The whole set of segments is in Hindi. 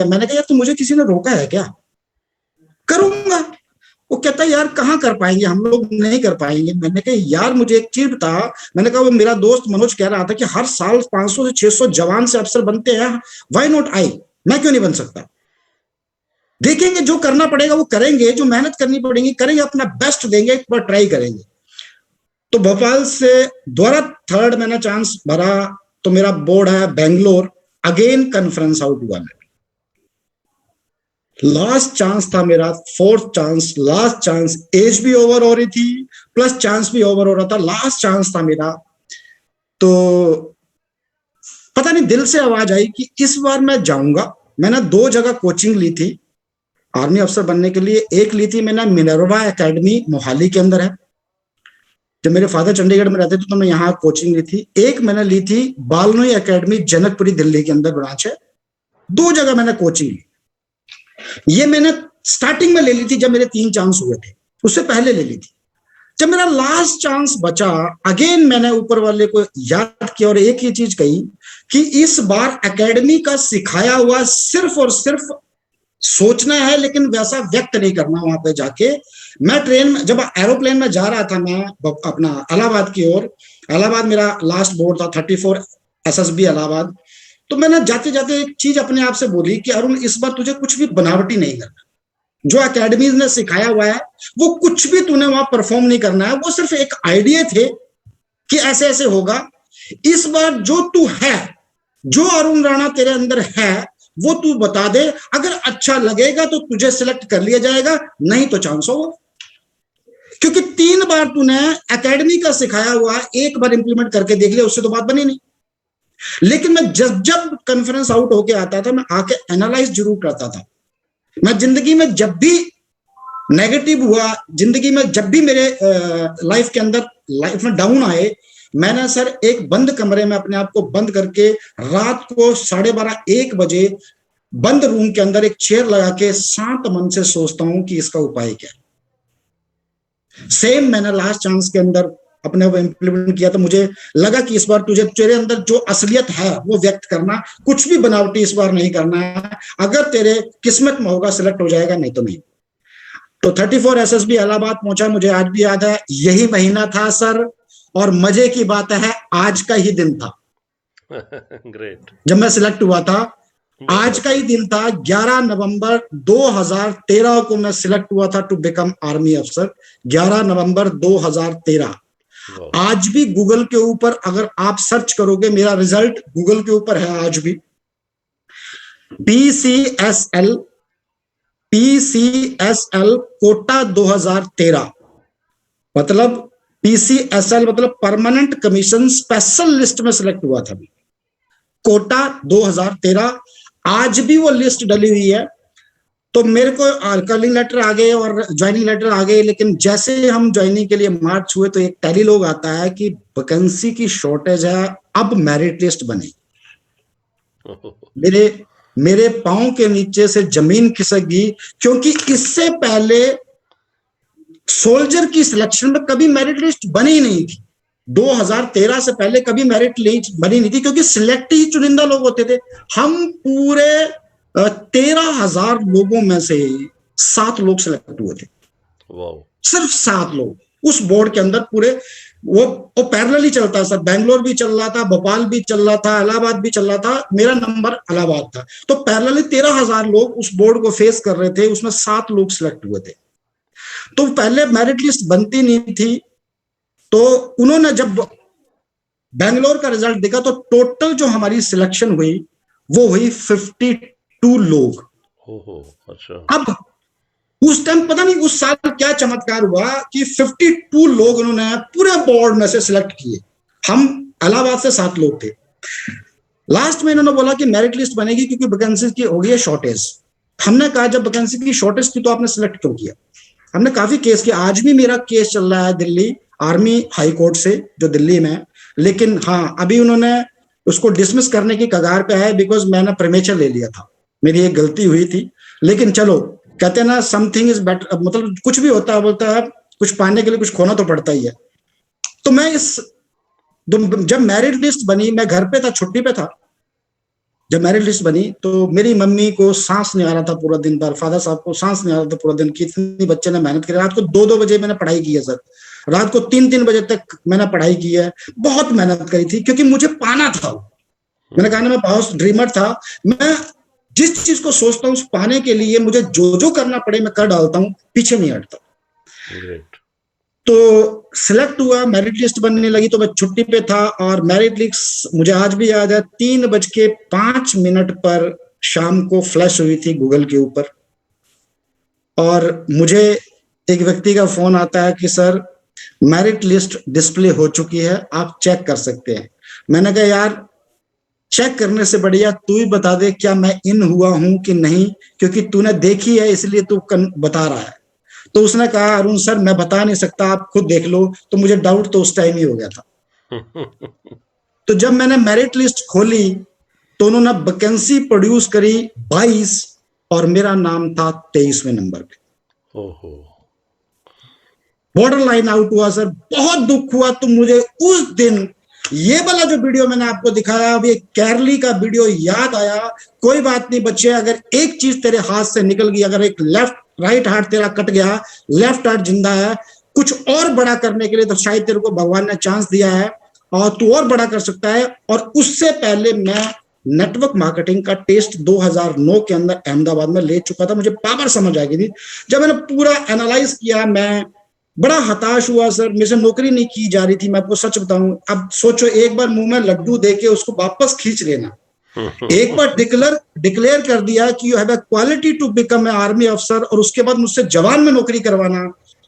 मैंने कहा यार तो मुझे किसी ने रोका है क्या, करूंगा। वो कहता है यार कहाँ कर पाएंगे हम लोग, नहीं कर पाएंगे। मैंने कहा यार मुझे एक चीज बता, मैंने कहा वो मेरा दोस्त मनोज कह रहा था कि हर साल 500 से 600 जवान से अफसर बनते हैं, व्हाई नॉट आई, मैं क्यों नहीं बन सकता। देखेंगे, जो करना पड़ेगा वो करेंगे, जो मेहनत करनी पड़ेगी करेंगे, अपना बेस्ट देंगे, एक बार ट्राई करेंगे। तो भोपाल से दोबारा थर्ड मैंने चांस भरा, तो मेरा बोर्ड है बेंगलोर, अगेन कॉन्फ्रेंस आउट हुआ। मैं लास्ट चांस था मेरा, fourth chance, last chance, age भी ओवर हो रही थी प्लस चांस भी ओवर हो रहा था, लास्ट चांस था मेरा। तो पता नहीं दिल से आवाज आई कि इस बार मैं जाऊंगा। मैंने 2 जगह कोचिंग ली थी आर्मी अफसर बनने के लिए। एक ली थी मैंने मिनर्वा एकेडमी मोहाली के अंदर है, जब मेरे फादर चंडीगढ़ में रहते थे तो मैं यहाँ कोचिंग ली थी। एक मैंने ली थी बालनोई एकेडमी जनकपुरी दिल्ली के अंदर ब्रांच है। 2 जगह मैंने कोचिंग ली। ये मैंने स्टार्टिंग में ले ली थी जब मेरे 3 चांस हुए थे, उससे पहले ले ली थी। जब मेरा लास्ट चांस बचा, अगेन मैंने ऊपर वाले को याद किया और एक ही चीज कही कि इस बार एकेडमी का सिखाया हुआ सिर्फ और सिर्फ सोचना है, लेकिन वैसा व्यक्त नहीं करना। वहां पे जाके मैं ट्रेन में, जब एरोप्लेन में जा रहा था मैं अपना इलाहाबाद की ओर, इलाहाबाद मेरा लास्ट बोर्ड था 34 SSB इलाहाबाद। तो मैंने जाते जाते एक चीज अपने आप से बोली कि अरुण इस बार तुझे कुछ भी बनावटी नहीं करना, जो एकेडमीज ने सिखाया हुआ है वो कुछ भी तूने वहां परफॉर्म नहीं करना है, वो सिर्फ एक आइडिया थे कि ऐसे ऐसे होगा। इस बार जो तू है, जो अरुण राणा तेरे अंदर है वो तू बता दे, अगर अच्छा लगेगा तो तुझे सिलेक्ट कर लिया जाएगा, नहीं तो चांस होगा। क्योंकि 3 बार तूने एकेडमी का सिखाया हुआ एक बार इंप्लीमेंट करके देख लिया, उससे तो बात बनी नहीं। लेकिन मैं जब जब कॉन्फ्रेंस आउट होके आता था, मैं आके एनालाइज जरूर करता था। मैं जिंदगी में जब भी नेगेटिव हुआ, जिंदगी में जब भी मेरे लाइफ के अंदर लाइफ में डाउन आए, मैंने सर एक बंद कमरे में अपने आप को बंद करके रात को 12:30-1 बजे बंद रूम के अंदर एक चेयर लगा के शांत मन से सोचता हूं कि इसका उपाय क्या है। सेम मैंने लास्ट चांस के अंदर अपने को इंप्लीमेंट किया। तो मुझे लगा कि इस बार तुझे तेरे अंदर जो असलियत है वो व्यक्त करना, कुछ भी बनावटी इस बार नहीं करना है। अगर तेरे किस्मत में होगा सिलेक्ट हो जाएगा, नहीं तो नहीं। तो 34 SSB इलाहाबाद पहुंचा, मुझे आज भी याद है, यही महीना था सर, और मजे की बात है आज का ही दिन था। ग्रेट। जब मैं सिलेक्ट हुआ था आज का ही दिन था, 11 नवंबर 2013 को मैं सिलेक्ट हुआ था टू बिकम आर्मी अफसर। 11 नवंबर 2013। आज भी गूगल के ऊपर अगर आप सर्च करोगे, मेरा रिजल्ट गूगल के ऊपर है आज भी। PCSL कोटा 2013, मतलब PCSL मतलब परमानेंट कमीशन स्पेशल लिस्ट में सिलेक्ट हुआ था कोटा 2013। आज भी वो लिस्ट डली हुई है। तो मेरे को कॉलिंग लेटर आ गए और ज्वाइनिंग लेटर आ गए, लेकिन जैसे हम ज्वाइनिंग के लिए मार्च हुए तो एक टेलीलॉग आता है कि वैकेंसी की शॉर्टेज है, अब मेरिट लिस्ट बने। मेरे पांव के नीचे से जमीन खिसक गई, क्योंकि इससे पहले सोल्जर की सिलेक्शन में कभी मेरिट लिस्ट बनी नहीं थी। 2013 से पहले कभी मेरिट लिस्ट बनी नहीं थी, क्योंकि सिलेक्ट ही चुनिंदा लोग होते थे। हम पूरे 13,000 लोगों में से 7 लोग सिलेक्ट हुए थे। सिर्फ 7 लोग उस बोर्ड के अंदर पूरे। वो पैरेलल ही चलता है सर, बैंगलोर भी चल रहा था, भोपाल भी चल रहा था, इलाहाबाद भी चल रहा था, मेरा नंबर इलाहाबाद था। तो पैरेलली 13,000 लोग उस बोर्ड को फेस कर रहे थे, उसमें 7 लोग सिलेक्ट हुए थे। तो पहले मेरिट लिस्ट बनती नहीं थी। तो उन्होंने जब बैंगलोर का रिजल्ट देखा तो टोटल जो हमारी सिलेक्शन हुई वो हुई 52 लोग। अच्छा। अब उस टाइम पता नहीं उस साल क्या चमत्कार हुआ कि 52 लोग उन्होंने पूरे बोर्ड में से सिलेक्ट किए। हम इलाहाबाद से 7 लोग थे। लास्ट में इन्होंने बोला कि मेरिट लिस्ट बनेगी क्योंकि वैकेंसी की हो गई है शॉर्टेज। हमने कहा जब वैकेंसी की शॉर्टेज थी तो आपने सिलेक्ट क्यों किया। हमने काफी केस किया, आज भी मेरा केस चल रहा है दिल्ली आर्मी हाई कोर्ट से जो दिल्ली में है। लेकिन हाँ, अभी उन्होंने उसको डिसमिस करने की कगार पे है, बिकॉज मैंने प्रीमेचर ले लिया था, मेरी एक गलती हुई थी। लेकिन चलो, कहते हैं ना समथिंग इज बेटर, मतलब कुछ भी होता है, बोलता है कुछ पाने के लिए कुछ खोना तो पड़ता ही है। तो मैं जब मेरिट लिस्ट बनी, मैं घर पे था, छुट्टी पे था, जब मेरिट लिस्ट बनी तो मेरी मम्मी को सांस नहीं आ रहा था पूरा दिन भर, फादर साहब को सांस नहीं आ रहा था पूरा दिन की, इतनी बच्चे ने मेहनत की। रात को 2-2 बजे मैंने पढ़ाई की है सर, रात को 3-3 बजे तक मैंने पढ़ाई की है, बहुत मेहनत करी थी क्योंकि मुझे पाना था। मैंने कहा ना, मैं बहुत ड्रीमर था। मैं जिस चीज को सोचता हूँ उस पाने के लिए मुझे जो जो करना पड़े मैं कर डालता हूँ, पीछे नहीं हटता। ग्रेट। तो सिलेक्ट हुआ, मेरिट लिस्ट बनने लगी तो मैं छुट्टी पे था, और मेरिट लिस्ट मुझे आज भी याद है 3:05 पर शाम को फ्लैश हुई थी गूगल के ऊपर, और मुझे एक व्यक्ति का फोन आता है कि सर मेरिट लिस्ट डिस्प्ले हो चुकी है, आप चेक कर सकते हैं। मैंने कहा यार, चेक करने से बढ़िया तू ही बता दे क्या मैं इन हुआ हूं कि नहीं, क्योंकि तूने देखी है इसलिए तू बता रहा है। तो उसने कहा अरुण सर मैं बता नहीं सकता, आप खुद देख लो। तो मुझे डाउट तो उस टाइम ही हो गया था। तो जब मैंने मेरिट लिस्ट खोली तो उन्होंने वैकेंसी प्रोड्यूस करी 22, और मेरा नाम था 23वें नंबर पे। ओहो। बॉर्डर लाइन आउट हुआ सर, बहुत दुख हुआ। तो मुझे उस दिन ये वाला जो वीडियो मैंने आपको दिखाया, अब ये कैरली का वीडियो याद आया। कोई बात नहीं बच्चे, अगर एक चीज तेरे हाथ से निकल गई, अगर एक राइट हार्ट तेरा कट गया, लेफ्ट हार्ट जिंदा है, कुछ और बड़ा करने के लिए तो शायद तेरे को भगवान ने चांस दिया है और तू और बड़ा कर सकता है। और उससे पहले मैं नेटवर्क मार्केटिंग का टेस्ट 2009 के अंदर अहमदाबाद में ले चुका था, मुझे पावर समझ आ गई थी। जब मैंने पूरा एनालाइज किया, मैं बड़ा हताश हुआ सर, मेरे से नौकरी नहीं की जा रही थी, मैं आपको सच बताऊं। अब सोचो, एक बार मुंह में लड्डू देके उसको वापस खींच लेना, एक बार डिक्लेयर कर दिया कि you have a quality to become a army अफसर, और उसके बाद मुझसे जवान में नौकरी करवाना,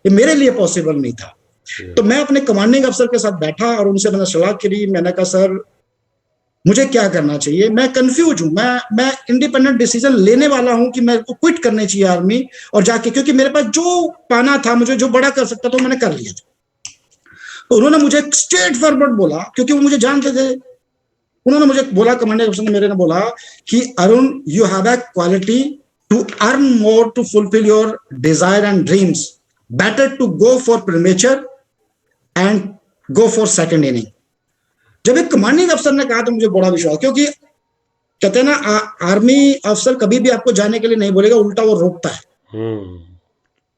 ये मेरे लिए पॉसिबल नहीं था। तो मैं अपने कमांडिंग अफसर के साथ बैठा और उनसे मैंने सलाह करी। मैंने कहा सर मुझे क्या करना चाहिए, मैं कंफ्यूज हूं, मैं इंडिपेंडेंट डिसीजन लेने वाला हूं कि मेरे को क्विट करनी चाहिए आर्मी और जाके, क्योंकि मेरे पास जो पाना था, मुझे जो बड़ा कर सकता था मैंने कर लिया था। तो उन्होंने मुझे स्ट्रेट फॉरवर्ड बोला, क्योंकि वो मुझे जानते थे। उन्होंने मुझे बोला, कमांडिंग अफसर ने मेरे ने बोला कि Arun you have a quality to earn more to fulfil your desire and dreams, better to go for premature and go for second inning. जब एक कमांडिंग अफसर ने कहा तो मुझे बड़ा विश्वास, क्योंकि कहते हैं ना आर्मी अफसर कभी भी आपको जाने के लिए नहीं बोलेगा, उल्टा वो रोकता है।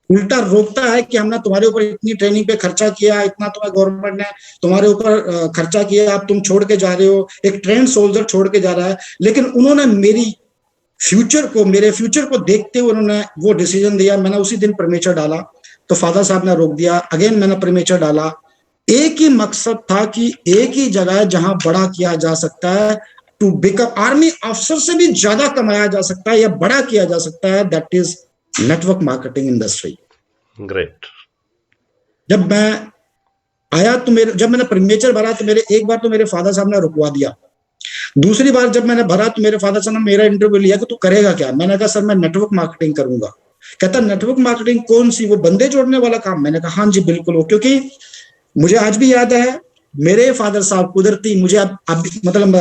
उल्टा रोकता है कि हमने तुम्हारे ऊपर इतनी ट्रेनिंग पे खर्चा किया, इतना तुम्हें गवर्नमेंट ने तुम्हारे ऊपर खर्चा किया, अब तुम छोड़ के जा रहे हो, एक ट्रेंड सोल्जर छोड़ के जा रहा है। लेकिन उन्होंने मेरे फ्यूचर को देखते हुए उन्होंने वो डिसीजन दिया। मैंने उसी दिन प्रीमेचर डाला, तो फादर साहब ने रोक दिया। अगेन मैंने प्रीमेचर डाला। एक ही मकसद था कि एक ही जगह जहां बड़ा किया जा सकता है, टू बिकम आर्मी अफसर से भी ज्यादा कमाया जा सकता है या बड़ा किया जा सकता है, that is network marketing industry. Great. जब मैं आया तो जब मैंने प्रीमेचर भरा तो एक बार तो मेरे फादर साहब ने रुकवा दिया। दूसरी बार जब मैंने भरा तो मेरे फादर साहब ने मेरा इंटरव्यू लिया कि तू करेगा क्या। मैंने कहा सर मैं नेटवर्क मार्केटिंग करूंगा। कहता नेटवर्क मार्केटिंग कौन सी, वो बंदे जोड़ने वाला काम। मैंने कहा हाँ जी बिल्कुल वो, क्योंकि मुझे आज भी याद है मेरे फादर साहब कुदरती, मुझे अब मतलब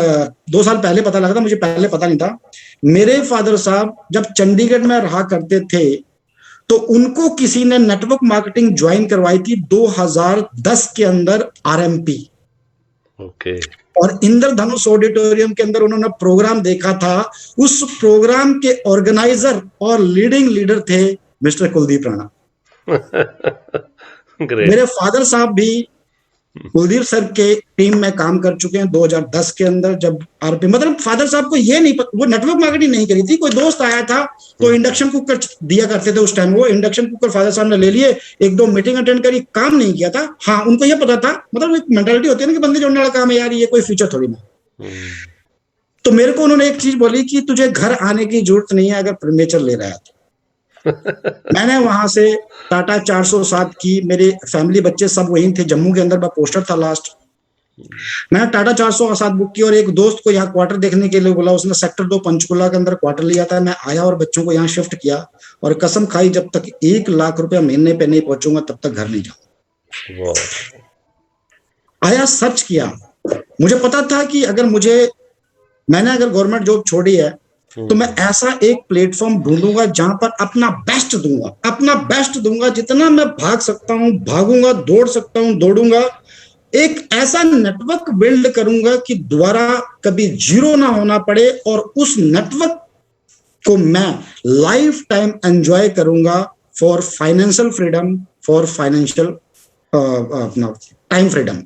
2 साल पहले पता लगा था, मुझे पहले पता नहीं था। मेरे फादर साहब जब चंडीगढ़ में रहा करते थे तो उनको किसी ने नेटवर्क मार्केटिंग ज्वाइन करवाई थी 2010 के अंदर, आरएमपी। ओके। और इंद्रधनुष ऑडिटोरियम के अंदर उन्होंने प्रोग्राम देखा था। उस प्रोग्राम के ऑर्गेनाइजर और लीडिंग लीडर थे मिस्टर कुलदीप राणा। मेरे फादर साहब भी कुलदीप सर के टीम में काम कर चुके हैं 2010 के अंदर। जब आरपी, मतलब फादर साहब को ये नहीं, वो नेटवर्क मार्केटिंग नहीं करी थी, कोई दोस्त आया था तो इंडक्शन कुकर दिया करते थे उस टाइम। वो इंडक्शन कुकर फादर साहब ने ले लिए, 1-2 मीटिंग अटेंड करी, काम नहीं किया था। हाँ उनको ये पता था, मतलब एक मेंटालिटी होती है ना कि बंदे जोड़ने वाला काम है यार, ये कोई फ्यूचर थोड़ी ना। तो मेरे को उन्होंने एक चीज बोली कि तुझे घर आने की जरूरत नहीं है अगर प्रीमेचर ले रहा है तो। मैंने वहां से टाटा 407 की, मेरे फैमिली बच्चे सब वहीं थे, जम्मू के अंदर मैं पोस्टर था लास्ट। मैंने टाटा 407 बुक की और एक दोस्त को यहाँ क्वार्टर देखने के लिए बोला, उसने सेक्टर 2 पंचकुला के अंदर क्वार्टर लिया था। मैं आया और बच्चों को यहाँ शिफ्ट किया और कसम खाई जब तक 1 लाख रुपया महीने पे नहीं पहुंचूंगा तब तक घर नहीं जाऊंगा। आया, सच किया। मुझे पता था कि अगर मैंने अगर गवर्नमेंट जॉब छोड़ी है तो मैं ऐसा एक प्लेटफॉर्म ढूंढूंगा जहां पर अपना बेस्ट दूंगा, जितना मैं भाग सकता हूं भागूंगा, दौड़ सकता हूं दौड़ूंगा। एक ऐसा नेटवर्क बिल्ड करूंगा कि दोबारा कभी जीरो ना होना पड़े, और उस नेटवर्क को मैं लाइफ टाइम एंजॉय करूंगा for financial freedom, for financial अपना टाइम फ्रीडम।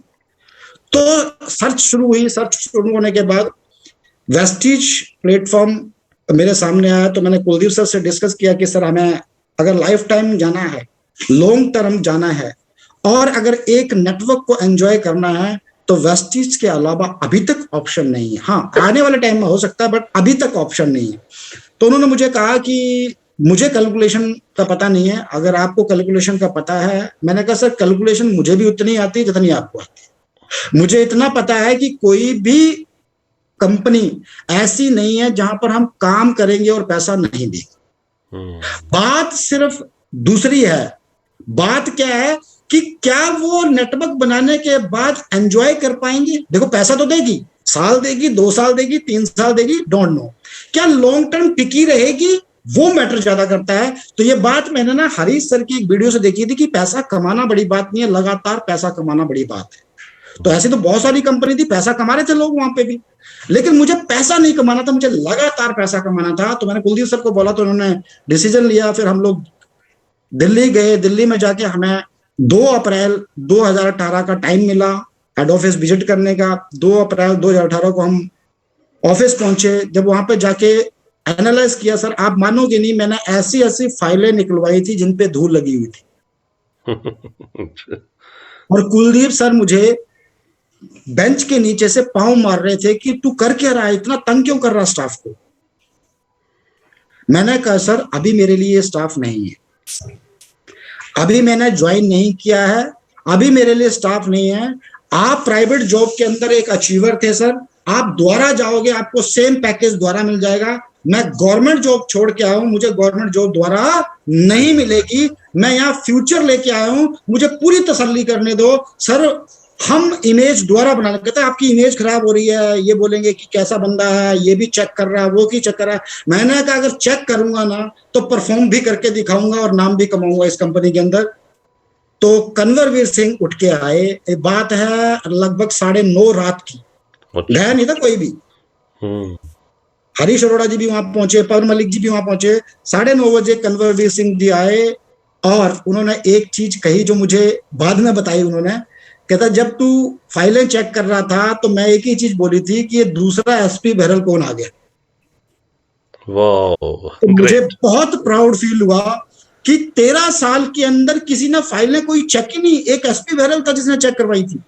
तो सर्च शुरू हुई। सर्च शुरू होने के बाद वेस्टिज प्लेटफॉर्म मेरे सामने आया, तो मैंने कुलदीप सर से डिस्कस किया कि सर हमें अगर लाइफ टाइम जाना है, लॉन्ग टर्म जाना है, और अगर एक नेटवर्क को एंजॉय करना है, तो वेस्टिज के अलावा अभी तक ऑप्शन नहीं है। हाँ, आने वाले टाइम में हो सकता है, बट अभी तक ऑप्शन नहीं है। तो उन्होंने मुझे कहा कि मुझे कैलकुलेशन का पता नहीं है, अगर आपको कैलकुलेशन का पता है। मैंने कहा सर कैलकुलेशन मुझे भी उतनी आती है जितनी आपको आती है। मुझे इतना पता है कि कोई भी कंपनी ऐसी नहीं है जहां पर हम काम करेंगे और पैसा नहीं देंगे। बात सिर्फ दूसरी है। बात क्या है कि क्या वो नेटवर्क बनाने के बाद एंजॉय कर पाएंगे। देखो पैसा तो देगी, साल देगी, 2 साल देगी, 3 साल देगी, डोंट नो। क्या लॉन्ग टर्म टिकी रहेगी, वो मैटर ज्यादा करता है। तो ये बात मैंने ना हरीश सर की एक वीडियो से देखी थी कि पैसा कमाना बड़ी बात नहीं है, लगातार पैसा कमाना बड़ी बात है। तो ऐसी तो बहुत सारी कंपनी थी, पैसा कमा रहे थे लोग वहां पे भी, लेकिन मुझे पैसा नहीं कमाना था, मुझे लगातार पैसा कमाना था। तो मैंने कुलदीप सर को बोला, तो उन्होंने डिसीजन लिया। फिर हम लोग दिल्ली गए। दिल्ली में जाके हमें 2 अप्रैल 2018 का टाइम मिला हेड ऑफिस विजिट करने का। 2 अप्रैल 2018 को हम ऑफिस पहुंचे। जब वहां पे जाके एनालाइज किया, सर आप मानोगे नहीं, मैंने ऐसी ऐसी फाइलें निकलवाई थी जिन पे धूल लगी हुई थी। और कुलदीप सर मुझे बेंच के नीचे से पांव मार रहे थे कि तू कर क्या रहा है, इतना तंग क्यों कर रहा स्टाफ को। मैंने कहा सर अभी मेरे लिए स्टाफ नहीं है, अभी मैंने ज्वाइन नहीं किया है, अभी मेरे लिए स्टाफ नहीं है। आप प्राइवेट जॉब के अंदर एक अचीवर थे सर, आप दोबारा जाओगे आपको सेम पैकेज दोबारा मिल जाएगा। मैं गवर्नमेंट जॉब छोड़ के आया हूं, मुझे गवर्नमेंट जॉब दोबारा नहीं मिलेगी। मैं यहाँ फ्यूचर लेके आया हूं, मुझे पूरी तसल्ली करने दो। सर हम इमेज दोबारा बना लेते, कहते हैं आपकी इमेज खराब हो रही है, ये बोलेंगे कि कैसा बंदा है, ये भी चेक कर रहा है, वो की चेक कर रहा है। मैंने कहा अगर चेक करूंगा ना तो परफॉर्म भी करके दिखाऊंगा और नाम भी कमाऊंगा इस कंपनी के अंदर। तो कन्वरवीर सिंह उठ के आए। बात है लगभग 9:30 रात की, गया नहीं था कोई भी। हरीश अरोड़ा जी भी वहां पहुंचे, पवन मलिक जी भी वहां पहुंचे। 9:30 बजे कन्वरवीर सिंह जी आए और उन्होंने एक चीज कही जो मुझे बाद में बताई। उन्होंने कहता जब तू फाइलें चेक कर रहा था तो मैं एक ही चीज बोली थी कि ये दूसरा एसपी बहरल कौन आ गया। तो मुझे बहुत प्राउड फील हुआ कि 13 साल के अंदर किसी ने फाइलें कोई चेक ही नहीं, एक एसपी बहरल था जिसने चेक करवाई थी।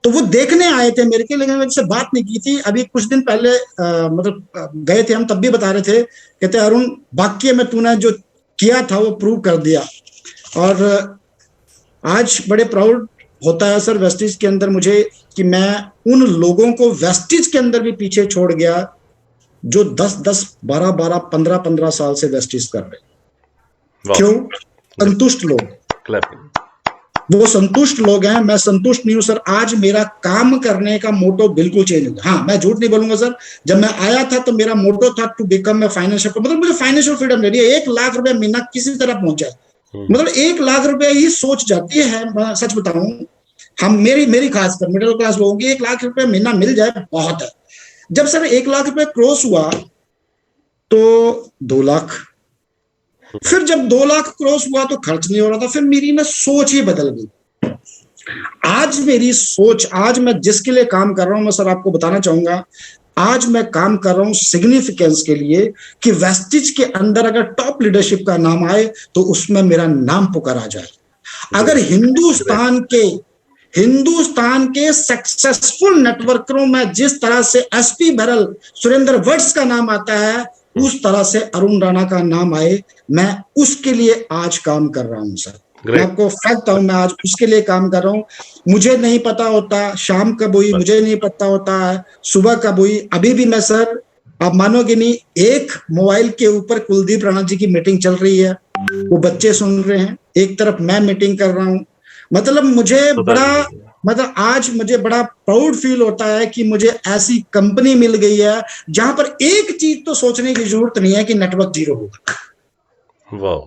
तो वो देखने आए थे मेरे के, लेकिन मुझसे बात नहीं की थी। अभी कुछ दिन पहले मतलब गए थे हम, तब भी बता रहे थे, कहते अरुण वाकई में तूने जो किया था वो प्रूव कर दिया। और आज बड़े प्राउड होता है सर वेस्टिज के अंदर मुझे कि मैं उन लोगों को वेस्टिज के अंदर भी पीछे छोड़ गया जो 10-10, 12-12, 15-15 साल से वेस्टिज कर रहे। क्यों? संतुष्ट लोग, वो संतुष्ट लोग हैं। मैं संतुष्ट नहीं हूं सर। आज मेरा काम करने का मोटो बिल्कुल चेंज हो गया। हाँ, मैं झूठ नहीं बोलूंगा सर, जब मैं आया था तो मेरा मोटो था टू बिकम ए फाइनेंशियल, मतलब मुझे फाइनेंशियल फ्रीडम ले रही है। 1 लाख रुपए महीना किसी तरह पहुंचा, मतलब 1 लाख रुपए ही सोच जाती है। मैं सच बताऊं, हम मेरी खासकर मिडिल क्लास लोगों की 1 लाख रुपए महीना मिल जाए बहुत है। जब सर 1 लाख रुपए क्रॉस हुआ तो 2 लाख, फिर जब 2 लाख क्रॉस हुआ तो खर्च नहीं हो रहा था, फिर मेरी ना सोच ही बदल गई। आज मेरी सोच, आज मैं जिसके लिए काम कर रहा हूं, मैं सर आपको बताना चाहूंगा, आज मैं काम कर रहा हूं सिग्निफिकेंस के लिए कि वेस्टिज के अंदर अगर टॉप लीडरशिप का नाम आए तो उसमें मेरा नाम पुकारा जाए। अगर हिंदुस्तान के सक्सेसफुल नेटवर्करों में जिस तरह से एसपी बहरल, सुरेंद्र वट्स का नाम आता है, उस तरह से अरुण राणा का नाम आए, मैं उसके लिए आज काम कर रहा हूं सर। मैं आपको फैक्ट बताऊं, मैं आज उसके लिए काम कर रहा हूं। मुझे नहीं पता होता शाम कब हुई, मुझे नहीं पता होता सुबह कब हुई। अभी भी मैं सर, आप मानोगे नहीं, एक मोबाइल के ऊपर कुलदीप राणा जी की मीटिंग चल रही है, वो बच्चे सुन रहे हैं, एक तरफ मैं मीटिंग कर रहा हूं। मतलब मुझे बड़ा, मतलब आज मुझे बड़ा प्राउड फील होता है कि मुझे ऐसी कंपनी मिल गई है जहां पर एक चीज तो सोचने की जरूरत नहीं है कि नेटवर्क जीरो होगा।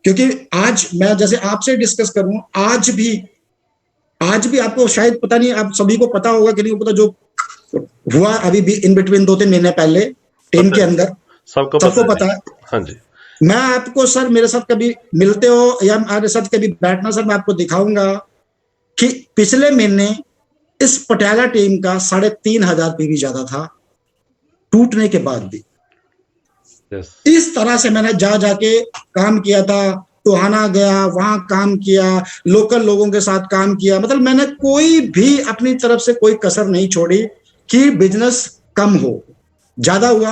क्योंकि आज मैं जैसे आपसे डिस्कस करूं, आज भी आज भी आपको शायद पता नहीं, आप सभी को पता होगा कि नहीं पता, जो हुआ अभी भी इन बिटवीन 2-3 महीने पहले टीम पता के है, अंदर, सबको सबको पता है पता जी। है। हाँ जी। मैं आपको सर, मेरे साथ कभी मिलते हो या मेरे साथ कभी बैठना सर, मैं आपको दिखाऊंगा कि पिछले महीने इस पटियाला टीम का 3,500 पीवी ज्यादा था, टूटने के बाद भी। यस। इस तरह से मैंने जा जाके काम किया था, टोहाना गया, वहां काम किया, लोकल लोगों के साथ काम किया, मतलब मैंने कोई भी अपनी तरफ से कोई कसर नहीं छोड़ी कि बिजनेस कम हो, ज्यादा हुआ।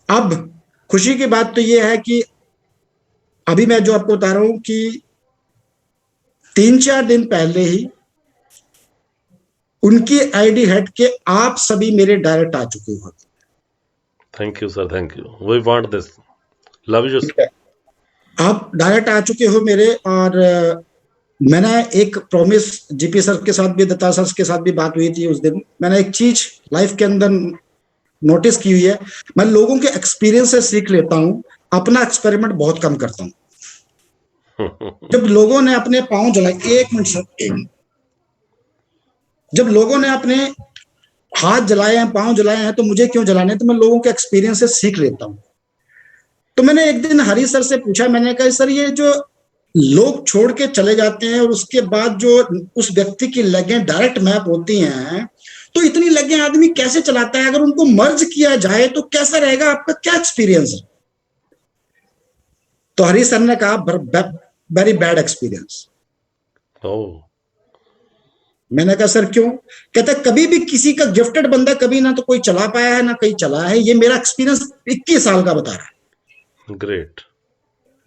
अब खुशी की बात तो यह है कि अभी मैं जो आपको बता रहा हूं कि 3-4 दिन पहले ही उनकी आईडी हट के आप सभी मेरे डायरेक्ट आ चुके हो। Thank you sir, thank you. We want this. Love you ठीक सर। है, आप डायरेक्ट आ चुके हो मेरे, और मैंने एक प्रॉमिस जीपी सर के साथ भी, दत्ता सर के साथ भी बात हुई थी उस दिन, मैंने एक चीज लाइफ के अंदर नोटिस की हुई है, मैं लोगों के एक्सपीरियंस से सीख लेता हूं, अपना एक्सपेरिमेंट बहुत कम करता हूं। जब लोगों ने अपने पांव जलाए, 1 मिनट सर, 1 मिनट, जब लोगों ने अपने हाथ जलाए हैं, पांव जलाए हैं, तो मुझे क्यों जलाने, तो मैं लोगों के एक्सपीरियंस से सीख लेता हूं। तो मैंने एक दिन हरी सर से पूछा, मैंने कहा सर ये जो लोग छोड़ के चले जाते हैं और उसके बाद जो उस व्यक्ति की लेगें डायरेक्ट मैप होती हैं, तो इतनी लेगें आदमी कैसे चलाता है, अगर उनको मर्ज किया जाए तो कैसा रहेगा, आपका क्या एक्सपीरियंस है। तो हरी सर ने कहा वेरी बैड एक्सपीरियंस। ओह। मैंने कहा सर क्यों, कहता कभी भी किसी का गिफ्टेड बंदा कभी ना तो कोई चला पाया है ना कहीं चला है, ये मेरा एक्सपीरियंस 21 साल का बता रहा है। ग्रेट।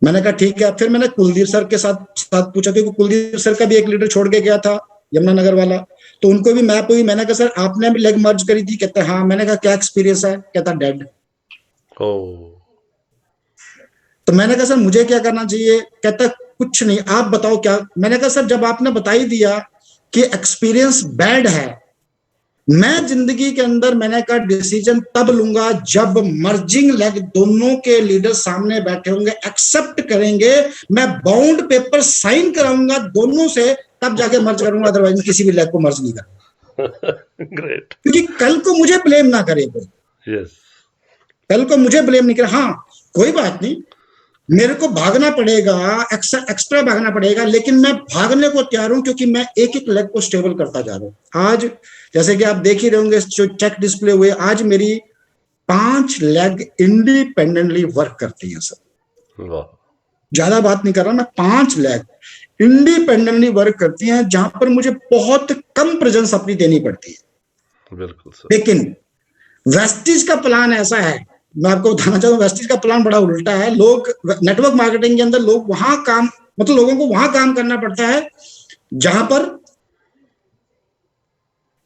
मैंने कहा ठीक है। फिर मैंने कुलदीप सर के साथ पूछा, क्योंकि कुलदीप सर का भी एक लीडर छोड़ के गया था, यमुनानगर वाला, तो उनको भी मैप हुई। मैंने कहा सर आपने भी लेग मर्ज करी थी, कहते हाँ। मैंने कहा क्या एक्सपीरियंस है, कहता डेड। ओह। तो मैंने कहा सर मुझे क्या करना चाहिए, कहता कुछ नहीं, आप बताओ क्या। मैंने कहा सर जब आपने बता ही दिया कि एक्सपीरियंस बैड है, मैं जिंदगी के अंदर, मैंने कहा डिसीजन तब लूंगा जब मर्जिंग लेग दोनों के लीडर सामने बैठे होंगे, एक्सेप्ट करेंगे, मैं बाउंड पेपर साइन कराऊंगा दोनों से, तब जाके मर्ज करूंगा, अदरवाइज किसी भी लेग को मर्ज नहीं करूंगा। ग्रेट। क्योंकि कल को मुझे ब्लेम ना करे कोई, यस। कल को मुझे ब्लेम नहीं करे। हाँ कोई बात नहीं, मेरे को भागना पड़ेगा, एक्स्ट्रा भागना पड़ेगा, लेकिन मैं भागने को तैयार हूं, क्योंकि मैं एक एक लेग को स्टेबल करता जा रहा हूं। आज जैसे कि आप देख ही रहे होंगे जो चेक डिस्प्ले हुए, आज मेरी 5 लेग इंडिपेंडेंटली वर्क करती है सर। वाह। ज्यादा बात नहीं कर रहा मैं, 5 लेग इंडिपेंडेंटली वर्क करती हैं, जहां पर मुझे बहुत कम प्रेजेंस अपनी देनी पड़ती है। बिल्कुल सर। लेकिन वेस्टिज का प्लान ऐसा है, मैं आपको बताना चाहता हूँ, वेस्टिज का प्लान बड़ा उल्टा है। लोग नेटवर्क मार्केटिंग के अंदर लोग वहां काम, मतलब लोगों को वहां काम करना पड़ता है जहां पर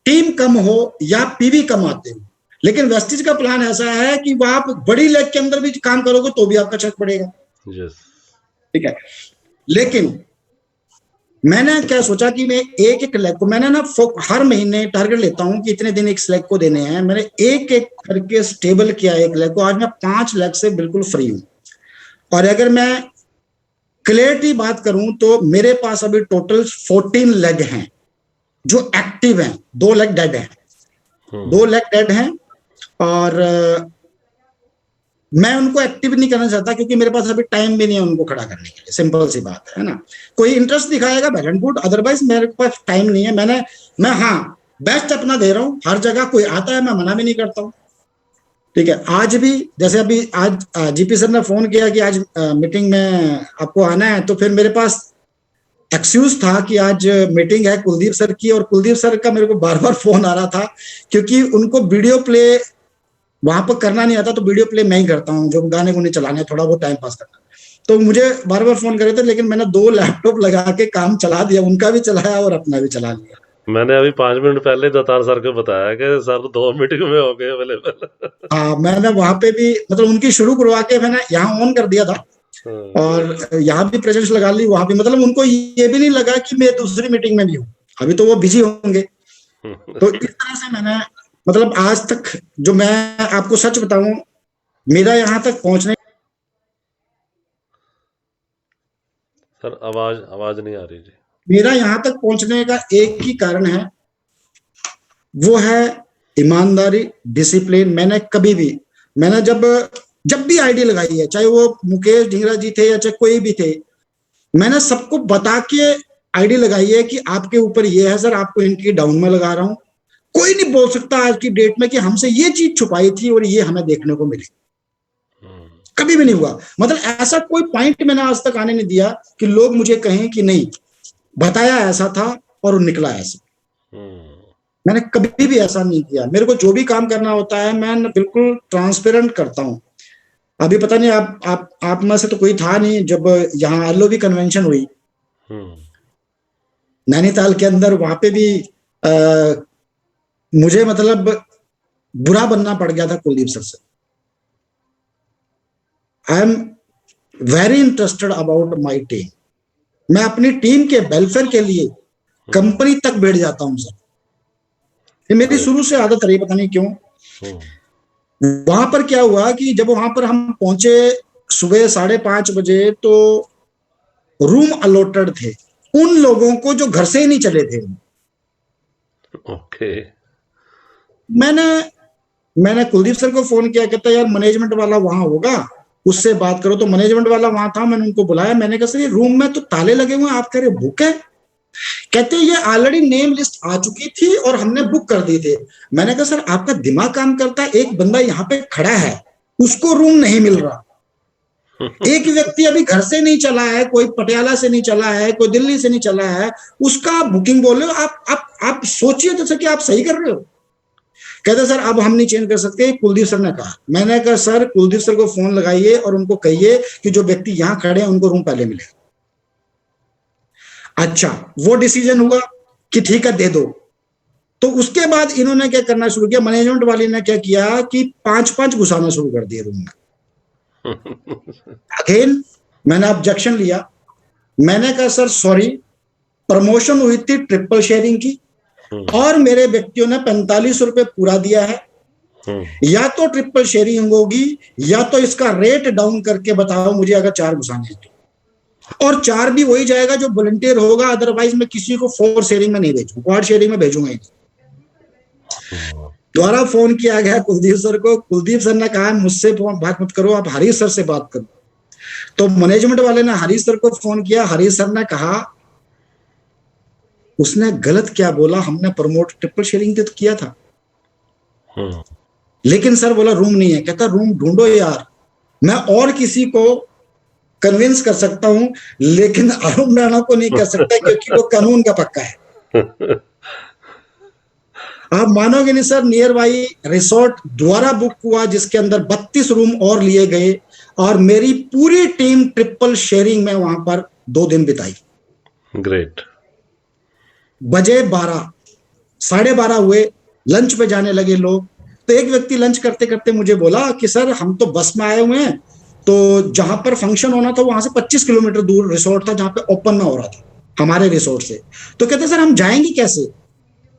टीम कम हो या पीवी कम आते हो। लेकिन वेस्टिज का प्लान ऐसा है कि वह आप बड़ी लेग के अंदर भी काम करोगे तो भी आपका चेक पड़ेगा। यस। ठीक है, लेकिन मैंने क्या सोचा कि मैं एक एक लेग को, मैंने ना हर महीने टारगेट लेता हूं कि इतने दिन एक लेग को देने हैं, मैंने एक एक करके स्टेबल किया एक लेग को। आज मैं 5 लेग से बिल्कुल फ्री हूं। और अगर मैं क्लियरिटी बात करूं तो मेरे पास अभी टोटल 14 लेग हैं जो एक्टिव हैं, 2 लेग डेड हैं, 2 लेग डेड हैं। और मैं उनको एक्टिव नहीं करना चाहता, क्योंकि मेरे पास अभी टाइम भी नहीं है उनको खड़ा करने के लिए, सिंपल सी बात है ना। कोई इंटरेस्ट दिखाएगा वेल एंड गुड, अदरवाइज मेरे पास टाइम नहीं है। मैं हाँ बेस्ट अपना दे रहा हूँ हर जगह, कोई आता है मैं मना भी नहीं करता हूँ। ठीक है, आज भी जैसे अभी आज जीपी सर ने फोन किया कि आज मीटिंग में आपको आना है, तो फिर मेरे पास एक्सक्यूज था कि आज मीटिंग है कुलदीप सर की, और कुलदीप सर का मेरे को बार बार फोन आ रहा था, क्योंकि उनको वीडियो प्ले वहां पर करना नहीं आता, तो वीडियो प्ले मैं ही करता हूँ, जो गाने गुने चलाने, थोड़ा बहुत टाइम पास करना। तो मुझे बार बार फोन कर रहे थे, लेकिन मैंने 2 लैपटॉप लगा के काम चला दिया, उनका भी चलाया और अपना भी चला लिया। मैंने अभी 5 मिनट पहले दत्तार सर को बताया कि सर 2 मीटिंग में हो गए अवेलेबल। हाँ मैंने वहां पे भी मतलब उनकी शुरू करवा के मैंने यहाँ ऑन कर दिया था, और यहाँ भी प्रेजेंस लगा ली, वहां भी, मतलब उनको ये भी नहीं लगा कि मैं दूसरी मीटिंग में भी हूँ, अभी तो वो बिजी होंगे। तो इस तरह से मैंने, मतलब आज तक जो मैं आपको सच बताऊं, मेरा यहाँ तक पहुंचने, सर आवाज नहीं आ रही जी। मेरा यहाँ तक पहुंचने का एक ही कारण है, वो है ईमानदारी, डिसिप्लिन। मैंने जब भी आईडी लगाई है, चाहे वो मुकेश ढींगरा जी थे या चाहे कोई भी थे, मैंने सबको बता के आईडी लगाई है कि आपके ऊपर ये है सर, आपको इनकी डाउन में लगा रहा हूं। कोई नहीं बोल सकता आज की डेट में कि हमसे ये चीज छुपाई थी और ये हमें देखने को मिली। कभी भी नहीं हुआ। मतलब ऐसा कोई पॉइंट मैंने आज तक आने नहीं दिया कि लोग मुझे कहें कि नहीं, बताया ऐसा था और निकला ऐसा। मैंने कभी भी ऐसा नहीं किया। मेरे को जो भी काम करना होता है मैं बिल्कुल ट्रांसपेरेंट करता हूं। अभी पता नहीं आप में से तो कोई था नहीं जब यहाँ एलओवी कन्वेंशन हुई नैनीताल के अंदर, वहां पे भी मुझे मतलब बुरा बनना पड़ गया था कुलदीप सर से। I am very interested about my team. मैं अपनी टीम के वेलफेयर के लिए कंपनी तक बैठ जाता हूं सर। ये मेरी शुरू से आदत रही, पता नहीं क्यों। वहां पर क्या हुआ कि जब वहां पर हम पहुंचे सुबह 5:30 बजे, तो रूम अलॉटेड थे उन लोगों को जो घर से ही नहीं चले थे। ओके। मैंने कुलदीप सर को फोन किया, कहता यार मैनेजमेंट वाला वहां होगा, उससे बात करो। तो मैनेजमेंट वाला वहां था, मैंने उनको बुलाया। मैंने कहा सर ये रूम में तो ताले लगे हुए हैं, आप कह रहे बुक है। कहते ये ऑलरेडी नेम लिस्ट आ चुकी थी और हमने बुक कर दी थी। मैंने कहा सर आपका दिमाग काम करता है, एक बंदा यहाँ पे खड़ा है, उसको रूम नहीं मिल रहा। एक व्यक्ति अभी घर से नहीं चला है, कोई पटियाला से नहीं चला है, कोई दिल्ली से नहीं चला है, उसका बुकिंग बोल रहे हो आप सोचिए तो सर कि आप सही कर रहे हो। कहते सर अब हम नहीं चेंज कर सकते, कुलदीप सर ने कहा। मैंने कहा सर कुलदीप सर को फोन लगाइए और उनको कहिए कि जो व्यक्ति यहां खड़े हैं उनको रूम पहले मिले। अच्छा, वो डिसीजन हुआ कि ठीक है दे दो। तो उसके बाद इन्होंने क्या करना शुरू किया, मैनेजमेंट वाले ने क्या किया कि 5-5 घुसाना शुरू कर दिए रूम में। अगेन मैंने ऑब्जेक्शन लिया। मैंने कहा सर सॉरी, प्रमोशन हुई थी ट्रिपल शेयरिंग की और मेरे व्यक्तियों ने 45 रुपए पूरा दिया है। या तो ट्रिपल शेयरिंग होगी या तो इसका रेट डाउन करके बताओ मुझे, अगर 4 घुसाने हैं तो। और 4 भी वही जाएगा जो वॉलंटियर होगा, अदरवाइज मैं किसी को 4 शेयरिंग में नहीं भेजूंगा, क्वाड शेयरिंग में भेजूंगा ही। दोबारा फोन किया गया कुलदीप सर को। कुलदीप सर ने कहा मुझसे बात मत करो, आप हरीश सर से बात करो। तो मैनेजमेंट वाले ने हरीश सर को फोन किया। हरीश सर ने कहा उसने गलत क्या बोला, हमने प्रमोट ट्रिपल शेयरिंग तो किया था। लेकिन सर बोला रूम नहीं है। कहता रूम ढूंढो यार, मैं और किसी को कन्विंस कर सकता हूं लेकिन अरुण राणा को नहीं कर सकता क्योंकि वो कानून का पक्का है। आप मानोगे नहीं सर, नियर बाई रिसोर्ट द्वारा बुक हुआ जिसके अंदर 32 रूम और लिए गए और मेरी पूरी टीम ट्रिपल शेयरिंग में वहां पर 2 दिन बिताई। ग्रेट। बजे 12, 12:30 हुए, लंच पे जाने लगे लोग। तो एक व्यक्ति लंच करते करते मुझे बोला कि सर हम तो बस में आए हुए हैं, तो जहां पर फंक्शन होना था वहां से 25 किलोमीटर दूर रिसोर्ट था जहां पे ओपन में हो रहा था हमारे रिसोर्ट से। तो कहते सर हम जाएंगे कैसे।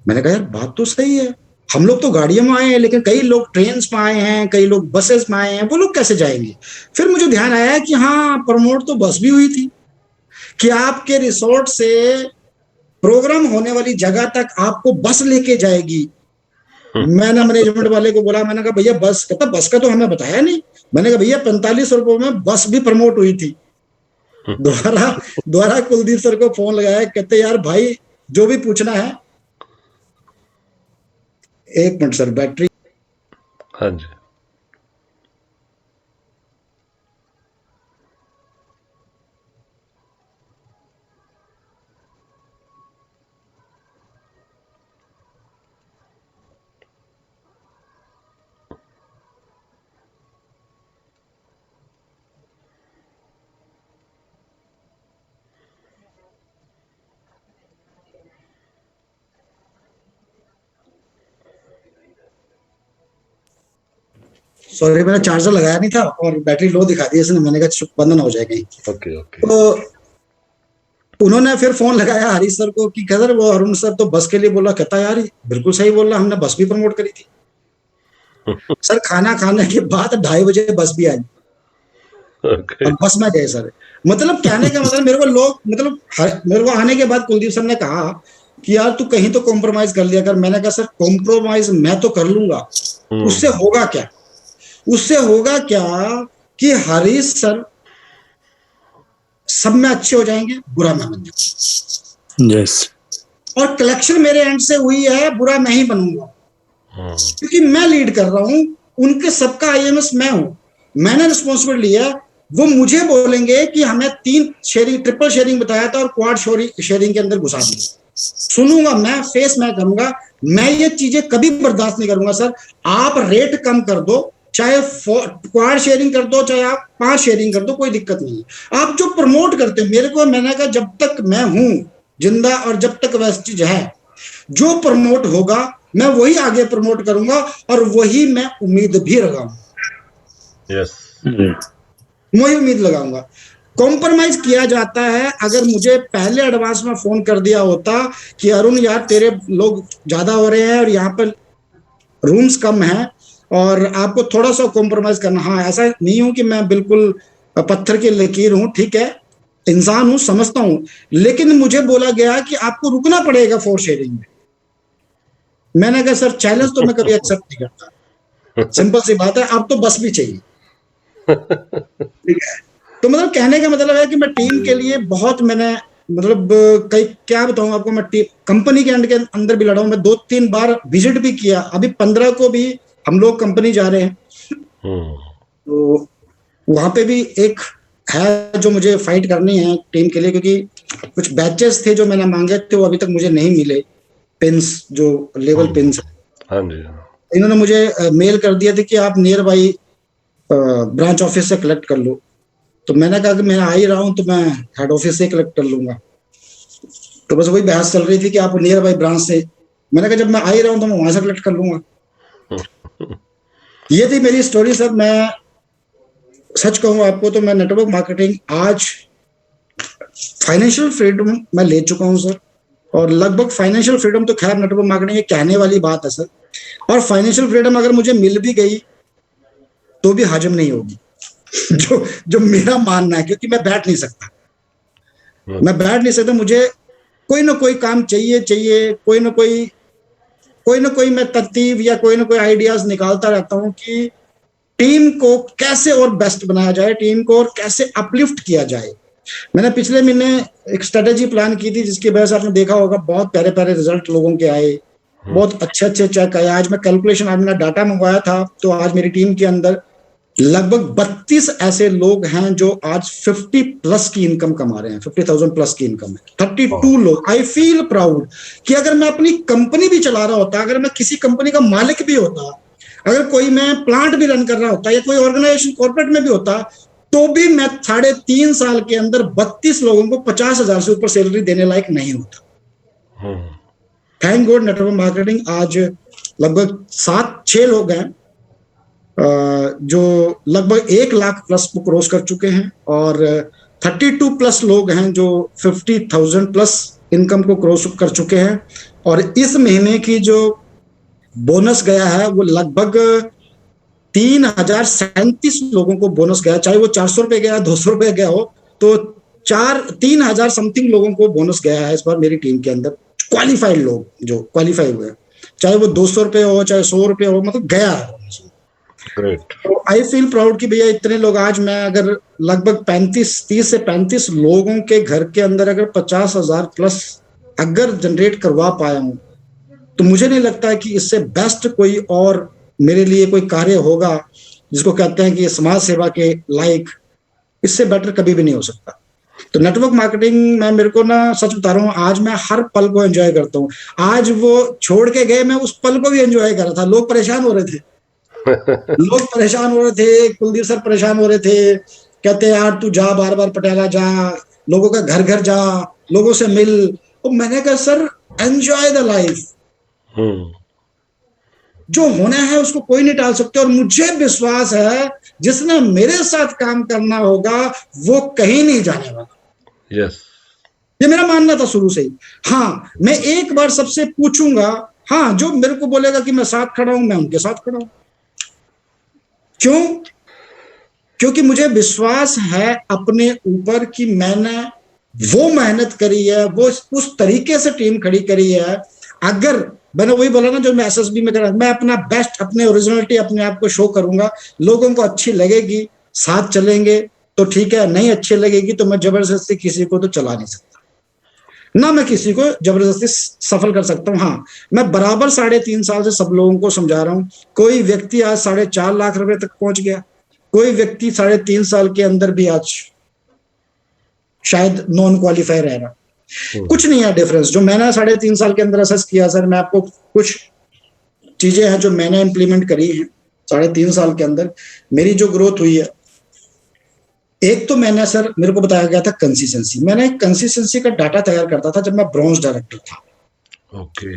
मैंने कहा यार बात तो सही है, हम लोग तो गाड़ियों में आए हैं लेकिन कई लोग ट्रेन में आए हैं, कई लोग बसेस में आए हैं, वो लोग कैसे जाएंगे। फिर मुझे ध्यान आया कि हाँ प्रमोट तो बस भी हुई थी कि आपके रिसोर्ट से प्रोग्राम होने वाली जगह तक आपको बस लेके जाएगी। मैंने मैनेजमेंट वाले को बोला, मैंने कहा भैया बस। कहता बस का तो हमें बताया नहीं। मैंने कहा भैया 45 रुपए में बस भी प्रमोट हुई थी। दोबारा कुलदीप सर को फोन लगाया। कहते यार भाई जो भी पूछना है। 1 मिनट सर, बैटरी। हाँ जी। सॉरी मैंने चार्जर लगाया नहीं था और बैटरी लो दिखा दी इसने। मैंने कहा बंद ना हो जाए कहीं। Okay okay. तो उन्होंने फिर फोन लगाया हरीश सर को कि सर वो अरुण सर तो बस के लिए बोला। कहता यार बिल्कुल सही बोल रहा, हमने बस भी प्रमोट करी थी। सर खाना खाने के बाद 2:30 बजे बस भी आई और बस में गए सर। मतलब कहने का मतलब मेरे को लोग मतलब मेरे को आने के बाद कुलदीप सर ने कहा कि यार तू कहीं तो कॉम्प्रोमाइज कर लिया कर। मैंने कहा सर कॉम्प्रोमाइज मैं तो कर लूंगा, उससे होगा क्या? उससे होगा क्या कि हरीश सर सब में अच्छे हो जाएंगे, बुरा मैं बन जाऊंगा। यस। और कलेक्शन मेरे एंड से हुई है, बुरा मैं ही बनूंगा, क्योंकि मैं लीड कर रहा हूं। उनके सबका आईएमएस मैं हूं, मैंने रिस्पॉन्सिबिलिटी लिया। वो मुझे बोलेंगे कि हमें 3 शेयरिंग, ट्रिपल शेयरिंग बताया था और क्वाड शेयरिंग के अंदर घुसा दिया। सुनूंगा मैं, फेस मैं करूंगा। मैं ये चीजें कभी बर्दाश्त नहीं करूंगा सर। आप रेट कम कर दो, चाहे क्वाड शेयरिंग कर दो, चाहे आप 5 शेयरिंग कर दो, कोई दिक्कत नहीं है। आप जो प्रमोट करते हो मेरे को, मैंने कहा जब तक मैं हूं जिंदा और जब तक वेस्टेज है, जो प्रमोट होगा मैं वही आगे प्रमोट करूंगा और वही मैं उम्मीद भी लगाऊंगा। यस, वही उम्मीद लगाऊंगा। कॉम्प्रोमाइज किया जाता है। अगर मुझे पहले एडवांस में फोन कर दिया होता कि अरुण यार तेरे लोग ज्यादा हो रहे हैं और यहाँ पर रूम्स कम हैं और आपको थोड़ा सा कॉम्प्रोमाइज करना, हाँ ऐसा नहीं हूं कि मैं बिल्कुल पत्थर की लकीर हूं, ठीक है, इंसान हूं, समझता हूं। लेकिन मुझे बोला गया कि आपको रुकना पड़ेगा 4 शेयरिंग में। मैंने कहा सर चैलेंज तो मैं कभी एक्सेप्ट नहीं करता, सिंपल सी बात है। अब तो बस भी चाहिए, ठीक है। तो मतलब कहने का मतलब है कि मैं टीम के लिए बहुत मैंने मतलब कई क्या बताऊं आपको, मैं टीम कंपनी के एंड के अंदर भी लड़ा हूं। मैं 2-3 बार विजिट भी किया। अभी 15 को भी हम लोग कंपनी जा रहे हैं, तो वहां पे भी एक है जो मुझे फाइट करनी है टीम के लिए, क्योंकि कुछ बैचेस थे जो मैंने मांगे थे वो अभी तक मुझे नहीं मिले। पिंस जो लेवल पिंस है, हाँ जी, इन्होंने मुझे मेल कर दिया था कि आप नियर बाई ब्रांच ऑफिस से कलेक्ट कर लो। तो मैंने कहा कि मैं आ ही रहा हूं तो मैं हेड ऑफिस से कलेक्ट कर लूंगा। तो बस वही बहस चल रही थी कि आप नियर बाई ब्रांच से। मैंने कहा जब मैं आ ही रहा हूं तो मैं वहां से कलेक्ट कर लूंगा। ये थी मेरी स्टोरी सर। मैं सच कहूं आपको तो मैं नेटवर्क मार्केटिंग आज फाइनेंशियल फ्रीडम मैं ले चुका हूं सर। और लगभग फाइनेंशियल फ्रीडम तो खैर नेटवर्क मार्केटिंग कहने वाली बात है सर। और फाइनेंशियल फ्रीडम अगर मुझे मिल भी गई तो भी हजम नहीं होगी। जो जो मेरा मानना है, क्योंकि मैं बैठ नहीं सकता, मैं बैठ नहीं सकता। मुझे कोई ना कोई काम चाहिए चाहिए, कोई ना कोई मैं तरतीब या कोई ना कोई आइडियाज निकालता रहता हूं कि टीम को कैसे और बेस्ट बनाया जाए, टीम को और कैसे अपलिफ्ट किया जाए। मैंने पिछले महीने एक स्ट्रेटेजी प्लान की थी जिसकी वजह से आपने देखा होगा बहुत प्यारे प्यारे रिजल्ट लोगों के आए, बहुत अच्छे अच्छे चेक आए। आज मैं कैलकुलेशन, आज मैंने डाटा मंगवाया था, तो आज मेरी टीम के अंदर लगभग 32 ऐसे लोग हैं जो आज 50 प्लस की इनकम कमा रहे हैं, 50,000 प्लस की इनकम है। 32 लोग। आई फील प्राउड कि अगर मैं अपनी कंपनी भी चला रहा होता, अगर मैं किसी कंपनी का मालिक भी होता, अगर कोई मैं प्लांट भी रन कर रहा होता या कोई ऑर्गेनाइजेशन कॉर्पोरेट में भी होता, तो भी मैं 3.5 साल के अंदर 32 लोगों को 50,000 से ऊपर सैलरी देने लायक नहीं होता। थैंक गॉड नेटवर्क मार्केटिंग आज लगभग 7-6 लोग हैं जो लगभग 1 लाख प्लस को क्रॉस कर चुके हैं और 32 प्लस लोग हैं जो 50,000 प्लस इनकम को क्रॉस कर चुके हैं। और इस महीने की जो बोनस गया है वो लगभग 3,037 लोगों को बोनस गया, चाहे वो 400 रुपए गया, 200 रुपए गया हो, तो 3,000 समथिंग लोगों को बोनस गया है इस बार मेरी टीम के अंदर। क्वालिफाइड लोग जो क्वालिफाई हुए, चाहे वो 200 रुपए हो, चाहे 100 रुपए हो, मतलब गया है। तो आई फील प्राउड कि भैया इतने लोग, आज मैं अगर लगभग 30 से 35 लोगों के घर के अंदर अगर 50,000 प्लस अगर जनरेट करवा पाया हूं, तो मुझे नहीं लगता है कि इससे बेस्ट कोई और मेरे लिए कोई कार्य होगा जिसको कहते हैं कि समाज सेवा के लायक, इससे बेटर कभी भी नहीं हो सकता। तो नेटवर्क मार्केटिंग में मेरे को ना सच बता रहा हूँ, आज मैं हर पल को एंजॉय करता हूँ। आज वो छोड़ के गए, मैं उस पल को भी एंजॉय कर रहा था। लोग परेशान हो रहे थे लोग परेशान हो रहे थे, कुलदीप सर परेशान हो रहे थे, कहते यार तू जा, बार बार पटियाला जा, लोगों का घर घर जा, लोगों से मिल। तो मैंने कहा सर एंजॉय द लाइफ, जो होना है उसको कोई नहीं टाल सकते। और मुझे विश्वास है जिसने मेरे साथ काम करना होगा वो कहीं नहीं जाने वाला। यस, ये मेरा मानना था शुरू से ही। हाँ, मैं एक बार सबसे पूछूंगा, हाँ जो मेरे को बोलेगा कि मैं साथ खड़ा हूं, मैं उनके साथ खड़ा हूं। क्यों? क्योंकि मुझे विश्वास है अपने ऊपर कि मैंने वो मेहनत करी है, वो उस तरीके से टीम खड़ी करी है। अगर मैंने वही बोला ना, जो मैं एसएसबी में करा, मैं अपना बेस्ट, अपने ओरिजिनलिटी अपने आप को शो करूंगा, लोगों को अच्छी लगेगी, साथ चलेंगे तो ठीक है, नहीं अच्छी लगेगी तो मैं जबरदस्ती किसी को तो चला नहीं सकता, ना मैं किसी को जबरदस्ती सफल कर सकता हूं। हाँ, मैं बराबर 3.5 साल से सब लोगों को समझा रहा हूं। कोई व्यक्ति आज 4.5 लाख रुपए तक पहुंच गया, कोई व्यक्ति 3.5 साल के अंदर भी आज शायद नॉन क्वालिफाई रह रहा। कुछ नहीं है डिफरेंस। जो मैंने 3.5 साल के अंदर असेस किया सर, मैं आपको कुछ चीजें हैं जो मैंने इंप्लीमेंट करी हैं 3.5 साल के अंदर, मेरी जो ग्रोथ हुई है। एक तो मैंने सर, मेरे को बताया गया था कंसिस्टेंसी। मैंने कंसिस्टेंसी का डाटा तैयार करता था जब मैं ब्रॉन्ज डायरेक्टर था। ओके।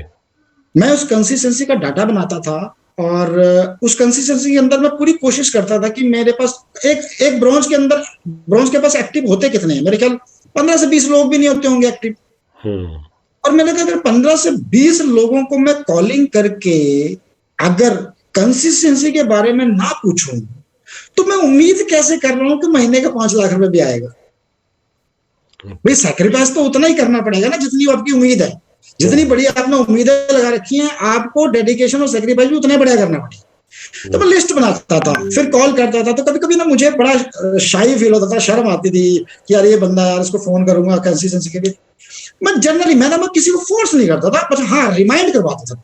मैं उस कंसिस्टेंसी का डाटा बनाता था और उस कंसिस्टेंसी के अंदर मैं पूरी कोशिश करता था कि मेरे पास एक ब्रॉन्ज के अंदर, ब्रॉन्ज के पास एक्टिव होते कितने हैं, मेरे ख्याल 15 से 20 लोग भी नहीं होते होंगे एक्टिव। और मैंने कहा अगर 15 से 20 लोगों को मैं कॉलिंग करके अगर कंसिस्टेंसी के बारे में ना पूछूं तो मैं उम्मीद कैसे कर रहा हूं कि महीने का 5 लाख रुपए भी आएगा। भाई सैक्रिफाइस तो उतना ही करना पड़ेगा ना जितनी आपकी उम्मीद है। जितनी बड़ी आपने उम्मीदें लगा रखी हैं, आपको डेडिकेशन और सैक्रिफाइस भी उतना बड़ा करना पड़ेगा। तो मैं लिस्ट बनाता था, फिर कॉल करता था। तो कभी कभी ना मुझे बड़ा शाई फील होता था, शर्म आती थी कि यार ये बंदा, यार इसको फोन करूंगा कंसिस्टेंसी के लिए। मैं जनरली मैं किसी को फोर्स नहीं करता था, बस हाँ रिमाइंड करवाता था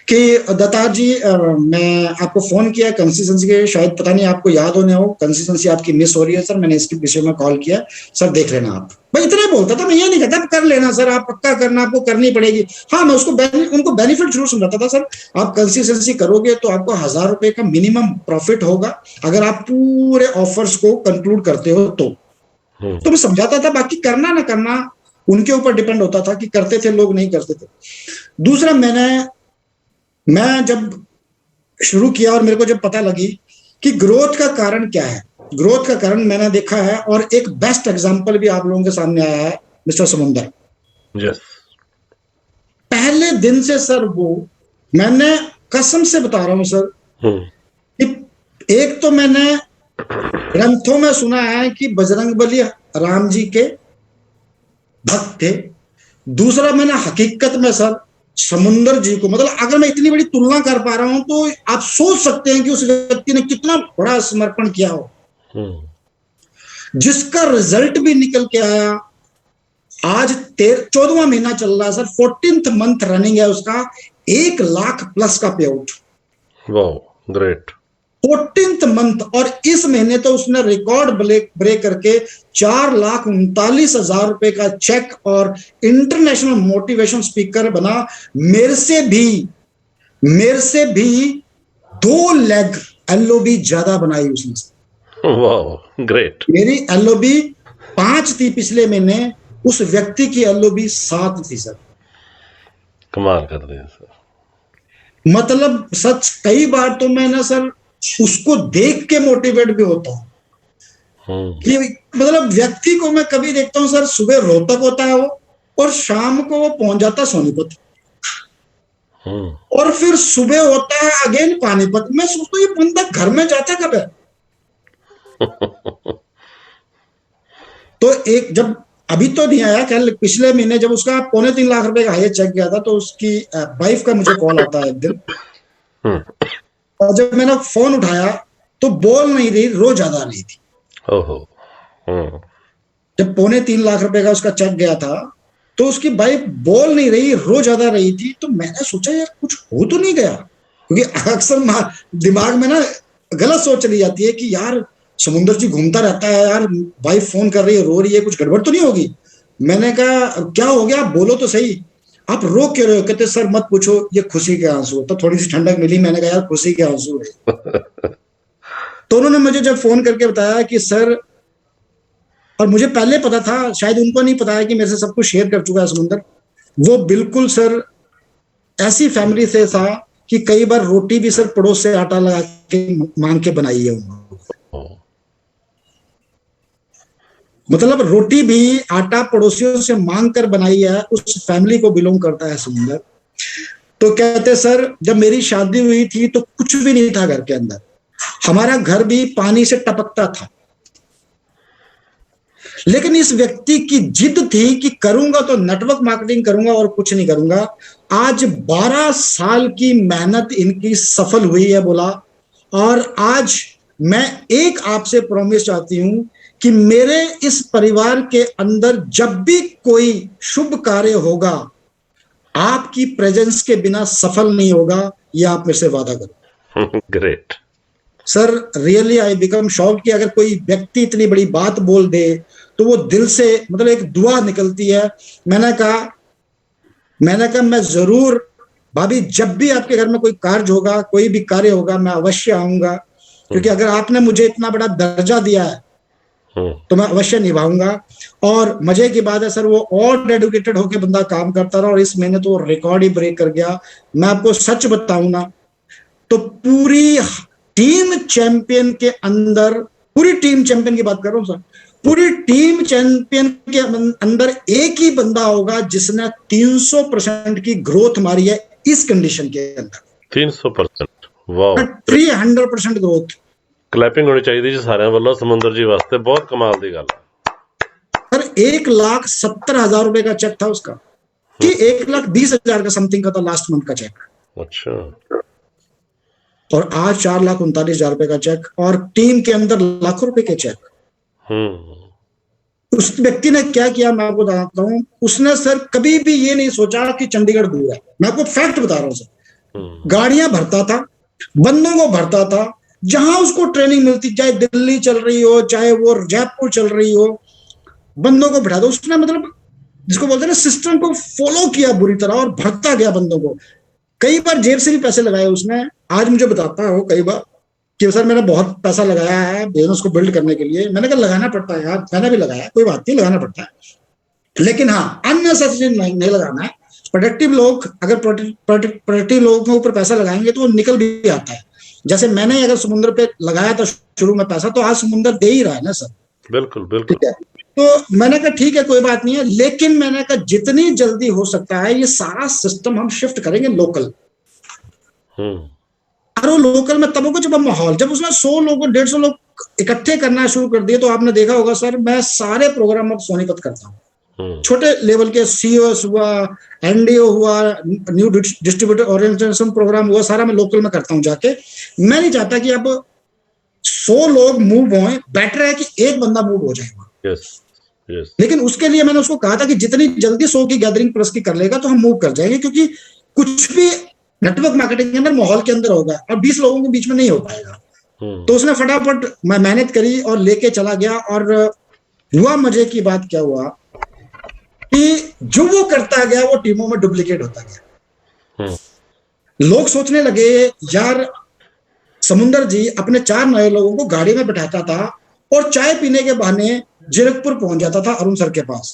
कि दत्ता जी मैं आपको फोन किया कंसिस्टेंसी के, शायद पता नहीं आपको याद होने हो, कंसिस्टेंसी आपकी मिस हो रही है सर, मैंने इसके विषय में कॉल किया सर, देख लेना आप। मैं इतना ही बोलता था, मैं ये नहीं कहता कर लेना सर, आप पक्का करना, आपको करनी पड़ेगी। हाँ, मैं उनको बेनिफिट जरूर समझाता था, सर आप कंसिस्टेंसी करोगे तो आपको 1000 रुपए का मिनिमम प्रॉफिट होगा अगर आप पूरे ऑफर्स को कंक्लूड करते हो तो मैं समझाता था। बाकी करना ना करना उनके ऊपर डिपेंड होता था कि करते थे लोग, नहीं करते थे। दूसरा, मैं जब शुरू किया और मेरे को जब पता लगी कि ग्रोथ का कारण क्या है, ग्रोथ का कारण मैंने देखा है, और एक बेस्ट एग्जांपल भी आप लोगों के सामने आया है, मिस्टर समुंदर। yes. पहले दिन से सर, वो मैंने कसम से बता रहा हूं सर कि एक तो मैंने ग्रंथों में सुना है कि बजरंगबली राम जी के भक्त थे। दूसरा, मैंने हकीकत में सर समुंदर जी को, मतलब अगर मैं इतनी बड़ी तुलना कर पा रहा हूं तो आप सोच सकते हैं कि उस व्यक्ति ने कितना बड़ा समर्पण किया हो, जिसका रिजल्ट भी निकल के आया। आज 14वां महीना चल रहा है सर, 14th मंथ रनिंग है उसका, 1 लाख प्लस का पे out. Wow, great. 14th month, और इस महीने तो उसने रिकॉर्ड ब्रेक करके 4,39,000 रुपए का चेक और इंटरनेशनल मोटिवेशन स्पीकर बना। मेरे से भी 2 लेग एलओबी ज्यादा बनाई उसने। Wow, great. मेरी एलओबी 5 थी पिछले महीने, उस व्यक्ति की एलओबी 7 थी सर। कमाल कर रहे हैं सर। मतलब सच, कई बार तो मैं ना सर उसको देख के मोटिवेट भी होता हूं कि मतलब व्यक्ति को मैं कभी देखता हूं सर, सुबह रोहतक होता है वो, और शाम को वो पहुंच जाता सोनीपत, और फिर सुबह होता है अगेन पानीपत। मैं सोचता हूँ ये बंदा घर में जाता कब है। तो एक, जब अभी तो नहीं आया, कल पिछले महीने जब उसका 3.25 लाख रुपए का हाईएस्ट चेक गया था, तो उसकी वाइफ का मुझे कॉल आता है एक दिन, और जब मैंने फोन उठाया तो बोल नहीं रही, रो ज्यादा रही थी। ओहो। जब 3.25 लाख रुपए का उसका चेक गया था तो उसकी वाइफ बोल नहीं रही, रो ज्यादा रही थी। तो मैंने सोचा यार कुछ हो तो नहीं गया, क्योंकि अक्सर दिमाग में ना गलत सोच ली जाती है कि यार समुंदर जी घूमता रहता है, यार वाइफ फोन कर रही है, रो रही है, कुछ गड़बड़ तो नहीं होगी। मैंने कहा क्या हो गया, आप बोलो तो सही, आप रो क्यों रहे हो। कहते सर मत पूछो, ये खुशी के आंसू। तो थोड़ी सी ठंडक मिली, मैंने कहा यार खुशी के आंसू है। तो उन्होंने मुझे जब फोन करके बताया कि सर, और मुझे पहले पता था, शायद उनको नहीं पता है कि मेरे से सब कुछ शेयर कर चुका है समुंदर। वो बिल्कुल सर ऐसी फैमिली से था कि कई बार रोटी भी सर पड़ोस से आटा लगा के मांग के बनाई है उन्होंने। मतलब रोटी भी आटा पड़ोसियों से मांग कर बनाई है, उस फैमिली को बिलोंग करता है समुंदर। तो कहते सर जब मेरी शादी हुई थी तो कुछ भी नहीं था घर के अंदर, हमारा घर भी पानी से टपकता था, लेकिन इस व्यक्ति की जिद थी कि करूंगा तो नेटवर्क मार्केटिंग करूंगा और कुछ नहीं करूंगा। आज 12 साल की मेहनत इनकी सफल हुई है बोला। और आज मैं एक आपसे प्रॉमिस चाहती हूं कि मेरे इस परिवार के अंदर जब भी कोई शुभ कार्य होगा, आपकी प्रेजेंस के बिना सफल नहीं होगा, यह आप मेरे से वादा करो। Great. Sir really I become shock कि अगर कोई व्यक्ति इतनी बड़ी बात बोल दे तो वो दिल से, मतलब एक दुआ निकलती है। मैंने कहा मैं जरूर भाभी, जब भी आपके घर में कोई कार्य होगा, कोई भी कार्य होगा, मैं अवश्य आऊंगा, क्योंकि अगर आपने मुझे इतना बड़ा दर्जा दिया है तो मैं अवश्य निभाऊंगा। और मजे की बात है सर, वो और डेडिकेटेड होकर बंदा काम करता रहा और इस महीने तो रिकॉर्ड ही ब्रेक कर गया। मैं आपको सच बताऊं ना, तो पूरी टीम चैंपियन के अंदर, पूरी टीम चैंपियन की बात कर रहा हूं सर, पूरी टीम चैंपियन के अंदर एक ही बंदा होगा जिसने 300% की ग्रोथ मारी है इस कंडीशन के अंदर। 300%, ਵਾਓ 300% ग्रोथ। ਕਲੈਪਿੰਗ ਹੋਣੀ ਚਾਹੀਦੀ ਜੀ ਸਾਰਿਆਂ ਵੱਲੋਂ ਸਮੁੰਦਰ ਜੀ ਵਾਸਤੇ, ਬਹੁਤ ਕਮਾਲ ਦੀ ਗੱਲ ਹੈ। सर 1,70,000 रुपए का चेक था उसका, कि 1,20,000 का समथिंग का था लास्ट मंथ का चेक, अच्छा, और आज 4,39,000 रुपए का चेक, और टीम के अंदर लाखों रुपए के चेक। उस व्यक्ति ने क्या किया मैं आपको बताता हूं। उसने सर कभी भी ये नहीं सोचा कि चंडीगढ़ दूर है, मैं आपको फैक्ट बता रहा हूं सर। गाड़ियां भरता था, बंदों को भरता था, जहां उसको ट्रेनिंग मिलती, चाहे दिल्ली चल रही हो, चाहे वो जयपुर चल रही हो, बंदों को बिठा दो। उसने मतलब जिसको बोलते हैं ना, सिस्टम को फॉलो किया बुरी तरह और भरता गया बंदों को। कई बार जेब से भी पैसे लगाए उसने। आज मुझे बताता है वो कई बार कि सर मैंने बहुत पैसा लगाया है बिजनेस को बिल्ड करने के लिए। मैंने कहा लगाना पड़ता है यार, मैंने भी लगाया, कोई बात नहीं, लगाना पड़ता है, लेकिन हाँ अननेसेसरी नहीं लगाना है। प्रोडक्टिव लोग अगर प्रोडक्टिव लोगों के ऊपर पैसा लगाएंगे तो वो निकल भी आता है। जैसे मैंने अगर समुद्र पे लगाया था शुरू में पैसा, तो आज समुद्र दे ही रहा है ना सर। बिल्कुल बिल्कुल। ठीक है, तो मैंने कहा ठीक है कोई बात नहीं है, लेकिन मैंने कहा जितनी जल्दी हो सकता है ये सारा सिस्टम हम शिफ्ट करेंगे लोकल। और वो लोकल में तब होगा जब हम माहौल, जब उसने 100 लोग 150 लोग इकट्ठे करना शुरू कर दिए, तो आपने देखा होगा सर, मैं सारे प्रोग्राम अब सोनीपत करता हूँ। छोटे लेवल के सीओएस हुआ, एनडीओ हुआ, न्यू डिस्ट्रीब्यूटर ओरिएंटेशन प्रोग्राम हुआ, सारा मैं लोकल में करता हूँ जाके। मैं नहीं चाहता कि अब 100 लोग मूव हों, बेटर है कि एक बंदा मूव हो जाएगा। yes, yes. लेकिन उसके लिए मैंने उसको कहा था कि जितनी जल्दी 100 की गैदरिंग प्लस की कर लेगा तो हम मूव कर जाएंगे, क्योंकि कुछ भी नेटवर्क मार्केटिंग के अंदर माहौल के अंदर होगा और 20 लोगों के बीच में नहीं हो पाएगा। तो उसने फटाफट मेहनत करी और लेके चला गया। और हुआ मजे की बात क्या हुआ कि जो वो करता गया वो टीमों में डुप्लीकेट होता गया। लोग सोचने लगे यार समुंदर जी अपने 4 नए लोगों को गाड़ी में बैठाता था और चाय पीने के बहाने जीरकपुर पहुंच जाता था अरुण सर के पास।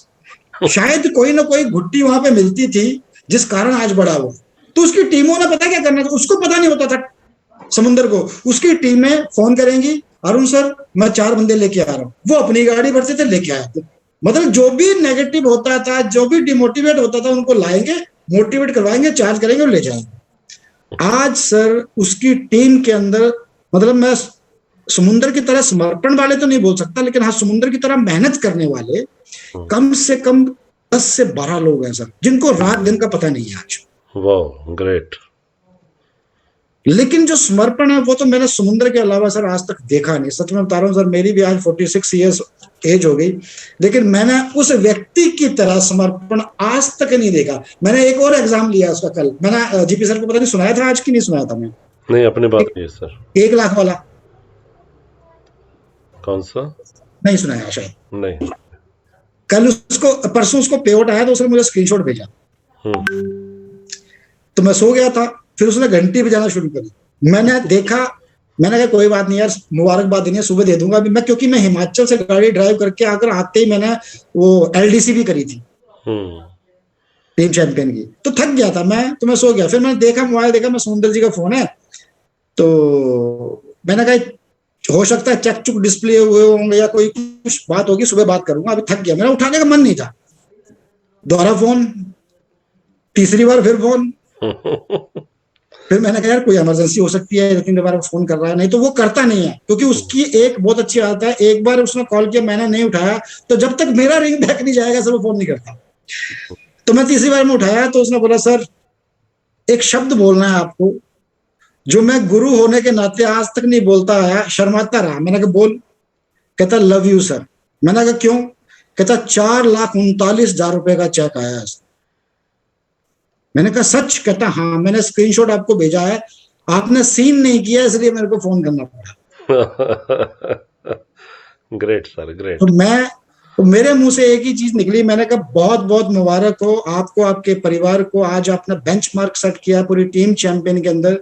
शायद कोई ना कोई घुट्टी वहां पे मिलती थी जिस कारण आज बड़ा हुआ। तो उसकी टीमों ने पता क्या करना था, उसको पता नहीं होता था समुंदर को। उसकी टीमें फोन करेंगी, अरुण सर मैं 4 बंदे लेके आ रहा हूँ, वो अपनी गाड़ी भरते थे लेके आए थे। मतलब जो भी नेगेटिव होता था, जो भी डिमोटिवेट होता था, उनको लाएंगे, मोटिवेट करवाएंगे, चार्ज करेंगे और ले जाएंगे। आज सर उसकी टीम के अंदर, मतलब मैं समुंदर की तरह समर्पण वाले तो नहीं बोल सकता, लेकिन हाँ समुंदर की तरह मेहनत करने वाले कम से कम 10 से 12 लोग हैं सर, जिनको रात दिन का पता नहीं है आज। वाह ग्रेट। लेकिन जो समर्पण है वो तो मैंने समुंदर के अलावा सर आज तक देखा नहीं। सच में बता रहा हूँ सर, मेरी भी आज 46 ईयर्स एज हो गई, लेकिन मैंने उस व्यक्ति की तरह समर्पण आज तक नहीं देखा। मैंने एक और एग्जाम लिया उसका कल, मैंने जीपी सर को पता नहीं सुनाया था आज की नहीं सुनाया था मैं? नहीं अपनी बात नहीं सर। 1 लाख वाला कौन सा? नहीं सुनाया शायद। नहीं। कल उसको, परसों उसको पे आउट आया तो उसने मुझे स्क्रीनशॉट भेजा। तो मैं सो गया था, फिर उसने घंटी बजाना शुरू करी। मैंने देखा, मैंने कहा कोई बात नहीं यार, मुबारकबाद देनी है, सुबह दे दूंगा अभी मैं, क्योंकि मैं हिमाचल से गाड़ी ड्राइव करके आकर आते ही मैंने वो एलडीसी भी करी थी टीम चैंपियन की, तो थक गया था मैं, तो मैं सो गया। फिर मैंने देखा, मोबाइल देखा, मैं समुंदर जी का फोन है, तो मैंने कहा हो सकता है चेक चुक डिस्प्ले हुए होंगे या कोई कुछ बात होगी, सुबह बात करूंगा, अभी थक गया। मेरा उठाने का मन नहीं था, दोबारा फोन, तीसरी बार फिर फोन। फिर मैंने कहा यार कोई इमरजेंसी हो सकती है, लेकिन दोबारा फोन कर रहा है, नहीं तो वो करता नहीं है, क्योंकि उसकी एक बहुत अच्छी आदत है, एक बार उसने कॉल किया मैंने नहीं उठाया तो जब तक मेरा रिंग बैक नहीं जाएगा सर वो फोन नहीं करता। तो मैं तीसरी बार में उठाया तो उसने बोला सर एक शब्द बोलना है आपको जो मैं गुरु होने के नाते आज तक नहीं बोलता आया, शर्माता रहा। मैंने कहा बोल। कहता लव यू सर। मैंने कहा क्यों? कहता 4,39,000 रुपए का चेक आया है। मैंने कहा सच? कहता हाँ, मैंने स्क्रीनशॉट आपको भेजा है, आपने सीन नहीं किया इसलिए मेरे को फोन करना पड़ा। ग्रेट सर, तो ग्रेट। मैं तो मेरे मुंह से एक ही चीज निकली, मैंने कहा बहुत बहुत मुबारक हो आपको, आपके परिवार को, आज आपने बेंचमार्क सेट किया पूरी टीम चैंपियन के अंदर,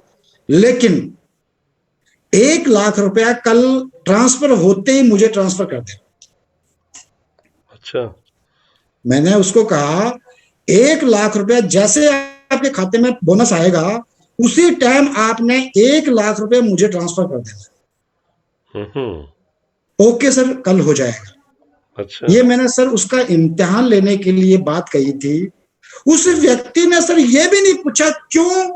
लेकिन 1,00,000 रुपया कल ट्रांसफर होते ही मुझे ट्रांसफर कर दे। अच्छा। मैंने उसको कहा 1,00,000 रुपया जैसे आपके खाते में बोनस आएगा उसी टाइम आपने 1,00,000 रुपया मुझे ट्रांसफर कर देना। ओके सर, कल हो जाएगा। अच्छा। ये मैंने सर उसका इम्तिहान लेने के लिए बात कही थी। उस व्यक्ति ने सर ये भी नहीं पूछा क्यों,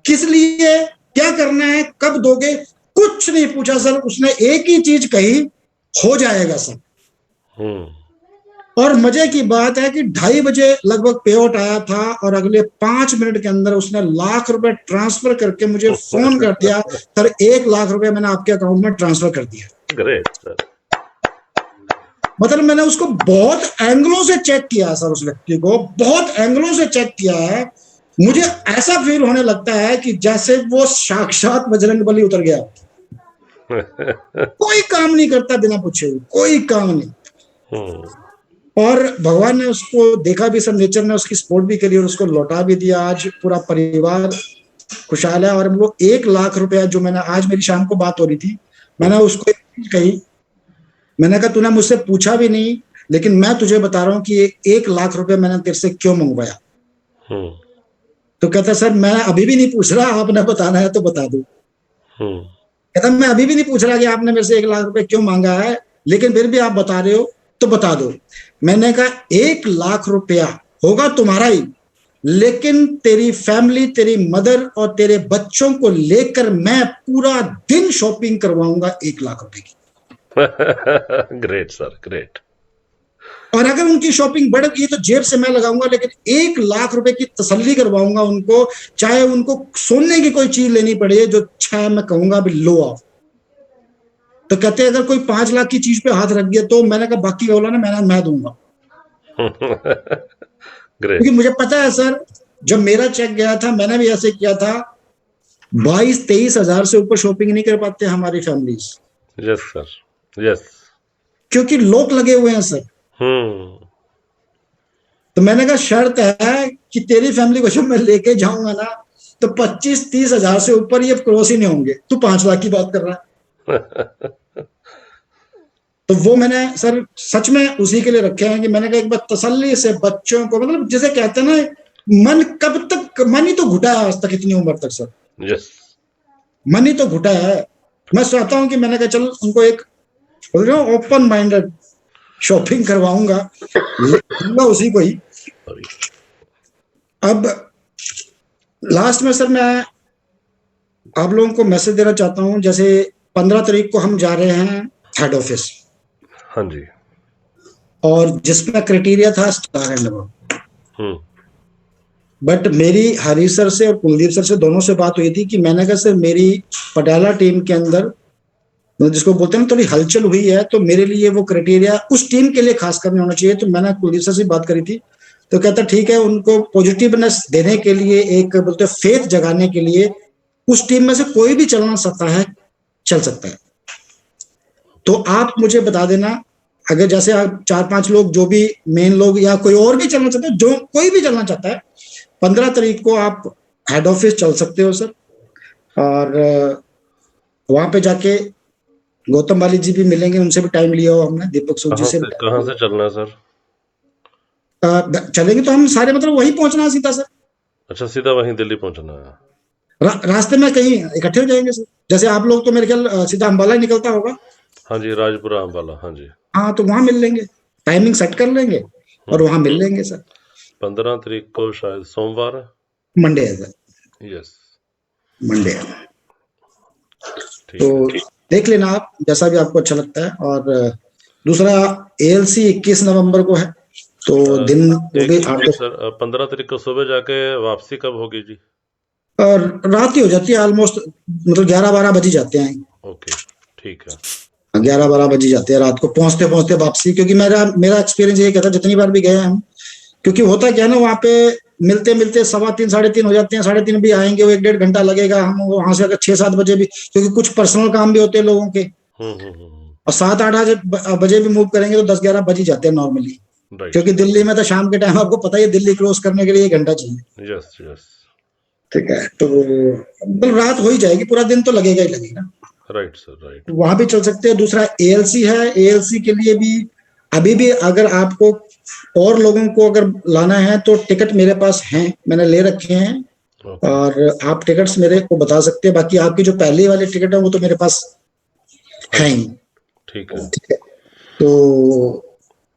किस लिए, क्या करना है, कब दोगे, कुछ नहीं पूछा सर। उसने एक ही चीज कही, हो जाएगा सर। और मजे की बात है कि 2:30 बजे लगभग पे आउट आया था और अगले 5 मिनट के अंदर उसने 1,00,000 रुपए ट्रांसफर करके मुझे फोन कर दिया, सर 1,00,000 रुपए मैंने आपके अकाउंट में ट्रांसफर कर दिया। Great sir. मतलब मैंने उसको बहुत एंगलों से चेक किया सर, उस व्यक्ति को बहुत एंगलों से चेक किया है। मुझे ऐसा फील होने लगता है कि जैसे वो साक्षात बजरंगबली उतर गया। कोई काम नहीं करता बिना पूछे, कोई काम नहीं। और भगवान ने उसको देखा भी, सब नेचर ने उसकी सपोर्ट भी करी और उसको लौटा भी दिया। आज पूरा परिवार खुशहाल है। और वो 1,00,000 रुपया जो मैंने, आज मेरी शाम को बात हो रही थी, मैंने उसको एक चीज कही, मैंने कहा तूने मुझसे पूछा भी नहीं लेकिन मैं तुझे बता रहा हूं कि 1,00,000 रुपया मैंने तेरे से क्यों मंगवाया। तो कहता सर मैं अभी भी नहीं पूछ रहा, आपने बताना है तो बता दो। कहता मैं अभी भी नहीं पूछ रहा कि आपने मेरे से 1,00,000 रुपए क्यों मांगा है, लेकिन फिर भी आप बता रहे हो तो बता दो। मैंने कहा 1,00,000 रुपया होगा तुम्हारा ही, लेकिन तेरी फैमिली, तेरी मदर और तेरे बच्चों को लेकर मैं पूरा दिन शॉपिंग करवाऊंगा 1,00,000 रुपए की। Great sir, great. और अगर उनकी शॉपिंग बढ़ गई तो जेब से मैं लगाऊंगा, लेकिन 1,00,000 रुपए की तसल्ली करवाऊंगा उनको, चाहे उनको सोने की कोई चीज लेनी पड़े जो चाहे मैं कहूंगा भी लो आओ। तो कहते हैं अगर कोई 5,00,000 की चीज पे हाथ रख गया तो मैंने कहा बाकी बोला ना मैं दूंगा। क्योंकि मुझे पता है सर, जब मेरा चेक गया था मैंने भी ऐसे किया था। 22-23 हजार से ऊपर शॉपिंग नहीं कर पाते हमारी फैमिलीज। Yes sir, yes. क्योंकि लोग लगे हुए हैं सर। तो मैंने कहा शर्त है कि तेरी फैमिली को जब मैं लेके जाऊंगा ना तो 25-30 हजार से ऊपर ये क्रॉस ही नहीं होंगे। तू 5,00,000 की बात कर रहा है। तो वो मैंने सर सच में उसी के लिए रखे हैं कि मैंने कहा एक बार तसल्ली से बच्चों को, मतलब जिसे कहते हैं ना, मन कब तक, मन ही तो घुटा है आज तक इतनी उम्र तक सर। यस। मन ही तो घुटा है। मैं चाहता हूं कि मैंने कहा चल उनको एक बोल रहा हूँ ओपन माइंडेड शॉपिंग करवाऊंगा, दूंगा उसी को ही। अब लास्ट में सर मैं आप लोगों को मैसेज देना चाहता हूं, जैसे 15 तारीख को हम जा रहे हैं हेड ऑफिस। हाँ जी। और जिसमें क्राइटेरिया था स्टार एंड अबव। बट मेरी हरीश सर से और कुलदीप सर से दोनों से बात हुई थी कि मैंने कहा सर मेरी पटियाला टीम के अंदर जिसको बोलते हैं थोड़ी हलचल हुई है, तो मेरे लिए वो क्राइटेरिया उस टीम के लिए खास कर नहीं होना चाहिए। तो मैंने कुलदीप सर से बात करी थी, तो कहता ठीक है, उनको पॉजिटिवनेस देने के लिए, एक बोलते फेथ जगाने के लिए, उस टीम में से कोई भी चलना सकता है, चल सकता है। तो आप मुझे बता देना, अगर जैसे आप 4-5 लोग जो भी मेन लोग या कोई और भी चलना चाहता है, जो कोई भी चलना चाहता है, 15 तारीख को आप हेड ऑफिस चल सकते हो सर। और वहां पे जाके गौतम वाली जी भी मिलेंगे, उनसे भी टाइम लिया हो हमने, दीपक सूद जी से भी। कहाँ से चलना है सर? चलेंगे तो हम सारे, मतलब वहीं पहुंचना है सीधा सर। अच्छा, सीधा वहीं दिल्ली पहुंचना है। रास्ते में कहीं इकट्ठे हो जाएंगे सर। जैसे आप लोग तो मेरे ख्याल सीधा अंबाला ही निकलता होगा। हाँ जी, राजपुरा अंबाला। हाँ जी। हाँ, तो वहां मिल लेंगे, टाइमिंग सेट कर लेंगे और वहां मिल लेंगे सर। 15 तारीख को शायद सोमवार है। मंडे है सर। यस। मंडे। ठीक तो है देख लेना आप, जैसा भी आपको अच्छा लगता है। और दूसरा ALC 21 नवंबर को है, तो दिन वो एक भी एक आपको, सर 15 तारीख को सुबह जाके वापसी कब होगी जी? और रात ही हो जाती है ऑलमोस्ट, मतलब 11-12 बज ही जाते हैं। ओके ठीक है 11-12 बज ही जाते हैं रात को पहुंचते पहुंचते वापसी, क्योंकि मेरा मेरा एक्सपीरियंस ये कहता है, जितनी बार भी गए हैं हम, क्योंकि होता क्या है ना, वहाँ पे मिलते मिलते 3:15 3:30 हो जाते हैं, 3:30 भी आएंगे, वो 1-1.5 घंटा लगेगा। हम वहां से अगर 6-7 बजे भी, क्योंकि कुछ पर्सनल काम भी होते हैं लोगों के, और 7-8 बजे भी मूव करेंगे तो 10-11 बज ही जाते हैं नॉर्मली। राइट क्योंकि दिल्ली में तो शाम के टाइम आपको पता ही है, दिल्ली क्रॉस करने के लिए 1 घंटा चाहिए। यस यस ठीक है, तो मतलब रात हो ही जाएगी, पूरा दिन तो लगेगा ही लगेगा। राइट सर राइट वहां भी चल सकते हैं। दूसरा ALC है, ALC के लिए भी अभी भी अगर आपको और लोगों को अगर लाना है तो टिकट मेरे पास हैं, मैंने ले रखे हैं। ओके और आप टिकट्स मेरे को बता सकते हैं, बाकी आपकी जो पहले वाले टिकट है वो तो मेरे पास हाँ है जी ही। ठीक है ठीक है, तो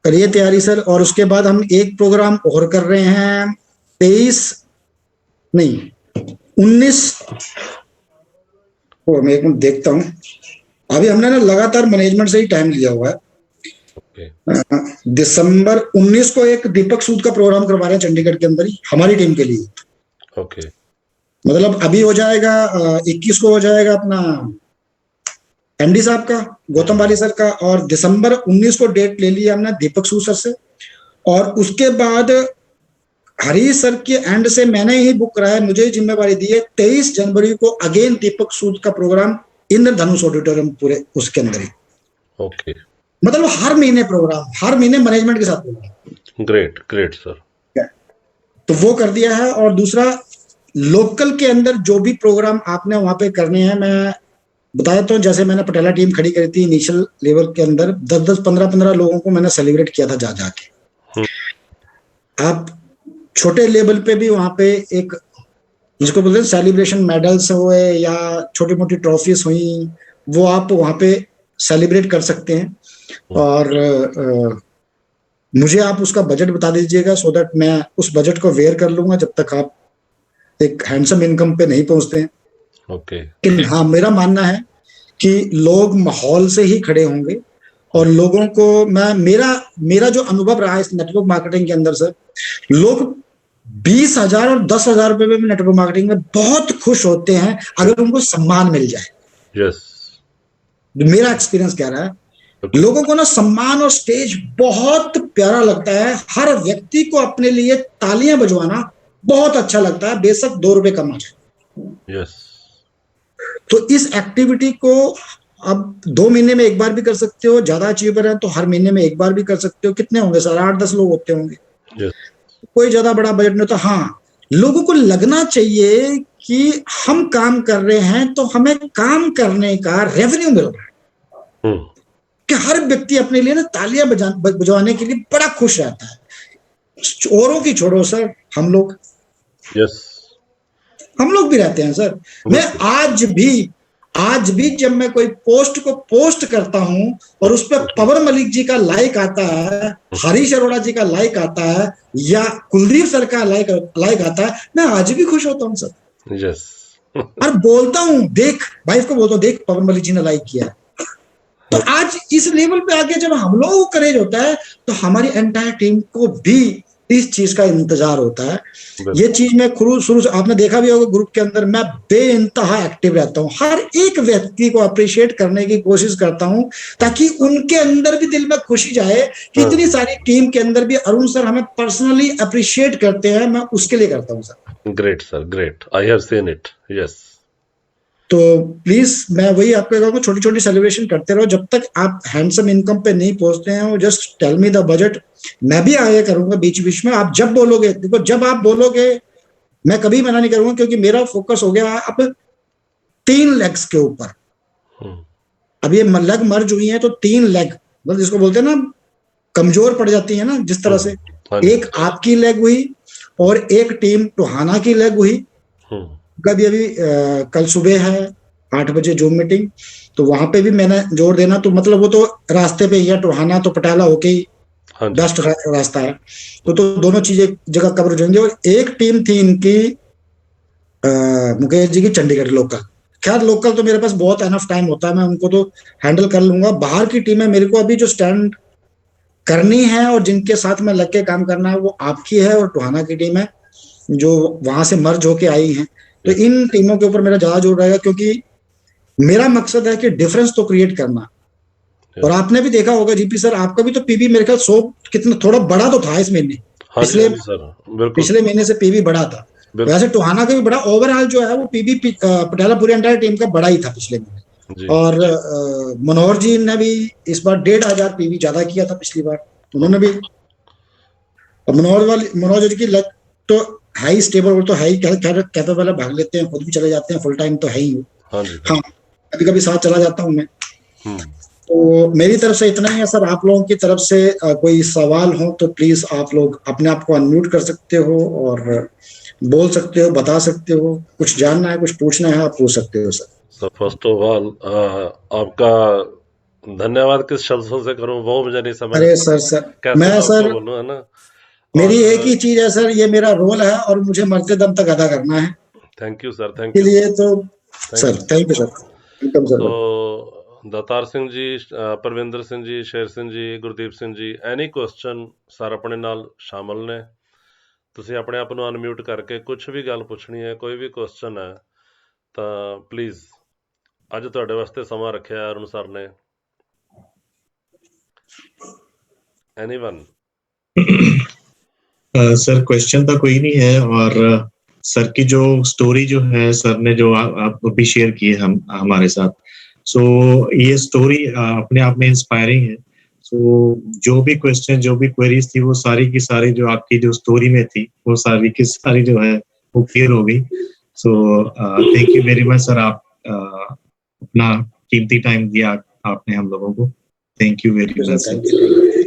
करिए तैयारी सर। और उसके बाद हम एक प्रोग्राम और कर रहे हैं, 23 नहीं 19 को, मैं एक मिनट देखता हूँ। अभी हमने ना लगातार मैनेजमेंट से ही टाइम लिया हुआ है। ओके दिसंबर 19 को एक दीपक सूद का प्रोग्राम करवा रहे हैं चंडीगढ़ के अंदर ही, हमारी टीम के लिए। ओके मतलब अभी हो जाएगा 21 को हो जाएगा अपना MD साहब का, गौतम वाली सर का, और दिसंबर 19 को डेट ले लिया हमने दीपक सूद सर से। और उसके बाद हरीश सर के एंड से मैंने ही बुक कराया, मुझे ही जिम्मेवारी दी है, 23 जनवरी को अगेन दीपक सूद का प्रोग्राम इंद्रधनुष ऑडिटोरियम पूरे उसके अंदर ही। ओके मतलब हर महीने प्रोग्राम, हर महीने मैनेजमेंट के साथ प्रोग्राम। ग्रेट ग्रेट सर तो वो कर दिया है। और दूसरा, लोकल के अंदर जो भी प्रोग्राम आपने वहां पे करने हैं, मैं बताया तो, जैसे मैंने पटियाला टीम खड़ी करी थी इनिशियल लेवल के अंदर, 10-10 15-15 लोगों को मैंने सेलिब्रेट किया था जा जाके। आप छोटे लेवल पे भी वहां पे एक, जिसको बोलते हैं सेलिब्रेशन मेडल्स हुए या छोटी मोटी ट्रॉफीज हुई, वो आप वहां पे सेलिब्रेट कर सकते हैं। और मुझे आप उसका बजट बता दीजिएगा, सो दैट मैं उस बजट को वेयर कर लूंगा जब तक आप एक हैंडसम इनकम पे नहीं पहुंचते हैं। ओके लेकिन हाँ, मेरा मानना है कि लोग माहौल से ही खड़े होंगे। और लोगों को मैं, मेरा मेरा जो अनुभव रहा है इस नेटवर्क मार्केटिंग के अंदर सर, लोग 20,000 और 10,000 रुपए में नेटवर्क मार्केटिंग में बहुत खुश होते हैं अगर उनको सम्मान मिल जाए। यस मेरा एक्सपीरियंस कह रहा है, ओके लोगों को ना सम्मान और स्टेज बहुत प्यारा लगता है। हर व्यक्ति को अपने लिए तालियां बजवाना बहुत अच्छा लगता है, बेशक 2 रुपए कम आ जाए। यस तो इस एक्टिविटी को अब 2 महीने में एक बार भी कर सकते हो, ज्यादा अचीवर है तो हर महीने में एक बार भी कर सकते हो। कितने होंगे सर, 8-10 लोग होते होंगे, यस कोई ज्यादा बड़ा बजट नहीं होता। हाँ, लोगों को लगना चाहिए कि हम काम कर रहे हैं तो हमें काम करने का रेवेन्यू मिल रहा है। कि हर व्यक्ति अपने लिए ना तालियां बजवाने के लिए बड़ा खुश रहता है। औरों की छोड़ो सर, हम यस लोग भी रहते हैं सर। मैं आज भी जब मैं कोई पोस्ट को पोस्ट करता हूं और उस पर पवन मलिक जी का लाइक आता है, हरीश अरोड़ा जी का लाइक आता है, या कुलदीप सर का लाइक आता है, मैं आज भी खुश होता हूं सर। यस और बोलता हूं, देख वाइफ को बोलता हूं, देख पवन मलिक जी ने लाइक किया है। तो आज इस लेवल पे आके जब हम लोगों को करेज होता है, तो हमारी एंटायर टीम को भी इस चीज का इंतजार होता है। ये चीज मैं शुरू से, आपने देखा भी होगा ग्रुप के अंदर, मैं बेइंतहा एक्टिव रहता हूँ, हर एक व्यक्ति को अप्रिशिएट करने की कोशिश करता हूं, ताकि उनके अंदर भी दिल में खुशी जाए कि इतनी सारी टीम के अंदर भी अरुण सर हमें पर्सनली अप्रिशिएट करते हैं। मैं उसके लिए करता हूँ sir. Great sir great I have seen it yes तो प्लीज मैं वही आपको कहूँगा, छोटी छोटी सेलिब्रेशन करते रहो जब तक आप हैंडसम इनकम पे नहीं पहुंचते हैं। Just tell me the budget, मैं भी आया करूंगा बीच बीच में। आप जब बोलोगे, देखो जब आप बोलोगे मैं कभी मना नहीं करूंगा, क्योंकि मेरा फोकस हो गया अब 3 लेग्स के ऊपर। अब ये लेग मर्ज हुई है तो 3 लेग, मतलब जिसको बोलते हैं ना कमजोर पड़ जाती है ना, जिस तरह से एक आपकी लेग हुई और एक टीम टोहाना की लेग हुई। कभी अभी कल सुबह है 8 बजे जूम मीटिंग, तो वहां पे भी मैंने जोर देना, तो मतलब वो तो रास्ते पे ही है, टोहाना तो पटियाला होके ही बेस्ट रास्ता है। तो दोनों चीजें जगह कवर हो जाएंगे। और एक टीम थी इनकी मुकेश जी की चंडीगढ़ लोकल। खैर लोकल तो मेरे पास बहुत एनफ टाइम होता है, मैं उनको तो हैंडल कर लूंगा। बाहर की टीमें मेरे को अभी जो स्टैंड करनी है और जिनके साथ में लग के काम करना है वो आपकी है और टोहाना की टीम है, जो वहां से मर्ज होके आई हैं। तो यस इन टीमों के ऊपर मेरा ज्यादा जोर रहेगा, क्योंकि मेरा मकसद है कि डिफरेंस तो क्रिएट करना। और यस। आपने भी देखा होगा जीपी सर, आपका भी तो पीबी मेरे ख्याल 100 कितना थोड़ा बड़ा तो था इस महीने, हाँ जी, पिछले हाँ जी सर, बिल्कुल, पिछले महीने से पीबी बड़ा था। बिल्कुल। वैसे टोहाना का भी बड़ा ओवरऑल जो है वो पीबी पटियाला पूरी एंटायर टीम का बड़ा ही था पिछले महीने। जी, और मनोहर जी ने भी इस बार 1,500 पीबी ज्यादा किया था पिछली बार, हाँ उन्होंने भी। जी, और मनोहर जी की लत तो है ही स्टेबल, वो तो है ही कैपेबल है, भाग लेते हैं, खुद भी चले जाते हैं, फुल टाइम तो है ही वो। हाँ जी, हाँ हाँ, जी। कभी कभी साथ चला जाता हूँ मैं। हुँ। तो मेरी तरफ से इतना ही है सर। आप लोगों की तरफ से कोई सवाल हो तो प्लीज आप लोग अपने आप को अनम्यूट कर सकते हो और बोल सकते हो, बता सकते हो। कुछ जानना है, कुछ पूछना है, आप पूछ सकते हो sir. So first of all आपका धन्यवाद किस शब्दों से करूँ वो मुझे नहीं समझ अरे आता। सर, कैसे मैं मैं आपको सर, बोलूँ, है ना? मेरी और एक ही चीज है सर, ये मेरा रोल है और मुझे मरते दम तक अदा करना है। थैंक यू सर, थैंक के यू लिए सर, तो thank sir you. Thank you sir, welcome so sir. Datar Singh ji, Parvinder Singh ji, Sher Singh ji, Gurdeep Singh ji, any question sir ਆਪਣੇ ਨਾਲ ਸ਼ਾਮਲ ਨੇ। ਤੁਸੀਂ ਆਪਣੇ ਆਪ ਨੂੰ ਅਨਮਿਊਟ ਕਰਕੇ ਕੁਝ ਵੀ ਗੱਲ ਪੁੱਛਣੀ ਹੈ, ਕੋਈ ਵੀ ਕੁਐਸਚਨ ਹੈ ਤਾਂ ਪਲੀਜ਼ ਅੱਜ ਤੁਹਾਡੇ ਵਾਸਤੇ ਸਮਾਂ ਰੱਖਿਆ ਹੈ ਅਰੁਣ ਸਰ ਨੇ। एनीवन? सर क्वेश्चन तो कोई नहीं है, और सर की जो स्टोरी जो है सर ने जो आप अभी शेयर की है हम हमारे साथ, सो ये स्टोरी अपने आप में इंस्पायरिंग है। सो जो भी क्वेश्चन, जो भी क्वेरीज थी, वो सारी की सारी जो आपकी जो स्टोरी में थी, वो सारी की सारी जो है वो क्लियर हो गई। So thank you very much sir, आप अपना कीमती टाइम दिया आपने हम लोगों को। Thank you very much thank sir. You.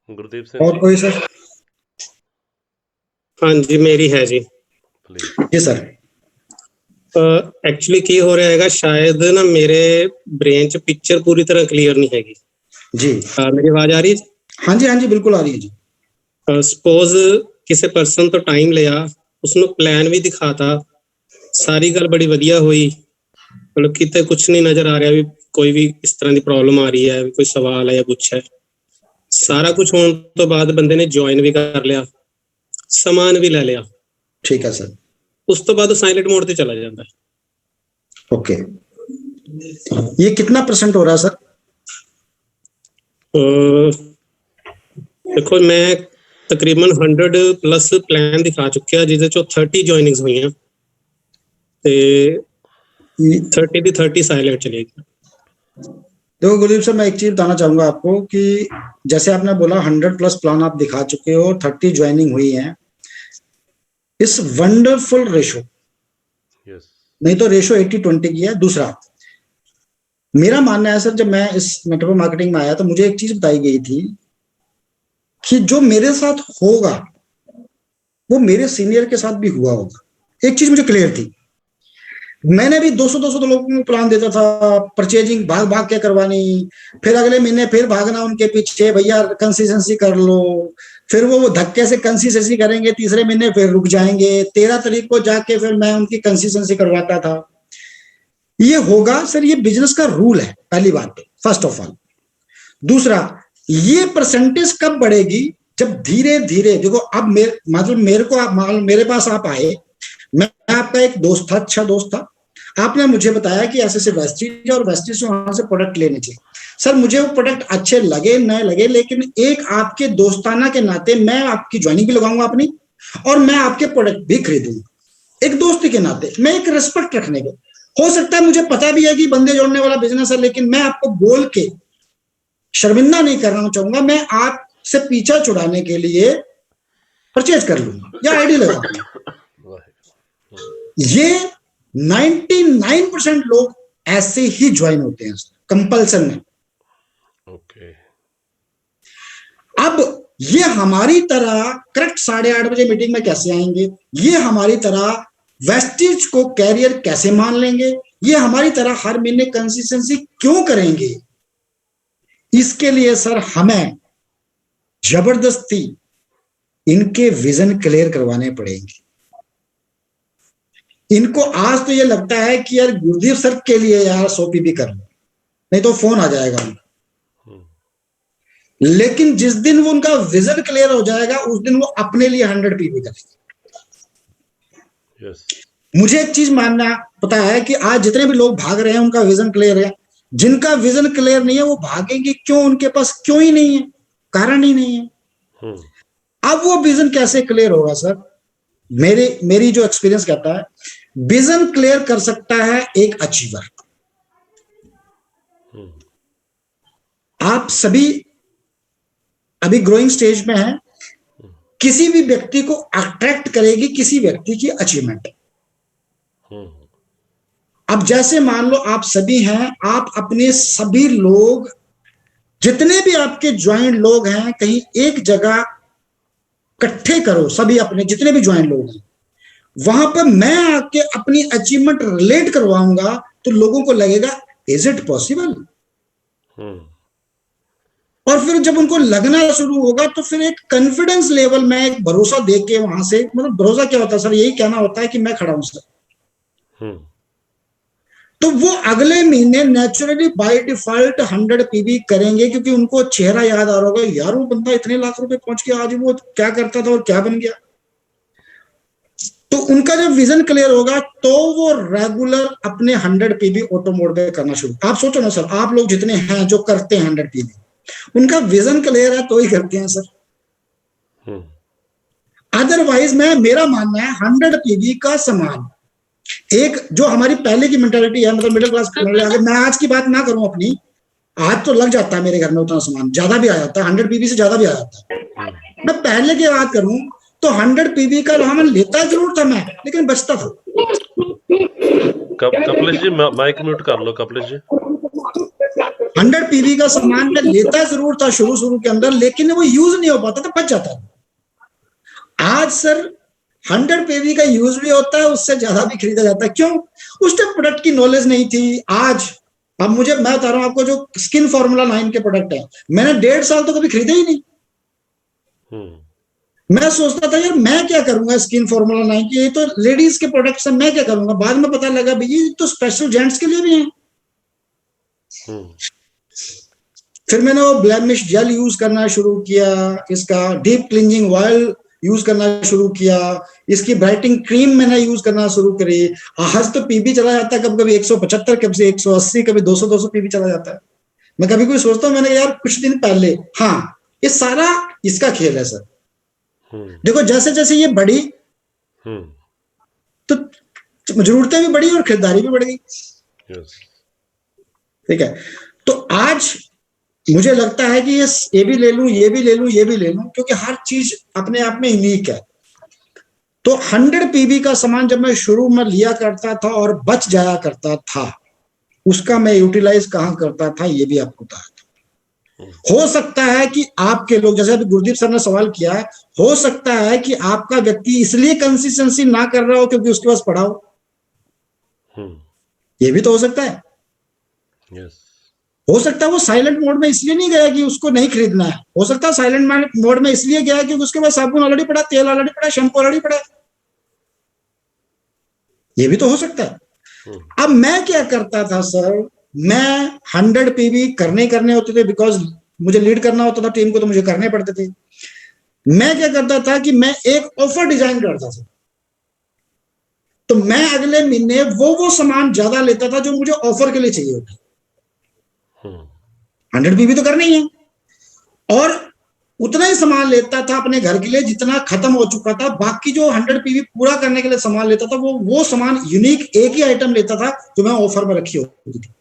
Gurdeep Singh और ਜੀ कोई सर? हाँ जी, मेरी है जी। प्लीज। जी सर। एक्चुअली की हो रहा है, शायद ना मेरे ब्रेन च पिक्चर पूरी तरह क्लियर नहीं हैगी जी। मेरी आवाज आ रही है? हाँ जी, हाँ जी, बिल्कुल आ रही है जी। सपोज किसी पर्सन तो टाइम लिया, उसने प्लान भी दिखाता, सारी गल बड़ी वधिया हुई, मतलब किते कुछ नहीं नजर आ रहा भी कोई भी इस तरह की प्रॉब्लम आ रही है, कोई सवाल है या कुछ है। सारा कुछ होने तो बाद बंदे ने ज्वाइन भी कर लिया, सामान भी ले लिया, ठीक है सर। उस तो बाद साइलेंट मोड ते चला जाता है। ओके, ये कितना % हो रहा है सर? देखो मैं तकरीबन 100+ प्लान दिखा चुकिया, जिहदे चों 30 जॉइनिंग्स हुई ते 30 की 30 साइलेंट चलेगी। देखो गुरदीप सर, मैं एक चीज बताना चाहूंगा आपको कि जैसे आपने बोला 100+ प्लान आप दिखा चुके हो, 30 ज्वाइनिंग हुई है, इस वंडरफुल रेशो, यस। नहीं तो रेशो 80-20 की है। दूसरा मेरा मानना है सर, जब मैं इस नेटवर्क मार्केटिंग में आया तो मुझे एक चीज बताई गई थी कि जो मेरे साथ होगा वो मेरे सीनियर के साथ भी हुआ होगा। एक चीज मुझे क्लियर थी। मैंने भी 200-200 लोगों को प्लान देता था, परचेजिंग भाग भाग के करवानी, फिर अगले महीने फिर भागना उनके पीछे, भैया कंसिस्टेंसी कर लो, फिर वो धक्के से कंसिस्टेंसी करेंगे, तीसरे महीने फिर रुक जाएंगे, 13 तारीख को जाके फिर मैं उनकी कंसिस्टेंसी करवाता था। ये होगा सर, ये बिजनेस का रूल है, पहली बात फर्स्ट ऑफ ऑल। दूसरा, ये परसेंटेज कब बढ़ेगी? जब धीरे धीरे देखो, अब मतलब मेरे को आप मेरे पास आप आए, मैं आपका एक दोस्त था, अच्छा दोस्त था, आपने मुझे बताया कि ऐसे से वेस्टीज और वेस्टीज से वहां से प्रोडक्ट लेने चाहिए। सर मुझे वो प्रोडक्ट अच्छे लगे न लगे, लेकिन एक आपके दोस्ताना के नाते मैं आपकी ज्वाइनिंग भी लगाऊंगा अपनी, और मैं आपके प्रोडक्ट भी खरीदूंगा। एक दोस्ती के नाते, मैं एक रिस्पेक्ट रखने के। हो सकता है मुझे पता भी है कि बंदे जोड़ने वाला बिजनेस है, लेकिन मैं आपको बोल के शर्मिंदा नहीं करना चाहूंगा। मैं आपसे पीछा छुड़ाने के लिए परचेज कर लूंगा या आईडी लगा दूंगा। ये 99% लोग ऐसे ही ज्वाइन होते हैं कंपल्सन में। ओके। अब ये हमारी तरह करेक्ट 8:30 बजे मीटिंग में कैसे आएंगे? ये हमारी तरह वेस्टेज को कैरियर कैसे मान लेंगे? ये हमारी तरह हर महीने कंसिस्टेंसी क्यों करेंगे? इसके लिए सर हमें जबरदस्ती इनके विजन क्लियर करवाने पड़ेंगे। इनको आज तो ये लगता है कि यार गुरदीप सर के लिए यार 100 पीबी कर लो, नहीं तो फोन आ जाएगा उनका। लेकिन जिस दिन वो उनका विजन क्लियर हो जाएगा उस दिन वो अपने लिए 100 पीबी करेंगे। मुझे एक चीज मानना पता है कि आज जितने भी लोग भाग रहे हैं उनका विजन क्लियर है। जिनका विजन क्लियर नहीं है वो भागेंगे क्यों? उनके पास क्यों ही नहीं है, कारण ही नहीं है। अब वो विजन कैसे क्लियर होगा सर? मेरी जो एक्सपीरियंस कहता है, विजन क्लियर कर सकता है एक अचीवर। आप सभी अभी ग्रोइंग स्टेज में हैं, किसी भी व्यक्ति को अट्रैक्ट करेगी किसी व्यक्ति की अचीवमेंट। अब जैसे मान लो आप सभी हैं, आप अपने सभी लोग जितने भी आपके ज्वाइंट लोग हैं कहीं एक जगह इकट्ठे करो, सभी अपने जितने भी ज्वाइंट लोग हैं, वहां पर मैं आके अपनी अचीवमेंट रिलेट करवाऊंगा तो लोगों को लगेगा इज इट पॉसिबल। और फिर जब उनको लगना शुरू होगा तो फिर एक कॉन्फिडेंस लेवल में एक भरोसा देके वहां से, मतलब भरोसा क्या होता है सर? यही कहना होता है कि मैं खड़ा हूं सर। तो वो अगले महीने नेचुरली बाय डिफॉल्ट 100 पीबी करेंगे, क्योंकि उनको चेहरा याद आ रहा होगा, यार वो बंदा इतने लाख रुपए पहुंच गया, आज वो क्या करता था और क्या बन गया। तो उनका जब विजन क्लियर होगा तो वो रेगुलर अपने 100 पीबी ऑटो मोड पे करना शुरू। आप सोचो ना सर, आप लोग जितने हैं जो करते हैं 100 पीबी, उनका विजन क्लियर है तो ही करते हैं सर। अदरवाइज मेरा मानना है 100 पीबी का समान एक जो हमारी पहले की मेंटालिटी है, मतलब मिडिल क्लास, अगर मैं आज की बात ना करूं अपनी, आज तो लग जाता है मेरे घर में उतना सामान, ज्यादा भी आ जाता है, 100 पीबी से ज्यादा भी आ जाता है। मैं पहले की बात करूं तो 100 पीबी का सामान लेता जरूर था मैं, लेकिन बचता था। कपिलेश जी माइक म्यूट कर लो कपिलेश जी। 100 पीबी का सामान मैं लेता जरूर था शुरू के अंदर, लेकिन वो यूज नहीं हो पाता था, बच जाता था। आज सर 100 पीबी का यूज भी होता है, उससे ज्यादा भी खरीदा जाता है। क्यों? उस टाइम प्रोडक्ट की नॉलेज नहीं थी। आज अब मैं बता रहा हूं आपको, जो स्किन फॉर्मूला 9 के प्रोडक्ट है, मैंने 1.5 साल तो कभी खरीदे ही नहीं। मैं सोचता था यार मैं क्या करूंगा स्किन फॉर्मूला 9 की, ये तो लेडीज के प्रोडक्ट्स हैं, मैं क्या करूंगा। बाद में पता लगा भाई ये तो स्पेशल जेंट्स के लिए भी हैं। फिर मैंने वो ब्लेमिश जेल यूज करना शुरू किया, इसका डीप क्लींजिंग ऑयल यूज करना शुरू किया, इसकी ब्राइटिंग क्रीम मैंने यूज करना शुरू करी। आज तो पीबी चला जाता है, कभी 175, कभी 180, कभी 200 पीबी चला जाता है। मैं कभी कोई सोचता हूँ, मैंने यार कुछ दिन पहले, हाँ ये सारा इसका खेल है सर। देखो जैसे जैसे ये बढ़ी तो जरूरतें भी बढ़ी और खरीदारी भी बढ़ गई। ठीक है, तो आज मुझे लगता है कि ये भी ले लूं, ये भी ले लूं, ये भी ले लूं, क्योंकि हर चीज अपने आप में यूनिक है। तो 100 पीबी का सामान जब मैं शुरू में लिया करता था और बच जाया करता था, उसका मैं यूटिलाइज कहां करता था ये भी आपको बता। हो सकता है कि आपके लोग, जैसे अभी गुरदीप सर ने सवाल किया है, हो सकता है कि आपका व्यक्ति इसलिए कंसिस्टेंसी ना कर रहा हो क्योंकि उसके पास पड़ा हो। ये भी तो हो सकता है। हो सकता है वो साइलेंट मोड में इसलिए नहीं गया कि उसको नहीं खरीदना है। हो सकता है साइलेंट मोड में इसलिए गया क्योंकि उसके पास साबुन ऑलरेडी पड़ा, तेल ऑलरेडी पड़ा, शैम्पू ऑलरेडी पड़ा। ये भी तो हो सकता है। अब मैं क्या करता था सर, मैं 100 पीबी करने होते थे, बिकॉज मुझे लीड करना होता था टीम को, तो मुझे करने पड़ते थे। मैं क्या करता था कि मैं एक ऑफर डिजाइन करता था, तो मैं अगले महीने वो सामान ज्यादा लेता था जो मुझे ऑफर के लिए चाहिए होता। 100 पीबी तो करना ही है, और उतना ही सामान लेता था अपने घर के लिए जितना खत्म हो चुका था। बाकी जो 100 पीबी पूरा करने के लिए सामान लेता था, वो सामान यूनिक एक ही आइटम लेता था जो मैं ऑफर में रखी होती थी।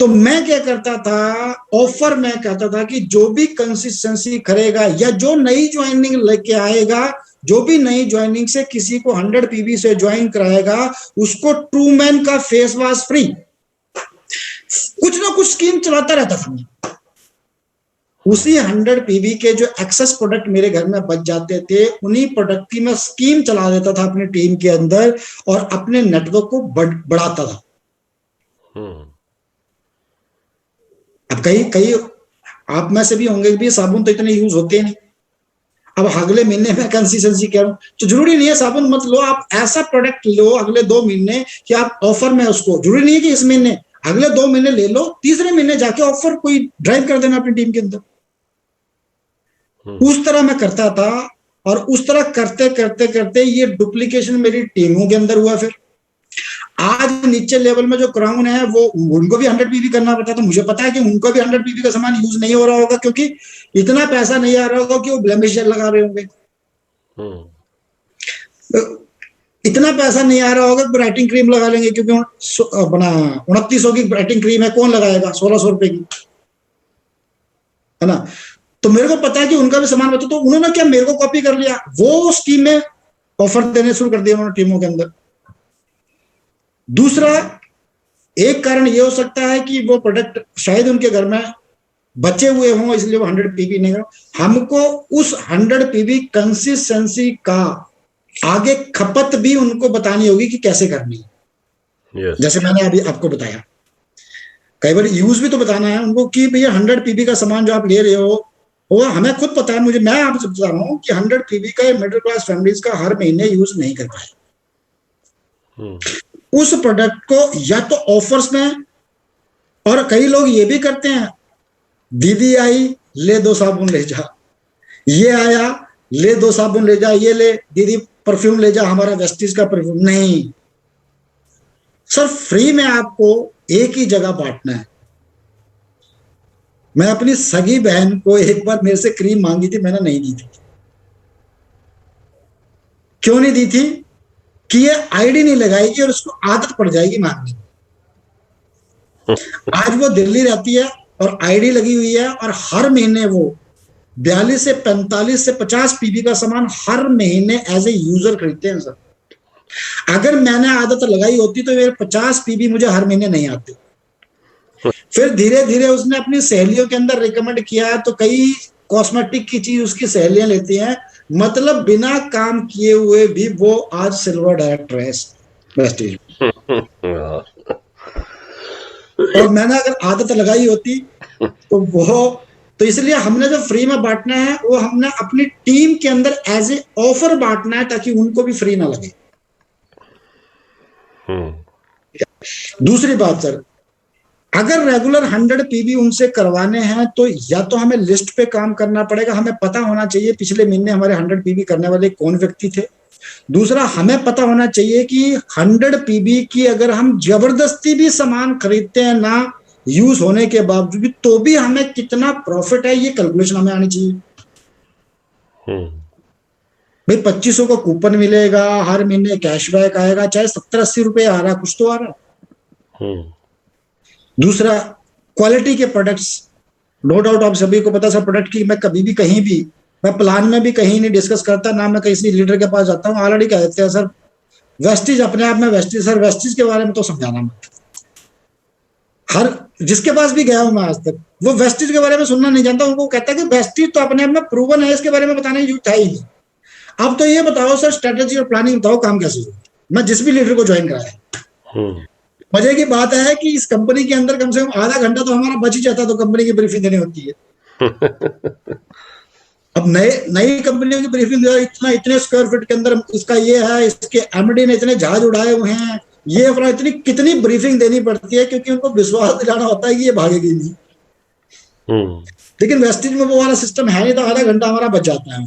तो मैं क्या करता था, ऑफर में कहता था कि जो भी कंसिस्टेंसी करेगा या जो नई ज्वाइनिंग लेके आएगा, जो भी नई ज्वाइनिंग से किसी को 100 पीबी से ज्वाइन कराएगा, उसको ट्रू मैन का फेस वॉश फ्री, कुछ ना कुछ स्कीम चलाता रहता था मैं। उसी 100 पीबी के जो एक्सेस प्रोडक्ट मेरे घर में बच जाते थे, उन्हीं प्रोडक्ट की मैं स्कीम चला देता था अपनी टीम के अंदर और अपने नेटवर्क को बढ़ाता था। अब कई आप में से भी होंगे भी साबुन तो इतने यूज होते नहीं, अब अगले महीने में कंसिस्टेंसी करूं, तो जरूरी नहीं है साबुन मत लो, आप ऐसा प्रोडक्ट लो अगले 2 महीने कि आप ऑफर में उसको, जरूरी नहीं है कि इस महीने, अगले 2 महीने ले लो, तीसरे महीने जाके ऑफर कोई ड्राइव कर देना अपनी टीम के अंदर। उस तरह मैं करता था, और उस तरह करते करते करते ये डुप्लीकेशन मेरी टीमों के अंदर हुआ। फिर आज नीचे लेवल में जो क्राउन है वो उनको भी 100 पीवी करना पड़ता, तो मुझे पता है कि उनको भी 100 पीवी का सामान यूज नहीं हो रहा होगा, क्योंकि इतना पैसा नहीं आ रहा होगा कि वो ब्लेमिश लगा रहे होंगे, इतना पैसा नहीं आ रहा होगा ब्राइटिंग क्रीम लगा लेंगे, क्योंकि अपना 2900 की ब्राइटिंग क्रीम है, कौन लगाएगा 1600 रुपए की, है ना। तो मेरे को पता है कि उनका भी सामान बचा, तो उन्होंने क्या मेरे को कॉपी कर लिया, वो स्कीम में ऑफर देने शुरू कर दिया उन्होंने टीमों के अंदर। दूसरा एक कारण ये हो सकता है कि वो प्रोडक्ट शायद उनके घर में बचे हुए हों, इसलिए वो 100 पीवी नहीं कर। हमको उस 100 पीवी कंसिस्टेंसी का आगे खपत भी उनको बतानी होगी कि कैसे करनी है। जैसे मैंने अभी आपको बताया, कई बार यूज भी तो बताना है उनको कि भैया 100 पीवी का सामान जो आप ले रहे हो वो हमें खुद पता है, मुझे, मैं आपसे बता रहा हूँ कि 100 पीवी का मिडिल क्लास फैमिलीज का हर महीने यूज नहीं कर पाए। उस प्रोडक्ट को या तो ऑफर्स में, और कई लोग ये भी करते हैं, दीदी आई ले 2 साबुन ले जा, ये आया ले 2 साबुन ले जा, ये ले दीदी परफ्यूम ले जा, हमारा वेस्टीज का परफ्यूम नहीं सर, फ्री में आपको एक ही जगह बांटना है। मैं अपनी सगी बहन को एक बार मेरे से क्रीम मांगी थी, मैंने नहीं दी थी। क्यों नहीं दी थी? कि ये आईडी नहीं लगाएगी और उसको आदत पड़ जाएगी मांगने की। आज वो दिल्ली रहती है और आईडी लगी हुई है, और हर महीने वो 42 से 45 से 50 पीवी का सामान हर महीने एज ए यूजर खरीदते हैं सर। अगर मैंने आदत लगाई होती तो मेरे 50 पीवी मुझे हर महीने नहीं आते। फिर धीरे धीरे उसने अपनी सहेलियों के अंदर रिकमेंड किया, तो कई कॉस्मेटिक की चीज उसकी सहेलियां लेती हैं, मतलब बिना काम किए हुए भी वो आज सिल्वर डायरेक्टर है वेस्टीज। और मैंने अगर आदत लगाई होती तो वो, तो इसलिए हमने जो फ्री में बांटना है वो हमने अपनी टीम के अंदर एज ए ऑफर बांटना है, ताकि उनको भी फ्री ना लगे। दूसरी बात सर, अगर रेगुलर 100 पीवी उनसे करवाने हैं तो या तो हमें लिस्ट पे काम करना पड़ेगा, हमें पता होना चाहिए पिछले महीने हमारे 100 पीवी करने वाले कौन व्यक्ति थे। दूसरा, हमें पता होना चाहिए कि 100 पीवी की अगर हम जबरदस्ती भी सामान खरीदते हैं ना यूज होने के बावजूद भी, तो भी हमें कितना प्रॉफिट है ये कैलकुलेशन हमें आनी चाहिए। भाई 2500 का कूपन मिलेगा, हर महीने कैशबैक आएगा, चाहे 70-80 रुपए आ रहा, कुछ तो आ रहा। दूसरा, क्वालिटी के प्रोडक्ट्स, नो डाउट आप सभी को पता सर, प्रोडक्ट की मैं कभी भी कहीं भी, मैं प्लान में भी कहीं नहीं डिस्कस करता, ना मैं किसी लीडर के पास जाता हूँ, ऑलरेडी कह देते हैं सर वेस्टीज अपने आप में वेस्टीज, सर वेस्टीज के बारे में तो समझाना मत। हर जिसके पास भी गया हूं मैं आज तक, वो वेस्टीज के बारे में सुनना नहीं जानता, उनको कहता है कि वेस्टीज तो अपने आप में प्रूवन है, इसके बारे में बताने की जरूरत है ही नहीं। अब तो ये बताओ सर, स्ट्रेटेजी और प्लानिंग बताओ काम कैसे होगी। मैं जिस भी लीडर को ज्वाइन कराया, मजे की बात है कि इस कंपनी के अंदर कम से कम आधा घंटा तो हमारा बच ही जाता, तो कंपनी की ब्रीफिंग देनी होती है। अब नई कंपनियों की ब्रीफिंग दे, इतने स्क्वायर फीट के अंदर इसका ये है, इसके एमडी ने इतने जहाज उड़ाए हुए हैं, ये अपना इतनी कितनी ब्रीफिंग देनी पड़ती है, क्योंकि उनको विश्वास दिलाना होता है कि ये भागेगी नहीं। लेकिन वेस्टीज में वो वाला सिस्टम है नहीं, तो आधा घंटा हमारा बच जाता है।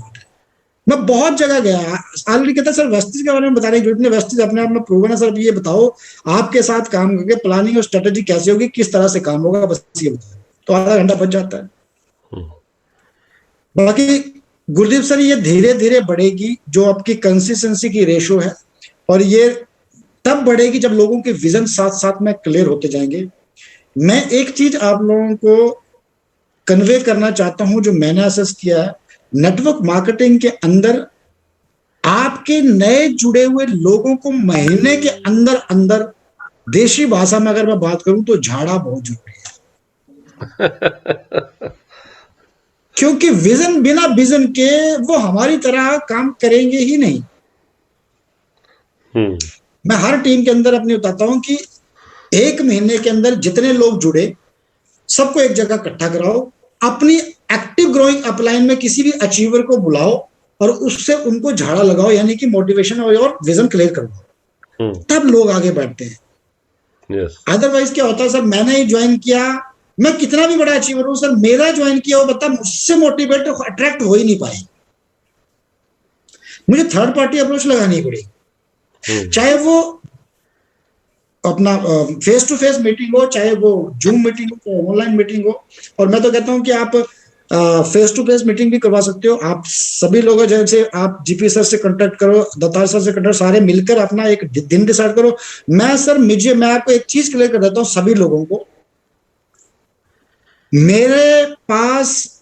मैं बहुत जगह गया, ऑलरेडी कहता सर वेस्टीज के बारे में बताने की जरूरत नहीं, वेस्टीज अपने आप में प्रूवन है सर, ये बताओ आपके साथ काम करके प्लानिंग और स्ट्रेटेजी कैसे होगी, किस तरह से काम होगा, बस ये बताओ, तो आधा घंटा बच जाता है। बाकी गुरदीप सर, ये धीरे धीरे बढ़ेगी जो आपकी कंसिस्टेंसी की रेशो है, और ये तब बढ़ेगी जब लोगों के विजन साथ साथ में क्लियर होते जाएंगे। मैं एक चीज आप लोगों को कन्वे करना चाहता हूं जो मैंने असेस किया है, नेटवर्क मार्केटिंग के अंदर आपके नए जुड़े हुए लोगों को महीने के अंदर अंदर, देशी भाषा में अगर मैं बात करूं तो झाड़ा बहुत जरूरी है। क्योंकि विजन, बिना विजन के वो हमारी तरह काम करेंगे ही नहीं। मैं हर टीम के अंदर अपनी बताता हूं कि 1 महीने के अंदर जितने लोग जुड़े सबको एक जगह इकट्ठा कराओ, अपनी एक्टिव ग्रोइंग अपलाइन में किसी भी अचीवर को बुलाओ और उससे उनको झाड़ा लगाओ, यानी कि मोटिवेशन और विजन क्लियर करो, तब लोग आगे बढ़ते हैं। यस अदरवाइज क्या होता है सर, मैंने ही ज्वाइन किया, मैं कितना भी बड़ा अचीवर हूं सर, मेरा ज्वाइन किया वो बता मुझसे मोटिवेट अट्रैक्ट हो ही नहीं पाए, मुझे थर्ड पार्टी अप्रोच लगानी पड़ी, चाहे वो अपना फेस टू फेस मीटिंग हो, चाहे वो जूम मीटिंग हो, चाहे ऑनलाइन मीटिंग हो। और मैं तो कहता हूं कि आप फेस टू फेस मीटिंग भी करवा सकते हो। आप सभी लोग जैसे आप जीपी सर से कांटेक्ट करो, दत्तार सर से कांटेक्ट, सारे मिलकर अपना एक दिन डिसाइड करो। मैं आपको एक चीज क्लियर कर देता हूं सभी लोगों को, मेरे पास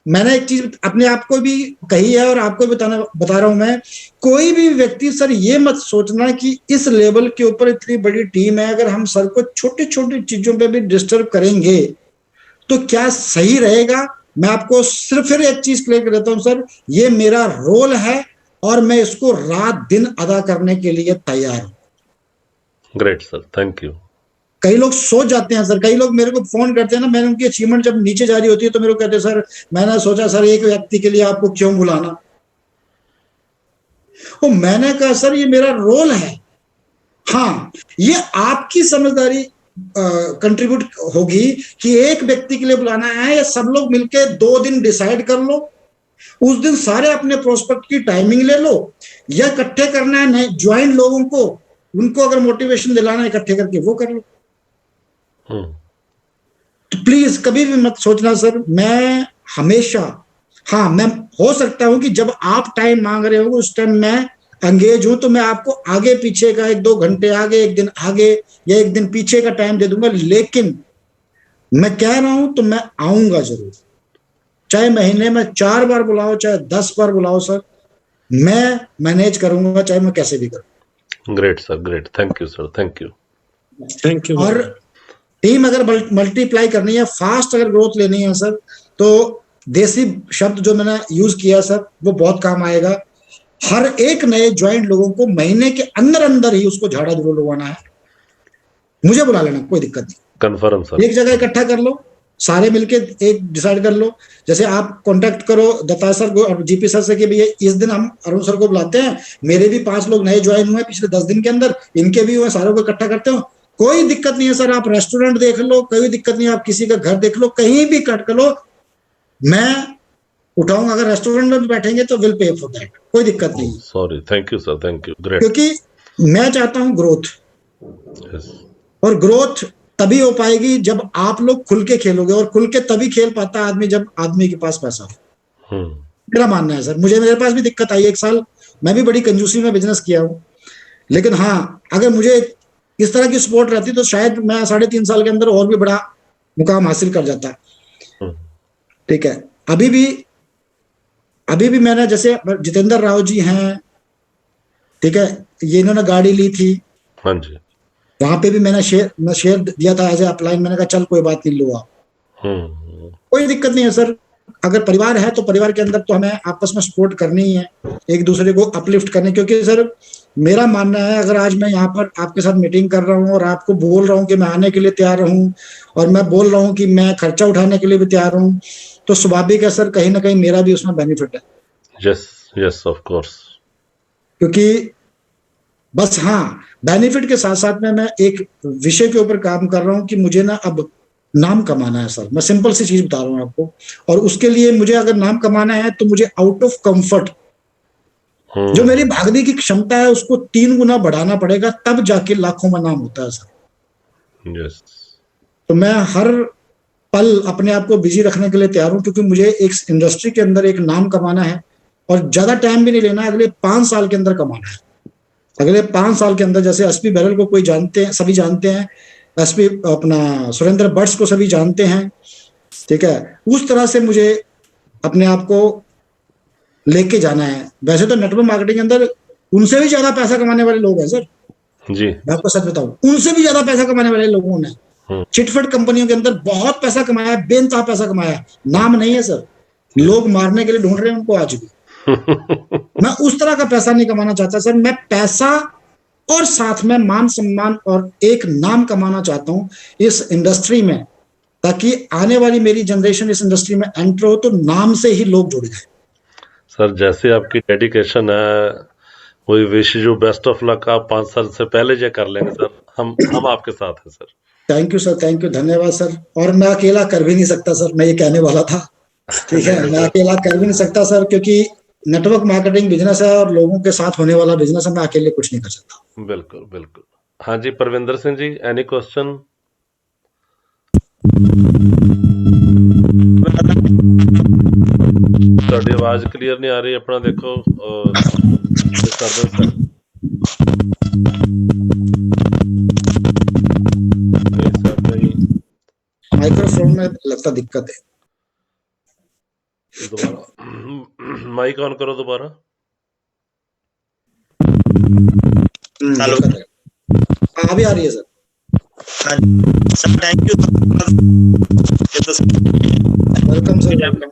मैंने एक चीज अपने आप को भी कही है और आपको बता रहा हूं मैं, कोई भी व्यक्ति सर ये मत सोचना कि इस लेवल के ऊपर इतनी बड़ी टीम है, अगर हम सर को छोटी छोटी चीजों पे भी डिस्टर्ब करेंगे तो क्या सही रहेगा। मैं आपको सिर्फ फिर एक चीज क्लियर कर देता हूं सर, ये मेरा रोल है और मैं इसको रात दिन अदा करने के लिए तैयार हूं। Great sir, thank you. कई लोग सोच जाते हैं सर, कई लोग मेरे को फोन करते हैं ना, मैंने उनकी अचीवमेंट जब नीचे जा रही होती है तो मेरे को कहते हैं सर मैंने सोचा सर एक व्यक्ति के लिए आपको क्यों बुलाना, और मैंने कहा सर ये मेरा रोल है। हाँ, ये आपकी समझदारी कंट्रीब्यूट होगी कि एक व्यक्ति के लिए बुलाना है या सब लोग मिलके 2 दिन डिसाइड कर लो, उस दिन सारे अपने प्रोस्पेक्ट की टाइमिंग ले लो, या इकट्ठे करना है ज्वाइन लोगों को, उनको अगर मोटिवेशन दिलाना है इकट्ठे करके वो कर लो। तो प्लीज कभी भी मत सोचना सर, मैं हमेशा, हाँ मैं हो सकता हूं कि जब आप टाइम मांग रहे हो उस टाइम मैं एंगेज हूं, तो मैं आपको आगे पीछे का 1-2 घंटे आगे, एक दिन आगे या एक दिन पीछे का टाइम दे दूंगा, लेकिन मैं कह रहा हूं तो मैं आऊंगा जरूर, चाहे महीने में 4 बार बुलाओ, चाहे 10 बार बुलाओ सर, मैं मैनेज करूंगा, चाहे मैं कैसे भी करूं। Great sir, great, thank you sir, thank you, thank you. और टीम अगर मल्टीप्लाई करनी है, फास्ट अगर ग्रोथ लेनी है सर, तो देसी शब्द जो मैंने यूज किया सर वो बहुत काम आएगा। हर एक नए ज्वाइंट लोगों को महीने के अंदर अंदर ही उसको झाड़ा जरूर लगवाना है, मुझे बुला लेना, कोई दिक्कत नहीं, कन्फर्म सर। एक जगह इकट्ठा कर लो, सारे मिलके एक डिसाइड कर लो। जैसे आप कांटेक्ट करो दत्ता सर को और जीपी सर से कि भैया इस दिन हम अरुण सर को बुलाते हैं, मेरे भी 5 लोग नए ज्वाइन हुए पिछले 10 दिन के अंदर, इनके भी हुए, सारों को इकट्ठा करते हो, कोई दिक्कत नहीं है सर। आप रेस्टोरेंट देख लो, कोई दिक्कत नहीं है, आप किसी का घर देख लो, कहीं भी कट कर लो, मैं उठाऊंगा। अगर रेस्टोरेंट में भी बैठेंगे तो विल पे फॉर दैट, कोई दिक्कत नहीं, sorry, thank you sir, thank you, great. क्योंकि मैं चाहता हूं ग्रोथ, यस और ग्रोथ तभी हो पाएगी जब आप लोग खुल के खेलोगे, और खुल के तभी खेल पाता है आदमी जब आदमी के पास पैसा हो। मेरा मानना है सर, मेरे पास भी दिक्कत आई 1 साल, मैं भी बड़ी कंजूसी में बिजनेस किया हूं, लेकिन हाँ अगर मुझे इस तरह की सपोर्ट रहती तो शायद मैं 3.5 साल के अंदर और भी बड़ा मुकाम हासिल कर जाता। ठीक है, अभी भी मैंने, जैसे जितेंद्र राव जी हैं, ठीक है, ये इन्होंने गाड़ी ली थी, हाँ जी, वहां पे भी मैं शेयर दिया था एज ए अपलाइन, मैंने कहा चल कोई बात नहीं, लो आप, कोई दिक्कत नहीं है सर। अगर परिवार है तो परिवार के अंदर तो हमें आपस में सपोर्ट करनी ही है, एक दूसरे को अपलिफ्ट करने, क्योंकि सर मेरा मानना है अगर आज मैं यहाँ पर आपके साथ मीटिंग कर रहा हूँ और आपको बोल रहा हूँ कि मैं आने के लिए तैयार हूँ, और मैं बोल रहा हूँ कि मैं खर्चा उठाने के लिए भी तैयार हूँ, तो स्वाभाविक है सर कहीं ना कहीं मेरा भी उसमें बेनिफिट है। यस यस ऑफ कोर्स, क्योंकि बस हाँ, बेनिफिट के साथ साथ में मैं एक विषय के ऊपर काम कर रहा हूँ कि मुझे ना अब नाम कमाना है सर, मैं सिंपल सी चीज बता रहा हूँ आपको, और उसके लिए मुझे अगर नाम कमाना है तो मुझे आउट ऑफ कंफर्ट जो मेरी भागने की क्षमता है उसको 3 गुना बढ़ाना पड़ेगा, तब जाके लाखों में नाम होता है सर। यस, तो मैं हर पल अपने आप को बिजी रखने के लिए तैयार हूं, क्योंकि मुझे एक इंडस्ट्री के अंदर एक नाम कमाना है, और ज्यादा टाइम भी नहीं लेना है, अगले 5 साल के अंदर कमाना है। अगले 5 साल के अंदर, जैसे एसपी बैरल को कोई जानते हैं, सभी जानते हैं, एसपी अपना सुरेंद्र बट्स को सभी जानते हैं, ठीक है, उस तरह से मुझे अपने आप को लेके जाना है। वैसे तो नेटवर्क मार्केटिंग के अंदर उनसे भी ज्यादा पैसा कमाने वाले लोग हैं सर जी, मैं आपको सच बताऊं, उनसे भी ज्यादा पैसा कमाने वाले लोगों ने चिटफंड कंपनियों के अंदर बहुत पैसा कमाया, बेनतहा पैसा कमाया, नाम नहीं है सर, लोग मारने के लिए ढूंढ रहे हैं उनको आज भी। मैं उस तरह का पैसा नहीं कमाना चाहता सर, मैं पैसा और साथ में मान सम्मान और एक नाम कमाना चाहता हूं इस इंडस्ट्री में, ताकि आने वाली मेरी जनरेशन इस इंडस्ट्री में एंटर हो तो नाम से ही लोग जुड़ जाए। सर जैसे आपकी डेडिकेशन है, we wish you best of luck. आप 5 साल से पहले जो कर लेंगे सर, हम आपके साथ हैं sir. Thank you sir, thank you, धन्यवाद सर। और मैं अकेला कर भी नहीं सकता सर, मैं ये कहने वाला था। ठीक है, मैं अकेला कर भी नहीं सकता सर, क्योंकि नेटवर्क मार्केटिंग बिजनेस है और लोगों के साथ होने वाला बिजनेस है, मैं अकेले कुछ नहीं कर सकता। बिल्कुल बिल्कुल। हाँ जी परविंदर सिंह जी, एनी क्वेश्चन? ਤੁਹਾਡੀ ਆਵਾਜ਼ ਕਲੀਅਰ ਨਹੀਂ ਆ ਰਹੀ, ਆਪਣਾ ਦੇਖੋ ਡਿਸਟਰਬੈਂਸ ਹੈ। माइक्रोफोन में लगता दिक्कत है। दोबारा माइक ऑन करो दोबारा। हेलो हाँ, अभी आ रही है सर। हाँ sir, thank you welcome sir, welcome.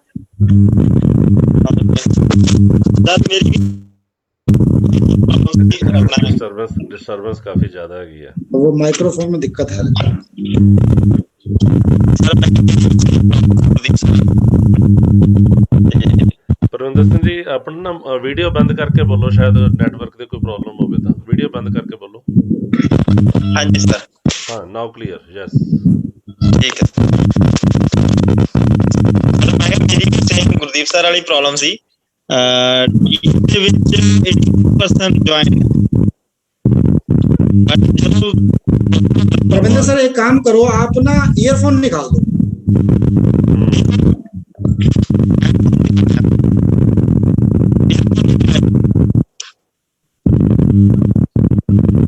Sir मेरी डिस्टरबेंस काफी ज्यादा है गया। वो माइक्रोफोन में दिक्कत है। परविंदर सिंह जी अपना ना वीडियो बंद करके बोलो, शायद नेटवर्क की कोई प्रॉब्लम हो तो वीडियो बंद करके बोलो। हाँ जी सर, हाँ नाउ क्लियर, यस ठीक है। मैं ਕਿਹਾ ਮੇਰੀ ਵੀ ਸੇਮ ਗੁਰਦੀਪ ਸਰ ਵਾਲੀ ਪ੍ਰੋਬਲਮ ਸੀ। ਟੀਮ ਦੇ ਵਿੱਚ 80% ਜੁਆਇਨ, ਬਟ ਜਦੋਂ रविंद्र सर एक काम करो, आप ना ईयरफोन निकाल दो।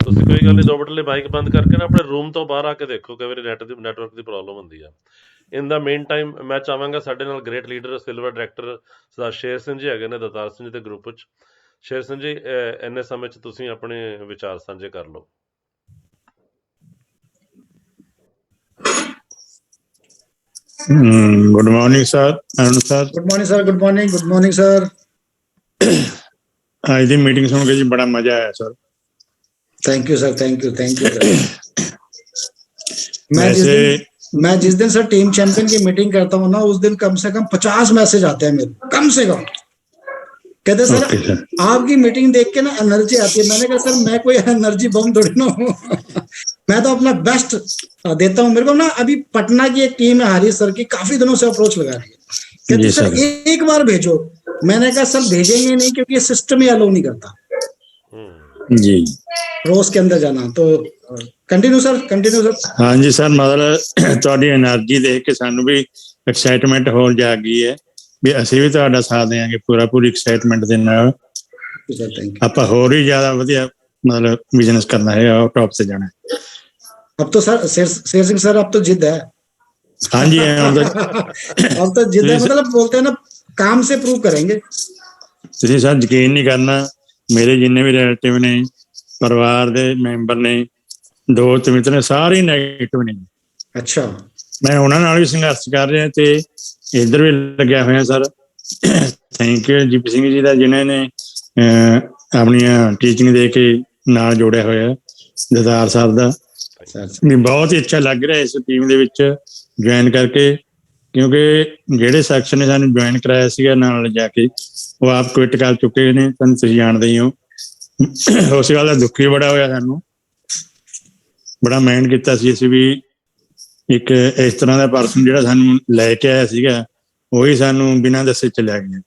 ਤੁਸੀਂ ਕੋਈ ਗੱਲ ਨਹੀਂ, 2 ਮਿੰਟ ਲਈ ਮਾਈਕ ਬੰਦ ਕਰਕੇ ਨਾ ਆਪਣੇ ਰੂਮ ਤੋਂ ਬਾਹਰ ਆ ਕੇ ਦੇਖੋ, ਕਈ ਵਾਰੀ ਨੈਟਵਰਕ ਦੀ ਪ੍ਰੋਬਲਮ ਹੁੰਦੀ ਆ। ਇਨ ਦਾ ਮੇਨ ਟਾਈਮ ਮੈਂ ਚਾਹਾਂਗਾ ਸਾਡੇ ਨਾਲ ਗ੍ਰੇਟ ਲੀਡਰ ਸਿਲਵਰ ਡਾਇਰੈਕਟਰ ਸਰਦਾਰ ਸ਼ੇਰ ਸਿੰਘ ਜੀ ਹੈਗੇ ਨੇ ਦਤਾਰ ਸਿੰਘ ਜੀ ਦੇ ਗਰੁੱਪ 'ਚ। ਸ਼ੇਰ ਸਿੰਘ ਜੀ ਇੰਨੇ ਸਮੇਂ 'ਚ ਤੁਸੀਂ ਆਪਣੇ ਵਿਚਾਰ ਸਾਂਝੇ ਕਰ ਲਓ। Good morning sir, Arun sir. Good morning sir, good morning, good morning sir. आज की मीटिंग सुन के जी बड़ा मजा आया sir. Thank you sir, thank you, thank you sir. वैसे मैं जिस दिन सर टीम चैंपियन की मीटिंग करता हूँ ना, उस दिन कम से कम 50 मैसेज आते हैं मेरे, कम से कम। कहते सर ओके सर, आपकी मीटिंग देख के ना एनर्जी आती है। मैंने कहा सर मैं कोई एनर्जी बम थोड़ी ना हूँ। मैं तो अपना बेस्ट देता हूँ। मेरे को ना अभी पटना की एक टीम है, हारिस सर की, काफी दिनों से अप्रोच लगा रही है। कहते जी सर सर। एक बार भेजो। मैंने कहा सर भेजेंगे नहीं, क्योंकि ये सिस्टम ही अलाउ नहीं करता जी रोज के अंदर जाना। तो कंटिन्यू सर, कंटिन्यू सर। हाँ जी सर, मतलब ਤੁਹਾਡੀ એનર્ਜੀ ਦੇਖ ਕੇ ਸਾਨੂੰ ਵੀ ਐਕਸਾਈਟਮੈਂਟ ਹੋ ਜਾਗੀ ਹੈ ਵੀ ਅਸੀਂ ਵੀ ਤੁਹਾਡਾ ਸਾਥ ਦੇਵਾਂਗੇ ਪੂਰੀ ਐਕਸਾਈਟਮੈਂਟ ਦੇ ਨਾਲ। Sir thank you. ਆਪਾਂ ਹੋਰ ਹੀ ਜ਼ਿਆਦਾ ਵਧੀਆ मतलब बिजनेस करना है और टॉप से जाना है। अब तो सर शेर सिंह सर अब तो जिद है। हाँ जी अब तो जिद है, मतलब बोलते हैं ना काम से प्रूव करेंगे। ਤੁਸੀਂ ਸਰ ਯਕੀਨ ਨਹੀਂ ਕਰਨਾ, ਮੇਰੇ ਜਿੰਨੇ ਵੀ ਰਿਲੇਟਿਵ ਨੇ, ਪਰਿਵਾਰ ਦੇ ਮੈਂਬਰ ਨੇ, ਦੋਸਤ ਮਿੱਤਰ ਨੇ, ਸਾਰੇ ਨੈਗੇਟਿਵ ਨੇ। अच्छा, ਮੈਂ ਉਹਨਾਂ ਨਾਲ ਵੀ ਸੰਘਰਸ਼ ਕਰ ਰਿਹਾ ਤੇ ਇੱਧਰ ਵੀ ਲੱਗਿਆ ਹੋਇਆ sir. Thank you GP Singh ji ਦਾ, ਜਿਨ੍ਹਾਂ ਨੇ ਆਪਣੀਆਂ ਟੀਚਿੰਗ ਦੇ ਕੇ ਨਾਲ ਜੋੜਿਆ ਹੋਇਆ, ਦਤਾਰ ਸਾਹਿਬ ਦਾ ਵੀ ਬਹੁਤ ਹੀ ਅੱਛਾ ਲੱਗ ਰਿਹਾ ਇਸ ਟੀਮ ਦੇ ਵਿੱਚ ਜੁਆਇਨ ਕਰਕੇ। ਕਿਉਂਕਿ ਜਿਹੜੇ ਸੈਕਸ਼ਨ ਨੇ ਸਾਨੂੰ ਜੁਆਇਨ ਕਰਾਇਆ ਸੀਗਾ ਨਾਲ ਜਾ ਕੇ, ਉਹ ਆਪ ਕੁਇਟ ਕਰ ਚੁੱਕੇ ਨੇ, ਤੁਹਾਨੂੰ ਤੁਸੀਂ ਜਾਣਦੇ ਹੀ ਹੋ। ਉਸ ਗੱਲ ਦਾ ਦੁੱਖ ਹੀ ਬੜਾ ਹੋਇਆ ਸਾਨੂੰ, ਬੜਾ ਮਾਈਂਡ ਕੀਤਾ ਸੀ ਅਸੀਂ ਵੀ ਇੱਕ ਇਸ ਤਰ੍ਹਾਂ ਦਾ ਪਰਸਨ ਜਿਹੜਾ ਸਾਨੂੰ ਲੈ ਕੇ ਆਇਆ ਸੀਗਾ, ਉਹੀ ਸਾਨੂੰ ਬਿਨਾਂ ਦੱਸੇ ਚਲਿਆ ਗਿਆ।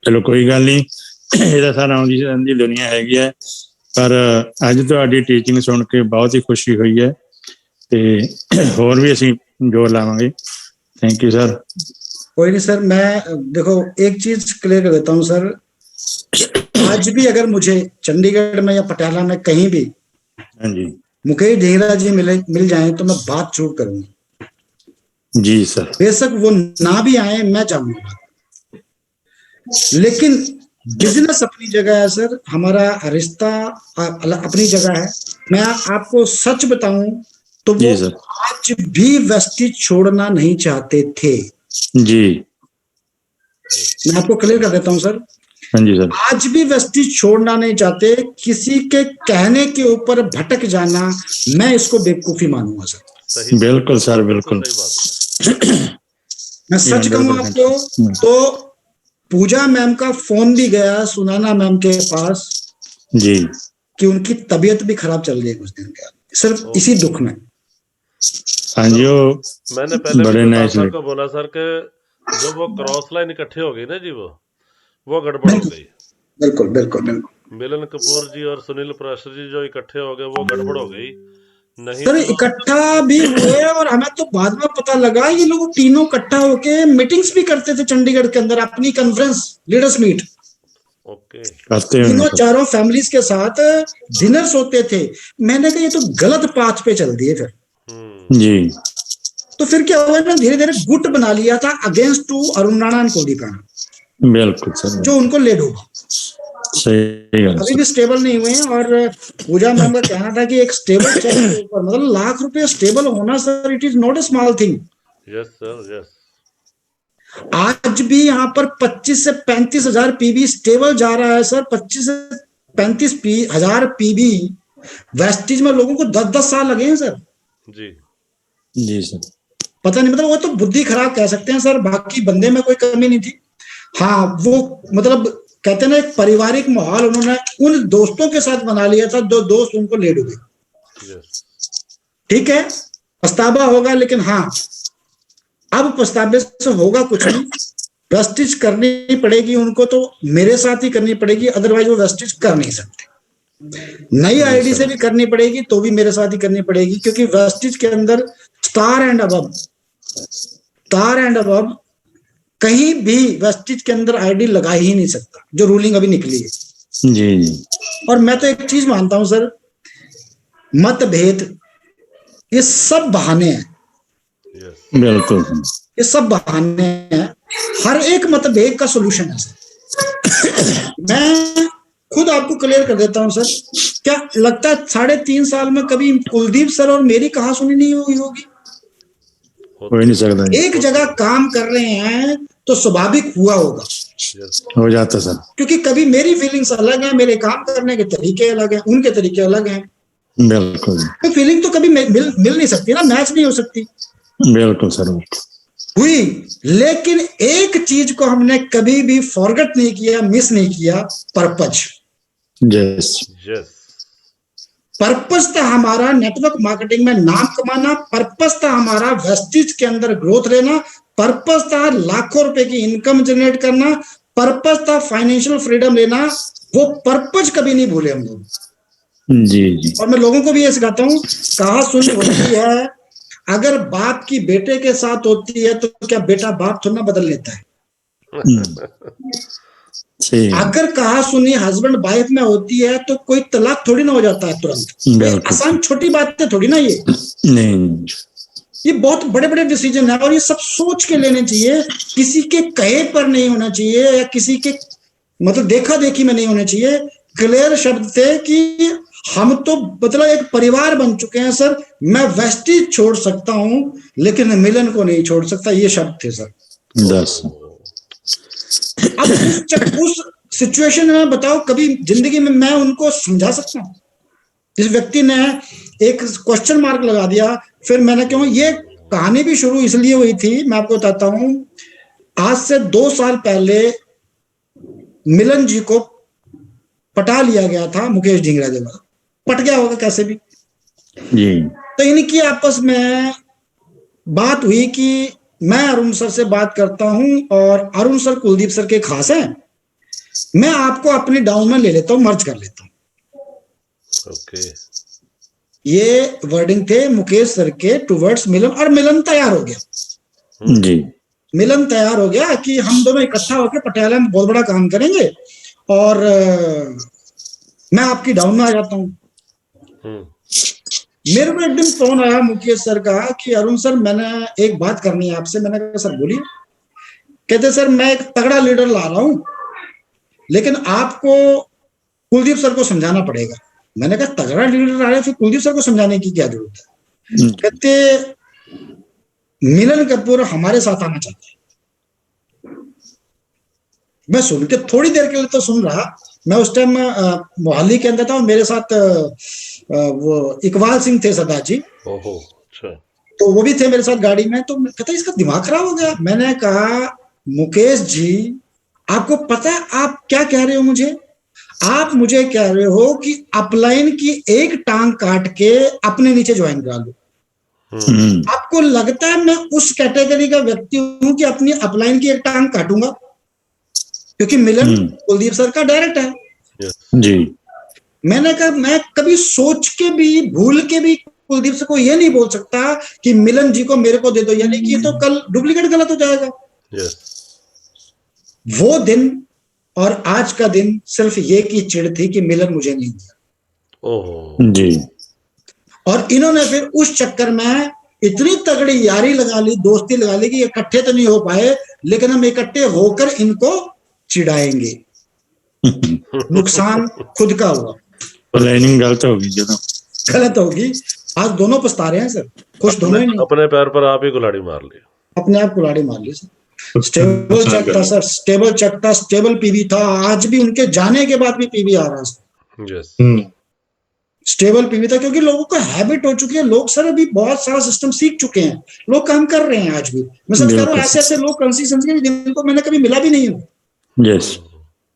ਚਲੋ ਕੋਈ ਗੱਲ ਨਹੀਂ, ਇਹਦਾ ਸਾਰਾ ਆਉਂਦੀ ਜਾਂਦੀ ਦੁਨੀਆ ਹੈਗੀ ਹੈ। ਪਰ ਅੱਜ ਤੁਹਾਡੀ ਟੀਚਿੰਗ ਸੁਣ ਕੇ ਬਹੁਤ ਹੀ ਖੁਸ਼ੀ ਹੋਈ ਹੈ ਤੇ ਹੋਰ ਵੀ ਅਸੀਂ ਜ਼ੋਰ ਲਾਵਾਂਗੇ। Thank you sir. कोई नहीं सर, मैं देखो एक चीज क्लियर कर देता हूँ सर, आज भी अगर मुझे चंडीगढ़ में या पटियाला में कहीं भी हाँ जी मुकेश ढींगरा जी मिल जाएं तो मैं बात जरूर करूंगा। जी सर। बेशक वो ना भी आए, मैं चाहूंगा, लेकिन बिजनेस अपनी जगह है सर, हमारा रिश्ता अपनी जगह है। मैं आपको सच बताऊं तो वो आज भी वेस्टेज छोड़ना नहीं चाहते थे जी। मैं आपको क्लियर कर देता हूं सर। हाँ जी सर। आज भी वेस्टेज छोड़ना नहीं चाहते। किसी के कहने के ऊपर भटक जाना, मैं इसको बेवकूफी मानूंगा सर। बिल्कुल सर, बिल्कुल। मैं सच कहूं आपको तो पूजा मैम का फोन भी गया सुनैना मैम के पास जी कि उनकी तबीयत भी खराब चल रही है कुछ दिन के बाद, सिर्फ इसी दुख में। हाँ जी, वो मैंने पहले बड़े भी नाइस सर को बोला सर कि जब वो क्रॉस लाइन इकट्ठे हो गई ना जी, वो गड़बड़ हो गई। बिल्कुल बिल्कुल बिल्कुल मिलन कपूर जी और सुनील पराशर जी जो इकट्ठे हो गए, वो गड़बड़ हो गई। नहीं सर, तो इकट्ठा भी हुए और हमें तो बाद में पता लगा ये लोग तीनों इकट्ठा होके मीटिंग्स भी करते थे चंडीगढ़ के अंदर, अपनी कॉन्फ्रेंस लीडर्स मीट, ओके करते तीनों हैं चारों फैमिलीज के साथ डिनर्स होते थे। मैंने कहा ये तो गलत पाथ पे चल दिए फिर। जी तो फिर क्या हुआ ना, धीरे धीरे गुट बना लिया था against to Arun Rana and Kuldeep Rana, बिल्कुल सर, जो उनको ले डूबा। सही गल अभी भी स्टेबल नहीं हुए हैं। और पूजा मैम का कहना था कि एक स्टेबल चेक के ऊपर मतलब लाख रुपए स्टेबल होना sir, it is not a small thing. Yes sir, yes. आज भी यहाँ पर 25 से 35 हजार पीबी स्टेबल जा रहा है सर। 25 से 35 हजार पीबी वेस्टिज में लोगों को 10-10 साल लगे हैं सर। जी जी सर, पता नहीं, मतलब वो तो बुद्धि खराब कह सकते हैं सर, बाकी बंदे में कोई कमी नहीं थी। हाँ, वो मतलब कहते हैं ना, एक पारिवारिक माहौल उन्होंने उन दोस्तों के साथ बना लिया था, दो दोस्त उनको ले डूबे। यस ठीक है, पछतावा होगा, लेकिन हाँ अब पछतावे से होगा कुछ नहीं। वेस्टिज करनी पड़ेगी उनको, तो मेरे साथ ही करनी पड़ेगी, अदरवाइज वो वेस्टिज कर नहीं सकते। नई आईडी से भी करनी पड़ेगी तो भी मेरे साथ ही करनी पड़ेगी, क्योंकि वेस्टिज के अंदर स्टार एंड अबव कहीं भी वेस्टिज के अंदर आईडी लगा ही नहीं सकता, जो रूलिंग अभी निकली है। जी जी, और मैं तो एक चीज मानता हूं सर, मतभेद ये सब बहाने हैं, यस बिल्कुल ये सब बहाने हैं। हर एक मतभेद का सोल्यूशन है सर। मैं खुद आपको क्लियर कर देता हूं सर, क्या लगता है 3.5 साल में कभी कुलदीप सर और मेरी कहा सुनी नहीं हुई होगी? हो ही नहीं सकता, एक जगह काम कर रहे हैं तो स्वाभाविक हुआ होगा, यस हो जाता सर, क्योंकि कभी मेरी फीलिंग्स अलग है, मेरे काम करने के तरीके अलग हैं, उनके तरीके अलग हैं। बिल्कुल तो फीलिंग तो कभी मिल नहीं सकती ना, मैच नहीं हो सकती। बिल्कुल सर, हुई, लेकिन एक चीज को हमने कभी भी फॉरगेट नहीं किया, मिस नहीं किया, पर्पज। यस यस पर्पस था हमारा नेटवर्क मार्केटिंग में नाम कमाना, पर्पस था हमारा वेस्टिज के अंदर ग्रोथ लेना, पर्पस था लाखों रुपए की इनकम जनरेट करना, पर्पस था फाइनेंशियल फ्रीडम लेना। वो पर्पस कभी नहीं भूले हम लोग। जी जी, और मैं लोगों को भी ये सिखाता हूँ, कहा सुनी होती है, अगर बाप की बेटे के साथ होती है तो क्या बेटा बाप थोड़ा ना बदल लेता है? सही, अगर कहा सुनी हस्बैंड वाइफ में होती है तो कोई तलाक थोड़ी ना हो जाता है तुरंत। बिल्कुल आसान छोटी बातें थोड़ी ना ये नहीं, ये बहुत बड़े बड़े डिसीजन है, और ये सब सोच के लेने चाहिए, किसी के कहे पर नहीं होना चाहिए, या किसी के मतलब देखा देखी में नहीं होना चाहिए। क्लियर शब्द थे कि हम तो मतलब एक परिवार बन चुके हैं सर, मैं वेस्टिज छोड़ सकता हूं लेकिन मिलन को नहीं छोड़ सकता, ये शब्द थे सर। 10 अब उस सिचुएशन में बताओ, कभी जिंदगी में मैं उनको समझा सकता हूँ? जिस व्यक्ति ने एक क्वेश्चन मार्क लगा दिया, फिर मैंने क्यों, ये कहानी भी शुरू इसलिए हुई थी, मैं आपको बताता हूँ। आज से 2 साल पहले मिलन जी को पटा लिया गया था मुकेश ढींगरा द्वारा, पट गया होगा कैसे भी। जी, तो इनकी आपस में बात हुई कि मैं अरुण सर से बात करता हूं और अरुण सर कुलदीप सर के खास हैं, मैं आपको अपनी डाउन में ले लेता हूं, मर्ज कर लेता हूं। ओके ये वर्डिंग थे मुकेश सर के टुवर्ड्स मिलन, और मिलन तैयार हो गया। जी, मिलन तैयार हो गया कि हम दोनों इकट्ठा होकर पटियाला में बहुत बड़ा काम करेंगे, और मैं आपकी डाउन में आ जाता हूं। मेरे को एक दिन फोन आया मुकेश सर का कि अरुण सर, मैंने एक बात करनी है आपसे। मैंने कहा सर बोलिए। कहते सर, मैं एक तगड़ा लीडर ला रहा हूं, लेकिन आपको कुलदीप सर को समझाना पड़ेगा। मैंने कहा तगड़ा लीडर आ रहे, फिर कुलदीप सर को समझाने की क्या जरूरत है? कहते मिलन कपूर हमारे साथ आना चाहते हैं। मैं सुन के थोड़ी देर के लिए तो सुन रहा, मैं उस टाइम मोहाली के अंदर था, और मेरे साथ वो इकबाल सिंह थे सरदार जी, ओहो अच्छा तो वो भी थे मेरे साथ गाड़ी में। तो कहता इसका दिमाग खराब हो गया। मैंने कहा मुकेश जी, आपको पता है आप क्या कह रहे हो मुझे? आप मुझे कह रहे हो कि अपलाइन की एक टांग काट के अपने नीचे ज्वाइन करा लो। आपको लगता है मैं उस कैटेगरी का व्यक्ति हूं कि अपनी अपलाइन की एक टांग काटूंगा? क्योंकि मिलन कुलदीप सर का डायरेक्ट है जी। मैंने कहा मैं कभी सोच के भी भूल के भी कुलदीप सर को ये नहीं बोल सकता कि मिलन जी को मेरे को दे दो, यानी कि ये तो कल डुप्लीकेट गलत हो जाएगा। वो दिन और आज का दिन सिर्फ ये की चिढ़ थी कि मिलन मुझे नहीं दिया जी। और इन्होंने फिर उस चक्कर में इतनी तगड़ी यारी लगा ली, दोस्ती लगा ली कि इकट्ठे तो नहीं हो पाए लेकिन हम इकट्ठे होकर इनको चिढ़ाएंगे। नुकसान खुद का हुआ, प्लानिंग गलत होगी, जो गलत होगी। आज दोनों पछता रहे हैं सर, खुश दोनों ही नहीं। अपने पैर पर आप ही कुल्हाड़ी मार ली, अपने आप कुल्हाड़ी मार ली सर। स्टेबल चेक था सर, स्टेबल चेक था, स्टेबल पीवी था। आज भी उनके जाने के बाद भी पीवी आ रहा है, स्टेबल पीवी था, क्योंकि लोगों को हैबिट हो चुकी है। लोग सर अभी बहुत सारा सिस्टम सीख चुके हैं, लोग काम कर रहे हैं। आज भी मैं सच कह रहा हूँ, ऐसे ऐसे लोग कंसिस्टेंसी जिनको मैंने कभी मिला भी नहीं है।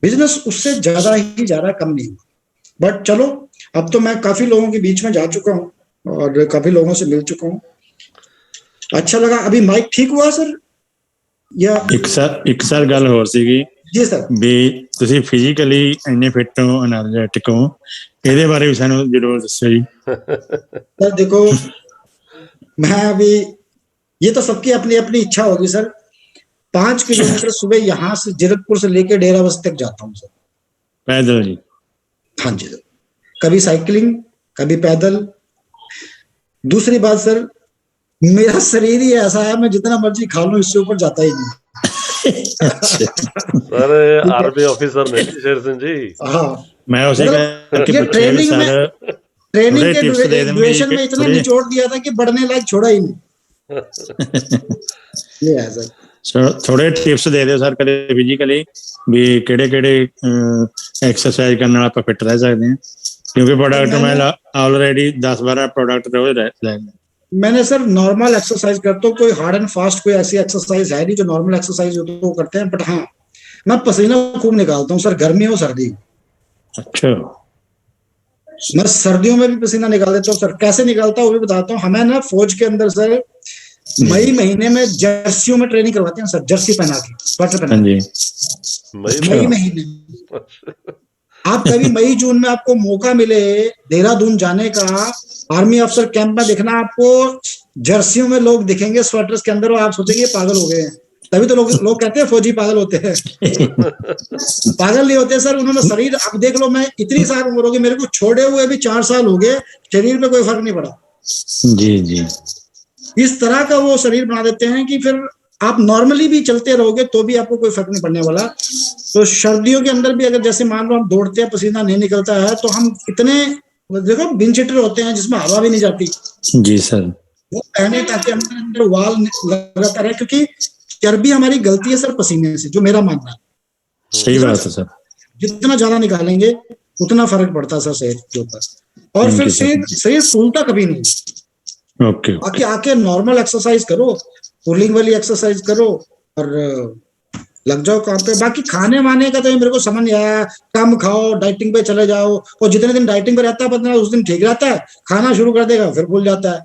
बिजनेस उससे ज्यादा ही जा रहा, कम नहीं। बट चलो, अब तो मैं काफी लोगों के बीच में जा चुका हूँ और काफी लोगों से मिल चुका हूँ, अच्छा लगा। अभी माइक ठीक हुआ सर? या ਇੱਕ ਸਰ ਗੱਲ ਹੋਰ ਸੀਗੀ ਜੀ ਸਰ, ਵੀ ਤੁਸੀਂ ਫਿਜ਼ੀਕਲੀ ਇੰਨੇ ਫਿੱਟ ਹੋ, ਐਨਰਜੈਟਿਕ ਹੋ, ਇਹਦੇ ਬਾਰੇ ਵੀ ਸਾਨੂੰ ਜ਼ਰੂਰ ਦੱਸੋ ਜੀ। सर देखो, मैं अभी, ये तो सबकी अपनी अपनी इच्छा होगी सर। 5 किलोमीटर सुबह यहाँ से जीरकपुर से लेके डेराबस्सी तक जाता हूँ सर, पैदल जी? हाँ जी सर, कभी साइकिलिंग, कभी पैदल। दूसरी बात सर, मेरा शरीर ही ऐसा है, मैं जितना मर्जी खा लूं इससे ऊपर जाता ही नहीं। सर आर्मी ऑफिसर नहीं शेर सिंह जी। हाँ, मैं उसे ये ट्रेनिंग में, ट्रेनिंग के ड्यूरेशन में इतना निचोड़ दिया था कि बढ़ने लायक छोड़ा ही नहीं। ये है सर। थोड़े टिप्स दे दिਓ सर कदे फिजिकली भी ਕਿਹੜੇ एक्सरसाइज करने ਨਾਲ ਆਪਾਂ ਫਿੱਟ ਰਹਿ ਸਕਦੇ ਹਾਂ, क्योंकि प्रोडक्ट मैं ऑलरेडी 10-12 प्रोडक्ट रोज ले। मैंने सर नॉर्मल एक्सरसाइज करता हूँ, कोई हार्ड एंड फास्ट कोई ऐसी एक्सरसाइज है नहीं जो नॉर्मल एक्सरसाइज होती है वो करते हैं। बट हाँ, मैं पसीना खूब निकालता हूँ सर, गर्मी हो सर्दी। अच्छा, मैं सर्दियों में भी पसीना निकाल देता हूँ सर। कैसे निकालता हूँ वो भी बताता हूँ। हमें ना फौज के अंदर सर मई महीने में जर्सियों में ट्रेनिंग करवाते हैं सर, जर्सी पहना के, स्वेटर पहना के। मई महीने आप कभी मई जून में आपको मौका मिले देहरादून जाने का, आर्मी अफसर कैंप में देखना, आपको जर्सियों में लोग दिखेंगे स्वेटर्स के अंदर, और आप सोचेंगे पागल हो गए हैं। तभी तो लोग कहते हैं फौजी पागल होते हैं। पागल नहीं होते सर, उन्होंने शरीर, अब देख लो, मैं इतनी साल उम्र हो गई मेरे को, छोड़े हुए भी 4 साल हो गए, शरीर पे कोई फर्क नहीं पड़ा। जी जी, इस तरह का वो शरीर बना देते हैं कि फिर आप नॉर्मली भी चलते रहोगे तो भी आपको कोई फर्क नहीं पड़ने वाला। तो सर्दियों के अंदर भी अगर जैसे मान लो हम दौड़ते हैं, पसीना नहीं निकलता है, तो हम इतने, देखो विंड शीटर होते हैं जिसमें हवा भी नहीं जाती। जी सर, वो पहने ताकि हमारे अंदर वाल लगाता रहे, क्योंकि चर्बी हमारी गलती है सर पसीने से, जो मेरा मानना है। सही बात है सर, जितना ज्यादा निकालेंगे उतना फर्क पड़ता है सर सेहत के ऊपर। और फिर शरीर फूलता कभी नहीं। ओके, बाकी आके नॉर्मल एक्सरसाइज करो, पुलिंग वाली एक्सरसाइज करो और लग जाओ काम पे। बाकी खाने वाने का तो मेरे को समझ नहीं आया, कम खाओ, डाइटिंग पे चले जाओ, और जितने दिन डाइटिंग पे रहता है बंदा उस दिन ठीक रहता है, खाना शुरू कर देगा फिर भूल जाता है।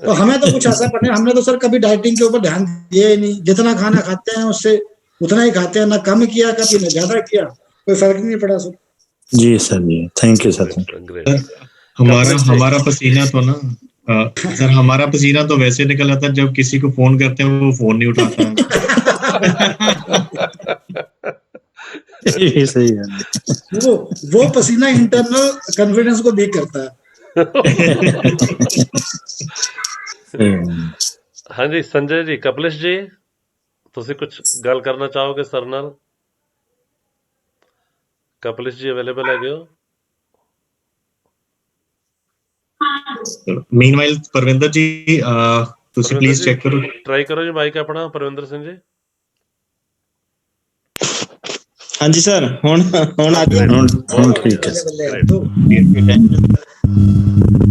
तो हमें तो कुछ ऐसा पड़े, हमने तो सर कभी डाइटिंग के ऊपर ध्यान दिया ही नहीं। जितना खाना खाते हैं उससे उतना ही खाते हैं, ना कम किया कभी, ना ज्यादा किया, कोई फर्क नहीं पड़ा सर। जी सर, जी थैंक यू सर। हमारा पसीना तो ना सर, हमारा पसीना तो वैसे निकल आता है जब किसी को फोन करते हैं वो फोन नहीं उठाता है। ये सही है, वो पसीना इंटरनल कॉन्फिडेंस को देख करता है। हाँ जी संजय जी, कपिलेश जी, ਤੁਸੀਂ ਕੁਝ ਗੱਲ ਕਰਨਾ ਚਾਹੋਗੇ ਸਰ ਨਾਲ? ਕਪਿਲੇਸ਼ ਜੀ ਅਵੇਲੇਬਲ ਹੈਗੇ ਹੋ? मीनवाइल परविंदर जी, ਤੁਸੀਂ ਪਲੀਜ਼ ਚੈੱਕ ਕਰੋ, ਟਰਾਈ ਕਰੋ ਜੀ ਮਾਈਕ ਆਪਣਾ, ਪਰਵਿੰਦਰ ਸਿੰਘ ਜੀ। ਹਾਂਜੀ ਸਰ, ਹੁਣ ਆ ਗਿਆ। ਹੁਣ ਠੀਕ ਹੈ।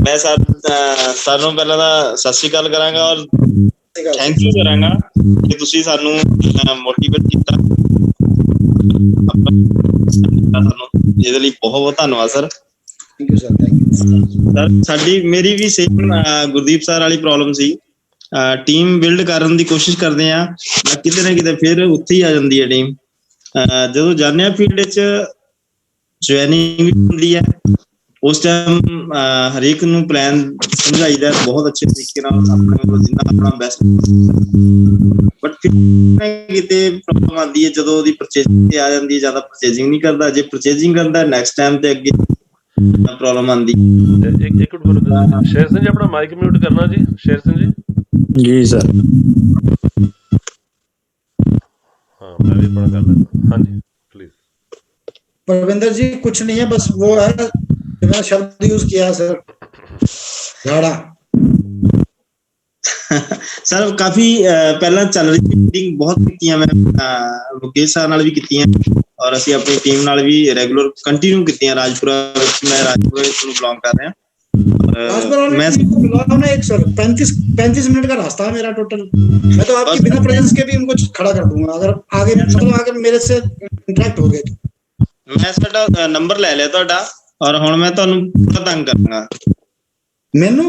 ਮੈਂ ਸਰ ਨੂੰ ਪਹਿਲਾਂ ਤਾਂ ਸਤਿ ਸ਼੍ਰੀ ਅਕਾਲ ਕਰਾਂਗਾ ਔਰ ਥੈਂਕ ਯੂ ਕਰਾਂਗਾ ਕਿ ਤੁਸੀਂ ਸਾਨੂੰ ਮੋਟੀਵੇਟ ਕੀਤਾ ਤੁਹਾਨੂੰ ਇਹਦੇ ਲਈ ਬਹੁਤ ਬਹੁਤ ਧੰਨਵਾਦ sir. Thank you sir, thank you. Sir ਮੇਰੀ ਵੀ ਸੇਮ ਗੁਰਦੀਪ ਸਰ ਵਾਲੀ ਪ੍ਰੋਬਲਮ ਸੀ। ਟੀਮ ਬਿਲਡ ਕਰਨ ਦੀ ਕੋਸ਼ਿਸ਼ ਕਰਦੇ ਆ, ਕਿਤੇ ਨਾ ਕਿਤੇ ਫਿਰ ਉੱਥੇ ਹੀ ਆ ਜਾਂਦੀ ਹੈ ਟੀਮ। ਜਦੋਂ ਜਾਂਦੇ ਆ ਫੀਲਡ 'ਚ ਜੁਆਇਨਿੰਗ ਵੀ ਹੁੰਦੀ ਹੈ, ਉਸ ਟਾਈਮ ਹਰੇਕ ਨੂੰ ਪਲਾਨ ਸਮਝਾਈਦਾ ਬਹੁਤ ਅੱਛੇ ਤਰੀਕੇ ਨਾਲ, ਆਪਣੇ ਵੱਲੋਂ ਜਿੰਨਾ ਆਪਣਾ ਬੈਸਟ। ਬਟ ਕਿਤੇ ਪ੍ਰੋਬਲਮ ਆਉਂਦੀ ਹੈ ਜਦੋਂ ਉਹਦੀ ਪਰਚੇਜ਼ਿੰਗ ਤੇ ਆ ਜਾਂਦੀ ਹੈ, ਜ਼ਿਆਦਾ ਪਰਚੇਜ਼ਿੰਗ ਨਹੀਂ ਕਰਦਾ। ਜੇ ਪਰਚੇਜ਼ਿੰਗ ਕਰਦਾ ਨੈਕਸਟ ਟਾਈਮ ਤੇ ਅੱਗੇ ਪ੍ਰੋਬਲਮ ਆਉਂਦੀ। ਇੱਕ ਮਿੰਟ ਗੁਰਵਿੰਦਰ ਸਿੰਘ, ਸ਼ੇਰ ਸਿੰਘ ਜੀ ਆਪਣਾ ਮਾਈਕ ਮਿਊਟ ਕਰਨਾ ਜੀ। ਸ਼ੇਰ ਸਿੰਘ ਜੀ। ਜੀ ਸਰ। हाँ मैं भी अपना कर लेता। हाँ जी प्लीज। परविंदर जी कुछ नहीं है, बस वो है जो मैंने शब्द यूज किया है सर, झाड़ा। ਸਰ ਕਾਫੀ ਪਹਿਲਾਂ ਚੱਲ ਰਹੀ ਮੀਟਿੰਗ ਬਹੁਤ ਕੀਤੀਆਂ ਮੈਂ, ਮੁਕੇਸ਼ ਸਰ ਨਾਲ ਵੀ ਕੀਤੀਆਂ, ਔਰ ਅਸੀਂ ਆਪਣੀ ਟੀਮ ਨਾਲ ਵੀ ਰੈਗੂਲਰ ਕੰਟੀਨਿਊ ਕੀਤੀਆਂ। ਰਾਜਪੁਰਾ ਵਿੱਚ ਮੈਂ ਰਾਜਪੁਰਾ ਨੂੰ ਬਿਲੋਂਗ ਕਰ ਰਿਹਾ। मैं एक सर 35 मिनट का रास्ता है मेरा टोटल। मैं तो आपकी बिना प्रेजेंस के भी उनको खड़ा कर दूंगा अगर आगे मतलब अगर मेरे से इंटरेक्ट हो गए तो। मैं ਤੁਹਾਡਾ ਨੰਬਰ ਲੈ ਲਿਆ ਤੁਹਾਡਾ, ਔਰ ਹੁਣ ਮੈਂ ਤੁਹਾਨੂੰ ਪੂਰਾ ਤੰਗ ਕਰਾਂਗਾ। मेनू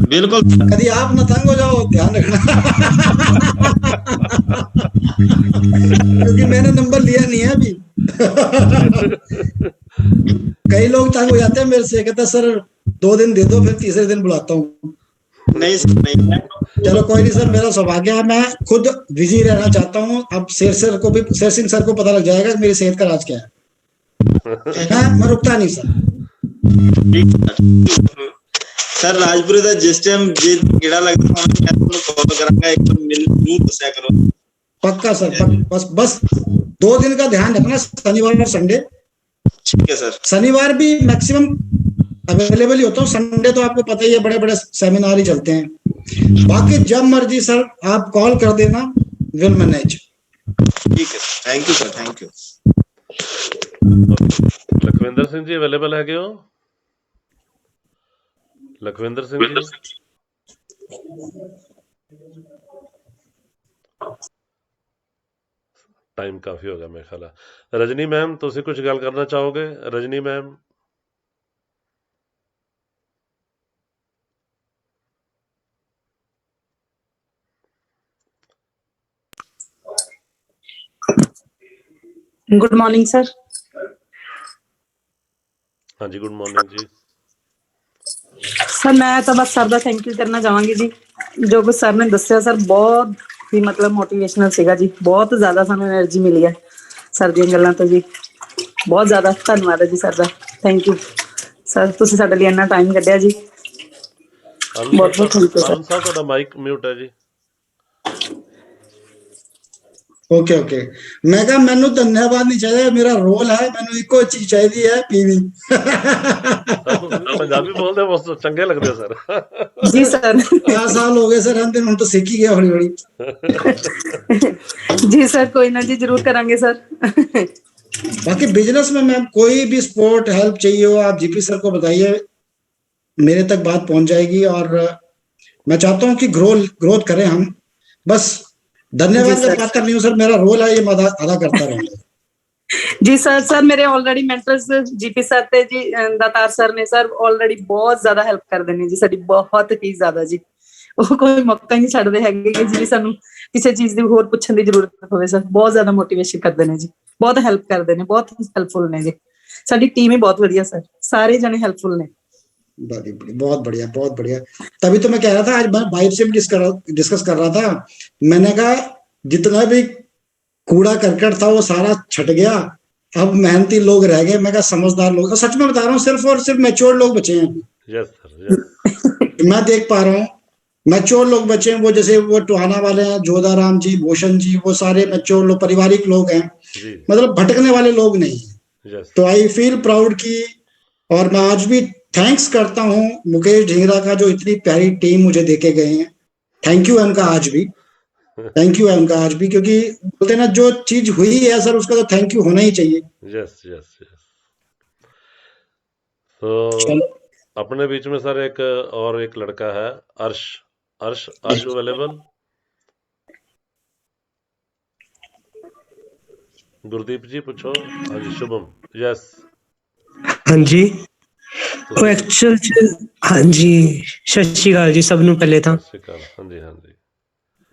बिल्कुल कभी आप ना तंग हो जाओ, ध्यान रखना। क्योंकि मैंने नंबर लिया नहीं है अभी। कई लोग तंग हो जाते हैं मेरे से, कहते सर 2 दिन दे दो, फिर तीसरे दिन बुलाता हूँ। नहीं सर नहीं। चलो कोई नहीं सर, मेरा सौभाग्य है, मैं खुद बिजी रहना चाहता हूँ। अब शेर सिंह सर को पता लग जाएगा मेरी सेहत का राज क्या है। मैं रुकता नहीं सर। सर राजपुरे ਦਾ ਜਿਸ ਟਾਈਮ ਜੇ ਕਿਹੜਾ ਲੱਗਦਾ ਮੈਂ ਤੁਹਾਨੂੰ ਕਾਲ ਕਰਾਂਗਾ, ਇੱਕ ਮੈਨੂੰ ਦੱਸਿਆ ਕਰੋ। पक्का सर, बस 2 दिन का ध्यान रखना, शनिवार और संडे। ठीक है सर। शनिवार भी मैक्सिमम अवेलेबल ही होता हूँ, संडे तो आपको पता ही है बड़े बड़े सेमिनार ही चलते हैं। बाकी जब मर्जी सर आप कॉल कर देना, विल मैनेज। ठीक है, thank you sir, thank you. Lakhwinder Singh ji available है क्यों? लखविंदर सिंह जी टाइम काफी होगा मेरे ख्याल है। रजनी मैम तुसी कुछ गल करना चाहोगे? Rajni ma'am. Good morning sir. हाँ जी गुड मॉर्निंग जी। सर मैं तो बस सर का थैंक यू करना चाहूँगी जी, जो कुछ सर ने दसिया सर बहुत ही मतलब मोटिवेशनल सीगा जी, बहुत ज़्यादा सानू एनर्जी मिली है सर दी गल्लां तो जी। बहुत ज़्यादा धन्यवाद है जी सर का, थैंक यू सर, तुसीं साडे लई इन्ना टाइम कड्ढिया जी, बहुत बहुत थैंक यू सर। आनंद साहब तुहाडा माइक म्यूट है जी। ओके ओके, मैं कहा मैनू धन्यवाद नहीं चाहिए, मेरा रोल है, मैनू इको चीज चाहिए है, पीवी। पंजाबी बोलते बहुत चंगे लगते सर। जी सर। 4 साल हो गए सर, हम दिन तो सीख ही गया हौली हौली। जी सर कोई ना जी, जरूर करांगे सर। बाकी बिजनेस में मैम कोई भी सपोर्ट हेल्प चाहिए हो, आप जीपी सर को बताइए, मेरे तक बात पहुंच जाएगी। और मैं चाहता हूं कि ग्रोथ करें हम, बस धन्यवाद का बात करनी हो सर, मेरा रोल है ये मैं अदा करता रहूंगा। जी सर, सर मेरे ऑलरेडी मेंटर्स जीपी सर ते जी दातार सर ने सर ऑलरेडी बहुत ज्यादा हेल्प कर देने जी साडी, बहुत ही ज्यादा जी, ਉਹ ਕੋਈ ਮੌਕਾ ਹੀ ਨਹੀਂ ਛੱਡਦੇ ਹੈਗੇ ਕਿ ਜੀ ਸਾਨੂੰ ਕਿਸੇ ਚੀਜ਼ ਦੀ ਹੋਰ ਪੁੱਛਣ ਦੀ ਜ਼ਰੂਰਤ ਹੋਵੇ ਸਰ, ਬਹੁਤ ਜ਼ਿਆਦਾ ਮੋਟੀਵੇਸ਼ਨ ਕਰਦੇ ਨੇ ਜੀ, ਬਹੁਤ ਹੈਲਪ ਕਰਦੇ ਨੇ, ਬਹੁਤ ਹੈਲਪਫੁਲ ਨੇ ਜੀ, ਸਾਡੀ ਟੀਮ ਹੀ ਬਹੁਤ ਵਧੀਆ ਸਰ, ਸਾਰੇ ਜਣੇ ਹੈਲਪਫੁल ਨੇ। बहुत बढ़िया बहुत बढ़िया। तभी तो मैं कह रहा था, आज मैं वाइफ से भी डिस्कस कर रहा था, मैंने कहा जितना भी कूड़ा करकट था वो सारा छट गया, अब मेहनती लोग रह गए, मैं कहा समझदार लोग, सच में बता रहा हूँ, सिर्फ और सिर्फ मैच्योर लोग बचे हैं। यस सर, मैं देख पा रहा हूँ मैच्योर लोग बचे हैं, वो जैसे वो टोहाना वाले हैं, जोधाराम जी, भूषण जी, वो सारे मैच्योर लोग, पारिवारिक लोग हैं, मतलब भटकने वाले लोग नहीं है। तो आई फील प्राउड की, और मैं आज भी थैंक्स करता हूँ मुकेश ढींगरा का, जो इतनी प्यारी टीम मुझे देके गए हैं। थैंक यू है उनका आज भी, थैंक यू है उनका आज भी, क्योंकि बोलते हैं ना जो चीज हुई है सर उसका तो थैंक यू होना ही चाहिए। Yes yes yes. तो अपने बीच में सर एक और एक लड़का है, अर्श। अर्श आर यू अवेलेबल? ਗੁਰਦੀਪ ਜੀ ਪੁੱਛੋ। ਹਾਂਜੀ ਸ਼ੁਭਮ। ਯੈਸ ਹਾਂਜੀ ਉਹ ਐਕਚੁਅਲ ਚ ਹਾਂਜੀ ਸਤਿ ਸ਼੍ਰੀ ਅਕਾਲ ਜੀ ਸਭ ਨੂੰ ਪਹਿਲੇ ਤਾਂ। ਸਤਿ ਸ਼੍ਰੀ ਅਕਾਲ। ਹਾਂਜੀ ਹਾਂਜੀ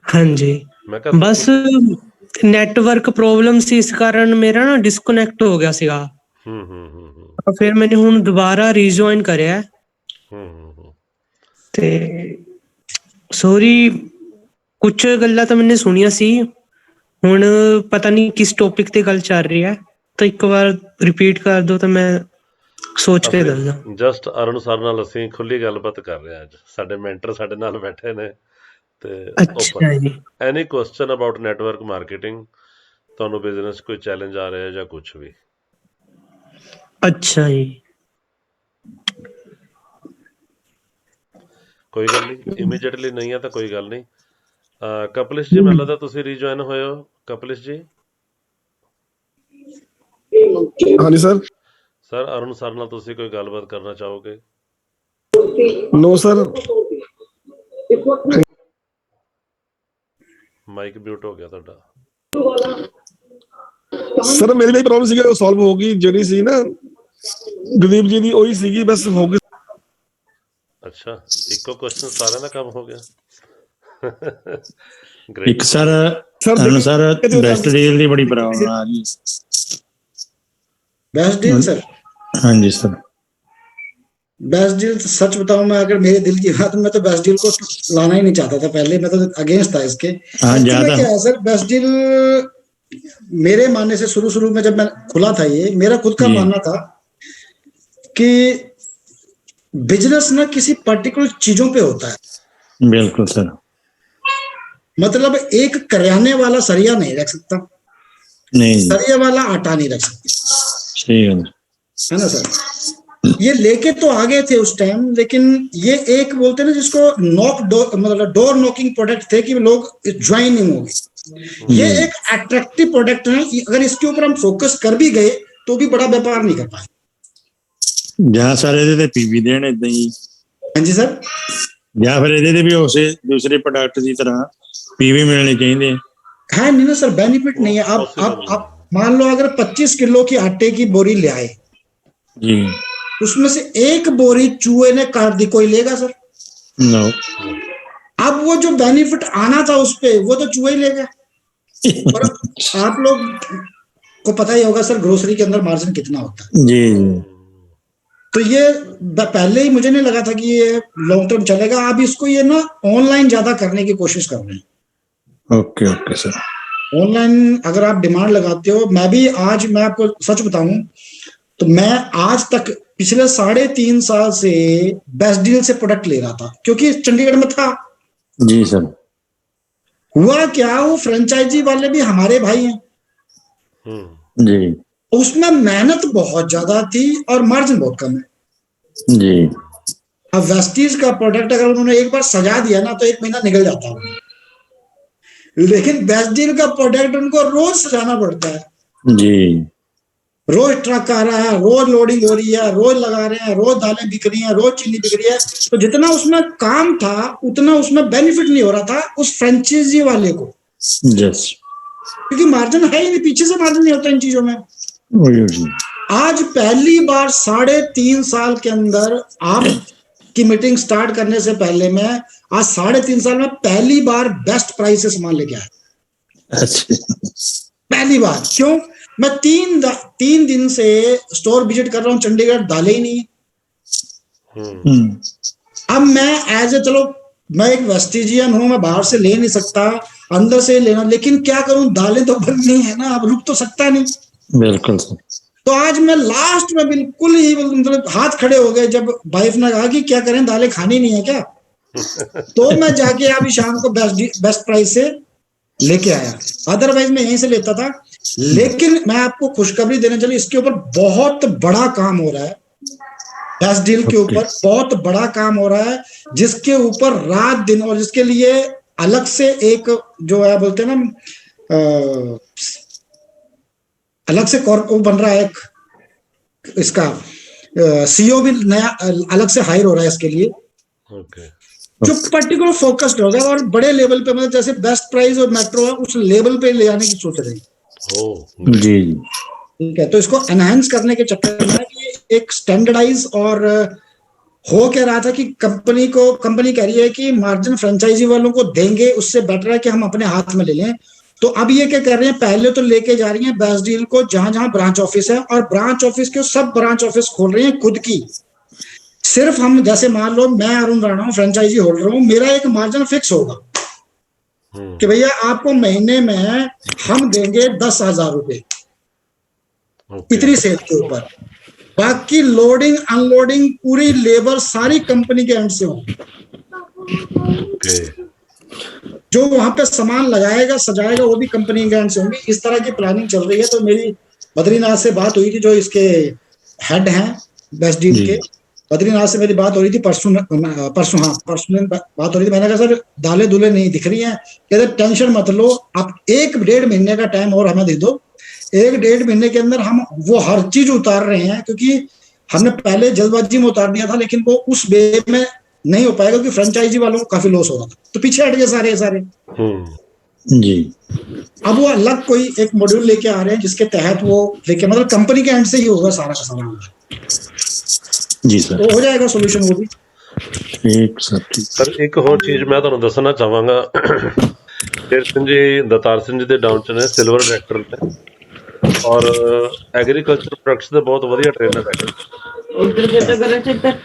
ਹਾਂਜੀ ਮੈਂ ਕਿਹਾ ਬਸ ਨੈਟਵਰਕ ਪ੍ਰੋਬਲਮ ਸੀ, ਇਸ ਕਾਰਨ ਮੇਰਾ ਨਾ ਡਿਸਕਨੈਕਟ ਹੋ ਗਿਆ ਸੀਗਾ। ਫਿਰ ਮੈंने ਹੁਣ ਦੁਬਾਰਾ ਰੀਜੁਆਇਨ ਕਰਿਆ ਤੇ ਸੋਰੀ ਕੁਝ ਗੱਲਾਂ ਤਾਂ ਮੈंने ਸੁਣੀਆਂ ਸੀ, ਹੁਣ ਪਤਾ ਨਹੀਂ ਕਿਸ ਟੌਪਿਕ ਤੇ ਗੱਲ ਚੱਲ ਰਹੀ ਹੈ, ਤਾਂ ਇੱਕ ਵਾਰ ਰਿਪੀਟ ਕਰ ਦਿਓ ਤਾਂ ਮੈਂ ਸੋਚ ਕੇ ਦੱਸਦਾ। ਜਸਟ ਅਰੁਣ ਸਰ ਨਾਲ ਅਸੀਂ ਖੁੱਲੀ ਗੱਲਬਾਤ ਕਰ ਰਹੇ ਹਾਂ। ਅੱਜ ਸਾਡੇ ਮੈਂਟਰ ਸਾਡੇ ਨਾਲ ਬੈਠੇ ਨੇ ਤੇ ਅੱਛਾ ਜੀ। ਐਨੀ ਕੁਐਸਚਨ ਅਬਾਊਟ ਨੈਟਵਰਕ ਮਾਰਕੀਟਿੰਗ, ਤੁਹਾਨੂੰ ਬਿਜ਼ਨਸ ਕੋਈ ਚੈਲੰਜ ਆ ਰਿਹਾ ਜਾਂ ਕੁਝ ਵੀ? ਅੱਛਾ ਜੀ। ਕੋਈ ਗੱਲ ਨਹੀਂ, ਇਮੀਡੀਏਟਲੀ ਨਹੀਂ ਹੈ ਤਾਂ ਕੋਈ ਗੱਲ ਨਹੀਂ। ਕਪਲਿਸ਼ ਜੀ ਮੈਨੂੰ ਲੱਗਦਾ ਤੁਸੀਂ ਰੀਜੁਆਇਨ ਹੋਏ ਹੋ। ਕਪਲਿਸ਼ ਜੀ। ਹਾਂਜੀ ਸਰ। ਸਰ ਅਰੁਣ ਸਰ ਨਾਲ ਤੁਸੀਂ ਕੋਈ ਗੱਲਬਾਤ ਕਰਨਾ ਚਾਹੋਗੇ? No sir. ਮਾਈਕ ਮਿਊਟ ਹੋ ਗਿਆ ਤੁਹਾਡਾ। ਸਰ ਮੇਰੀ ਵੀ ਪ੍ਰੋਬਲਮ ਸੀਗੀ, ਉਹ ਸੋਲਵ ਹੋ ਗਈ, ਜਿਹੜੀ ਸੀ ਨਾ ਗੁਰਦੀਪ ਜੀ ਦੀ ਉਹੀ ਸੀਗੀ, ਬਸ ਹੋ ਗਈ। ਅੱਛਾ, ਇੱਕੋ ਕੁਐਸਚਨ ਸਾਰਿਆਂ ਦਾ ਕੰਮ ਹੋ ਗਿਆ। ਇੱਕ sir Arun sir best deal ਦੀ ਬੜੀ ਪ੍ਰੋਬਲਮ ਆ ਰਹੀ। Best deal sir? हाँ जी सर। बेस्ट डील सच बताऊं मैं, अगर मेरे दिल की बात, मैं तो बेस्ट डील को लाना ही नहीं चाहता था पहले, मैं तो अगेंस्ट था इसके। ज्यादा क्या है सर, बेस्ट डील मेरे मानने से शुरू में जब मैं खुला था, ये मेरा खुद का मानना था कि बिजनेस ना किसी पर्टिकुलर चीजों पे होता है। बिल्कुल सर। मतलब एक करियाने वाला सरिया नहीं रख सकता, नहीं सरिया वाला आटा नहीं रख सकता, सही है ना सर। ये लेके तो आ गए थे उस टाइम, लेकिन ये एक बोलते ना जिसको मतलब डोर नॉकिंग प्रोडक्ट थे कि लोग ज्वाइन नहीं होंगे। ये एक अट्रैक्टिव प्रोडक्ट है, अगर इसके ऊपर हम फोकस कर भी गए तो भी बड़ा व्यापार नहीं कर पाए। ਜਾਂ ਸਰ ਇਹਦੇ ਤੇ ਪੀਵੀ ਦੇਣ ਇਦਾਂ ਹੀ। ਹਾਂਜੀ ਸਰ। ਜਾਂ ਫਿਰ ਇਹਦੇ ਤੇ ਵੀ ਉਸੇ ਦੂਸਰੇ ਪ੍ਰੋਡਕਟ ਦੀ ਤਰ੍ਹਾਂ ਪੀਵੀ ਮਿਲਣੇ ਚਾਹੀਦੇ है नहीं ना सर, बेनिफिट नहीं है। आप मान लो अगर 25 किलो की आटे की बोरी ले आए जी, उसमें से एक बोरी चूहे ने काट दी, कोई लेगा सर? नो। अब वो जो बेनिफिट आना था उस पे, वो तो चूहे ही ले गया। और आप लोग को पता ही होगा सर, ग्रोसरी के अंदर मार्जिन कितना होता है। जी। तो ये पहले ही मुझे नहीं लगा था कि ये लॉन्ग टर्म चलेगा। आप इसको ये ना ऑनलाइन ज्यादा करने की कोशिश कर रहे हैं। Okay okay sir. ऑनलाइन अगर आप डिमांड लगाते हो, मैं आपको सच बताऊं तो मैं आज तक पिछले 3.5 साल से बेस्ट डील से प्रोडक्ट ले रहा था, क्योंकि चंडीगढ़ में था। जी सर। हुआ क्या, वो फ्रेंचाइजी वाले भी हमारे भाई हैं जी। उसमें मेहनत बहुत ज्यादा थी और मार्जिन बहुत कम है जी। अब वेस्टीज का प्रोडक्ट अगर उन्होंने एक बार सजा दिया ना तो 1 महीना निकल जाता है, लेकिन बेस्ट डील का प्रोडक्ट उनको रोज सजाना पड़ता है। जी। रोज ट्रक आ रहा है, रोज लोडिंग हो रही है, रोज लगा रहे हैं, रोज दालें बिक रही हैं, रोज चीनी बिक रही है। तो जितना उसमें काम था उतना उसमें बेनिफिट नहीं हो रहा था उस फ्रेंचाइजी वाले को, यस, क्योंकि मार्जिन है ही नहीं, पीछे से मार्जिन नहीं होता इन चीजों में। आज पहली बार 3.5 साल के अंदर आप की मीटिंग स्टार्ट करने से पहले मैं आज 3.5 साल में पहली बार बेस्ट प्राइस से सामान लेके आया। पहली बार। क्यों? मैं 3 दिन से स्टोर विजिट कर रहा हूँ, चंडीगढ़ दालें ही नहीं। अब मैं चलो मैं एक वेस्टिजियन हूं, मैं बाहर से ले नहीं सकता, अंदर से लेना, लेकिन क्या करूं, दालें तो बननी है ना, अब रुक तो सकता नहीं। बिल्कुल। तो आज मैं लास्ट में बिल्कुल ही मतलब हाथ खड़े हो गए जब वाइफ ने कहा कि क्या करें, दालें खानी नहीं है क्या? तो मैं जाके अभी शाम को बेस्ट प्राइस से लेके आया, अदरवाइज मैं यहीं से लेता था। लेकिन मैं आपको खुशखबरी देने चली, इसके ऊपर बहुत बड़ा काम हो रहा है, बेस्ट डील के ऊपर बहुत बड़ा काम हो रहा है, जिसके ऊपर रात दिन और जिसके लिए अलग से एक जो है बोलते हैं ना अलग से वो बन रहा है, एक इसका सीईओ भी नया अलग से हायर हो रहा है इसके लिए। जो पर्टिकुलर फोकस्ड होगा और बड़े लेवल पे, मतलब जैसे बेस्ट प्राइस और मेट्रो है उस लेवल पे ले जाने की सोच रहे हैं। ओह जी ठीक है, तो इसको एनहांस करने के चक्कर में कि एक स्टैंडर्डाइज और हो क्या रहा था कि कंपनी कह रही है कि मार्जिन फ्रेंचाइजी वालों को देंगे, उससे बेटर है कि हम अपने हाथ में ले लें। तो अब ये क्या कर रहे हैं, पहले तो लेके जा रही हैं बेस्ट डील को जहां जहां ब्रांच ऑफिस है, और ब्रांच ऑफिस के सब ब्रांच ऑफिस खोल रहे हैं खुद की। सिर्फ हम जैसे मान लो मैं अरुण राणा हूं, फ्रेंचाइजी होल्डर हूं, मेरा एक मार्जिन फिक्स होगा कि भैया आपको महीने में हम देंगे 10,000 रुपए ओके इतनी सेल के ऊपर, बाकी लोडिंग अनलोडिंग पूरी लेबर सारी कंपनी के एंड से होगी। ओके जो वहां पे सामान लगाएगा सजाएगा वो भी कंपनी के एंड से होंगी। इस तरह की प्लानिंग चल रही है। तो मेरी बद्रीनाथ से बात हुई थी, जो इसके हेड हैं बेस्ट डील जी। के, बद्रीनाथ से मेरी बात हो रही थी परसों दिन बात हो रही थी। मैंने कहा सर दालें दुले नहीं दिख रही हैं। कहते टेंशन मत लो, आप 1-1.5 महीने का टाइम और हमें दे दो, 1-1.5 महीने के अंदर हम वो हर चीज उतार रहे हैं, क्योंकि हमने पहले जल्दबाजी में उतार दिया था लेकिन वो उस वे में नहीं हो पाएगा क्योंकि फ्रेंचाइजी वालों को काफी लॉस हो रहा था, तो पीछे हट गए सारे। जी अब वो अलग कोई एक मॉड्यूल लेके आ रहे हैं जिसके तहत वो लेके, मतलब कंपनी के एंड से ही होगा सारा का सारा, जी सर, तो हो जाएगा सोल्यूशन वो भी। ठीक सर, ठीक। ਸਰ ਇੱਕ ਹੋਰ ਚੀਜ਼ ਮੈਂ ਤੁਹਾਨੂੰ ਦੱਸਣਾ ਚਾਹਾਂਗਾ, ਸ਼ੇਰ ਸਿੰਘ ਜੀ ਦਤਾਰ ਸਿੰਘ ਜੀ ਦੇ ਡਾਊਨ ਚ ਨੇ ਸਿਲਵਰ ਡਾਇਰੈਕਟਰ ਤੇ, ਔਰ ਐਗਰੀਕਲਚਰ ਪ੍ਰੋਡਕਟਸ ਦੇ ਬਹੁਤ ਵਧੀਆ ਟ੍ਰੇਨਰ ਹੈਗੇ,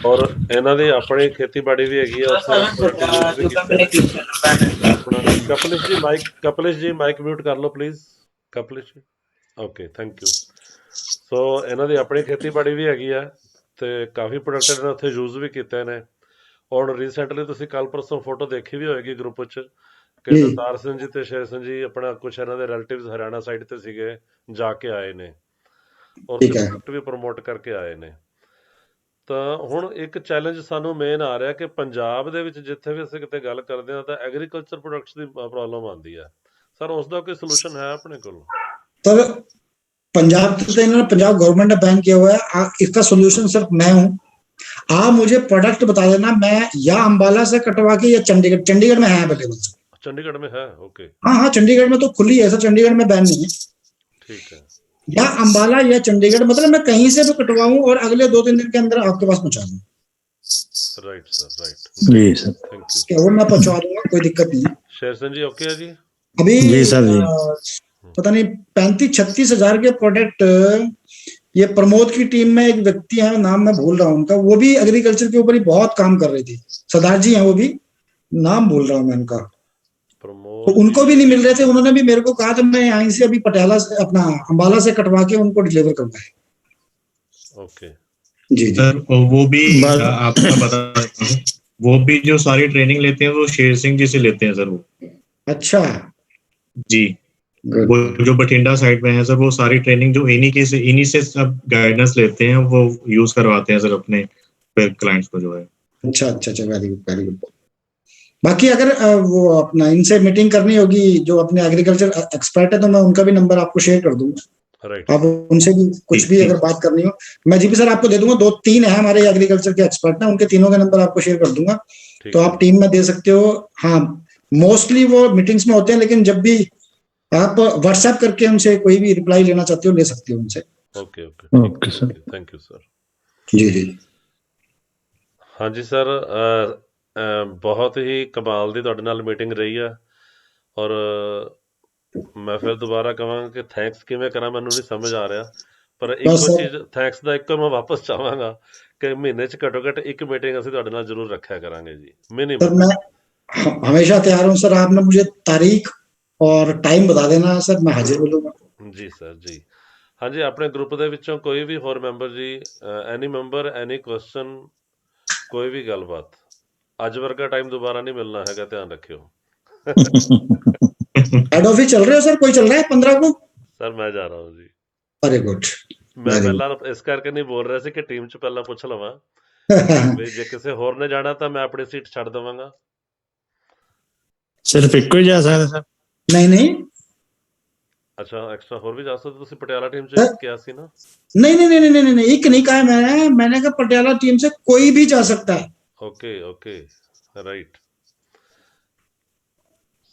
ਔਰ ਇਹਨਾਂ ਦੀ ਆਪਣੀ ਖੇਤੀਬਾੜੀ ਵੀ ਹੈਗੀ ਆ ਉੱਥੇ, ਆਪਣਾ ਕਪਲਿਸ਼ ਜੀ ਮਾਈਕ ਮਿਊਟ ਕਰ ਲਓ ਪਲੀਜ਼, ਕਪਲਿਸ਼ ਜੀ, ਓਕੇ ਥੈਂਕ ਯੂ। ਸੋ ਇਹਨਾਂ ਦੀ ਆਪਣੀ ਖੇਤੀਬਾੜੀ ਵੀ ਹੈਗੀ ਆ ਤੇ ਕਾਫੀ ਪ੍ਰੋਡਕਟ ਇਹਨਾਂ ਉੱਥੇ ਯੂਜ਼ ਵੀ ਕੀਤੇ ਨੇ। ਹੁਣ ਰੀਸੈਂਟਲੀ ਤੁਸੀਂ ਕੱਲ ਪਰਸੋਂ ਫੋਟੋ ਦੇਖੀ ਵੀ ਹੋਏਗੀ ਗਰੁੱਪ 'ਚ ਕਿ ਦਤਾਰ ਸਿੰਘ ਜੀ ਤੇ ਸ਼ੇਰ ਸਿੰਘ ਜੀ ਆਪਣਾ ਕੁਛ ਇਹਨਾਂ ਦੇ ਰਿਲੇਟਿਵਸ ਹਰਿਆਣਾ ਸਾਈਡ ਤੇ ਸੀਗੇ, ਜਾ ਕੇ ਆਏ ਨੇ ਔਰ ਪ੍ਰੋਡਕਟ ਵੀ ਪ੍ਰਮੋਟ ਕਰਕੇ ਆਏ ਨੇ। ਤਾਂ ਹੁਣ ਇੱਕ ਚੈਲੰਜ ਸਾਨੂੰ ਮੇਨ ਆ ਰਿਹਾ ਕਿ ਪੰਜਾਬ ਦੇ ਵਿੱਚ ਜਿੱਥੇ ਵੀ ਅਸੀਂ ਕਿਤੇ ਗੱਲ ਕਰਦੇ ਹਾਂ ਤਾਂ ਐਗਰੀਕਲਚਰ ਪ੍ਰੋਡਕਟਸ ਦੀ ਪ੍ਰੋਬਲਮ ਆਉਂਦੀ ਹੈ। ਸਰ ਉਸ ਦਾ ਕੋਈ ਸੋਲੂਸ਼ਨ है अपने को? सर पंजाब तो इन्होंने पंजाब गवर्नमेंट ने बैन किया हुआ है, इसका सोल्यूशन सिर्फ मैं हूँ। आप मुझे प्रोडक्ट बता देना, मैं या अंबाला से कटवा के या चंडीगढ़ में है अवेलेबल। चंडीगढ़ में है? ओके। हाँ, चंडीगढ़ में तो खुली है सर, चंडीगढ़ में बैन नहीं है। ठीक है। या अंबाला या चंडीगढ़, मतलब मैं कहीं से भी कटवाऊं और अगले 2-3 दिन के अंदर आपके पास पहुंचा दूं। राइट सर, राइट जी सर, थैंक यू। वो मैं पहुंचा दूंगा, कोई दिक्कत नहीं है। शेर सिंह जी ओके है जी? अभी जी सर जी। पता नहीं 35-36 हजार के प्रोडक्ट ये प्रमोद की टीम में एक व्यक्ति है, नाम मैं भूल रहा हूँ उनका, वो भी एग्रीकल्चर के ऊपर ही बहुत काम कर रही थी, सरदार जी हैं वो भी, नाम भूल रहा हूँ मैं उनका। तो उनको भी नहीं मिल रहे थे, उन्होंने भी मेरे को कहा था मैं यहीं से अभी पटियाला से अपना अंबाला से कटवा के उनको डिलीवर करवाए। ओके जी सर, वो भी आपका बता देता हूँ, वो भी जो सारी ट्रेनिंग लेते हैं वो शेर सिंह जी से लेते हैं सर वो। अच्छा जी, वो जो बठिंडा साइड में है सर, वो सारी ट्रेनिंग जो इन्हीं से सब गाइडेंस लेते हैं, वो यूज करवाते हैं सर अपने क्लाइंट्स को जो है। अच्छा, वेरी गुड। बाकी अगर वो अपना इनसे मीटिंग करनी होगी जो अपने एग्रीकल्चर एक्सपर्ट है, तो मैं उनका भी नंबर आपको शेयर कर दूंगा। राइट। आप उनसे भी कुछ भी अगर बात करनी हो, मैं जीपी सर आपको दे दूंगा, 2-3 है हमारे एग्रीकल्चर के एक्सपर्ट हैं, उनके तीनों का नंबर आपको शेयर कर दूंगा, तो आप टीम में दे सकते हो। हाँ, मोस्टली वो मीटिंग्स में होते हैं, लेकिन जब भी आप व्हाट्सएप करके उनसे कोई भी रिप्लाई लेना चाहते हो ले सकते हो उनसे। Okay okay sir, thank you sir. जी हाँ जी सर, ਬਹੁਤ ਹੀ ਕਮਾਲ ਦੀ ਤੁਹਾਡੇ ਨਾਲ ਮੀਟਿੰਗ ਰਹੀ ਆ, ਔਰ ਮੈਂ ਫਿਰ ਦੁਬਾਰਾ ਕਹਾਂਗਾ ਕਿ ਥੈਂਕਸ ਕਿਵੇਂ ਕਰਾਂ ਮੈਨੂੰ ਨਹੀਂ ਸਮਝ ਆ ਰਿਹਾ, ਪਰ ਇੱਕੋ ਚੀਜ਼ ਥੈਂਕਸ ਦਾ ਇੱਕੋ ਮੈਂ ਵਾਪਸ ਚਾਹਾਂਗਾ ਕਿ ਮਹੀਨੇ 'ਚ ਘੱਟੋ ਘੱਟ ਇੱਕ ਮੀਟਿੰਗ ਅਸੀਂ ਤੁਹਾਡੇ ਨਾਲ ਜ਼ਰੂਰ ਰੱਖਿਆ ਕਰਾਂਗੇ ਜੀ, मिनिमम। मैं हमेशा तैयार हूँ सर, आपने मुझे तारीख और टाइम बता देना सर, मैं हाजिर बोलूंगा। ਜੀ ਸਰ ਜੀ। ਹਾਂਜੀ, ਆਪਣੇ ਗਰੁੱਪ ਦੇ ਵਿੱਚੋਂ ਕੋਈ ਵੀ ਹੋਰ ਮੈਂਬਰ ਜੀ, ਐਨੀ ਮੈਂਬਰ, ਐਨੀ ਕੁਐਸਚਨ, ਕੋਈ ਵੀ ਗੱਲਬਾਤ, ਅੱਜ ਵਰਗਾ ਟਾਈਮ ਦੁਬਾਰਾ ਨਹੀਂ ਮਿਲਣਾ ਹੈਗਾ, ਧਿਆਨ ਰੱਖਿਓ। हेड ऑफिस चल रहे हो सर? कोई चल रहा है 15 को? ਸਰ ਮੈਂ ਜਾ ਰਹਾ ਹੂੰ ਜੀ। Very good. ਮੈਂ ਪਹਿਲਾਂ ਇਸ ਕਰਕੇ ਨਹੀਂ ਬੋਲ ਰਿਹਾ ਸੀ ਕਿ ਟੀਮ 'ਚ ਪਹਿਲਾਂ ਪੁੱਛ ਲਵਾਂ ਵੀ ਜੇ ਕਿਸੇ ਹੋਰ ਨੇ ਜਾਣਾ ਤਾਂ ਮੈਂ ਆਪਣੀ ਸੀਟ ਛੱਡ ਦੇਵਾਂਗਾ। ਸਿਰਫ ਇੱਕੋ ਹੀ ਜਾ ਸਕਦਾ ਸਰ? नहीं ਅੱਛਾ, ਐਕਸਟਰਾ ਹੋਰ ਵੀ ਜਾ ਸਕਦੇ ਤੁਸੀਂ? ਪਟਿਆਲਾ ਟੀਮ 'ਚ ਕਿਹਾ ਸੀ ਨਾ? नहीं, एक नहीं कहा मैंने कहा पटियाला टीम से कोई भी जा सकता है। Okay right.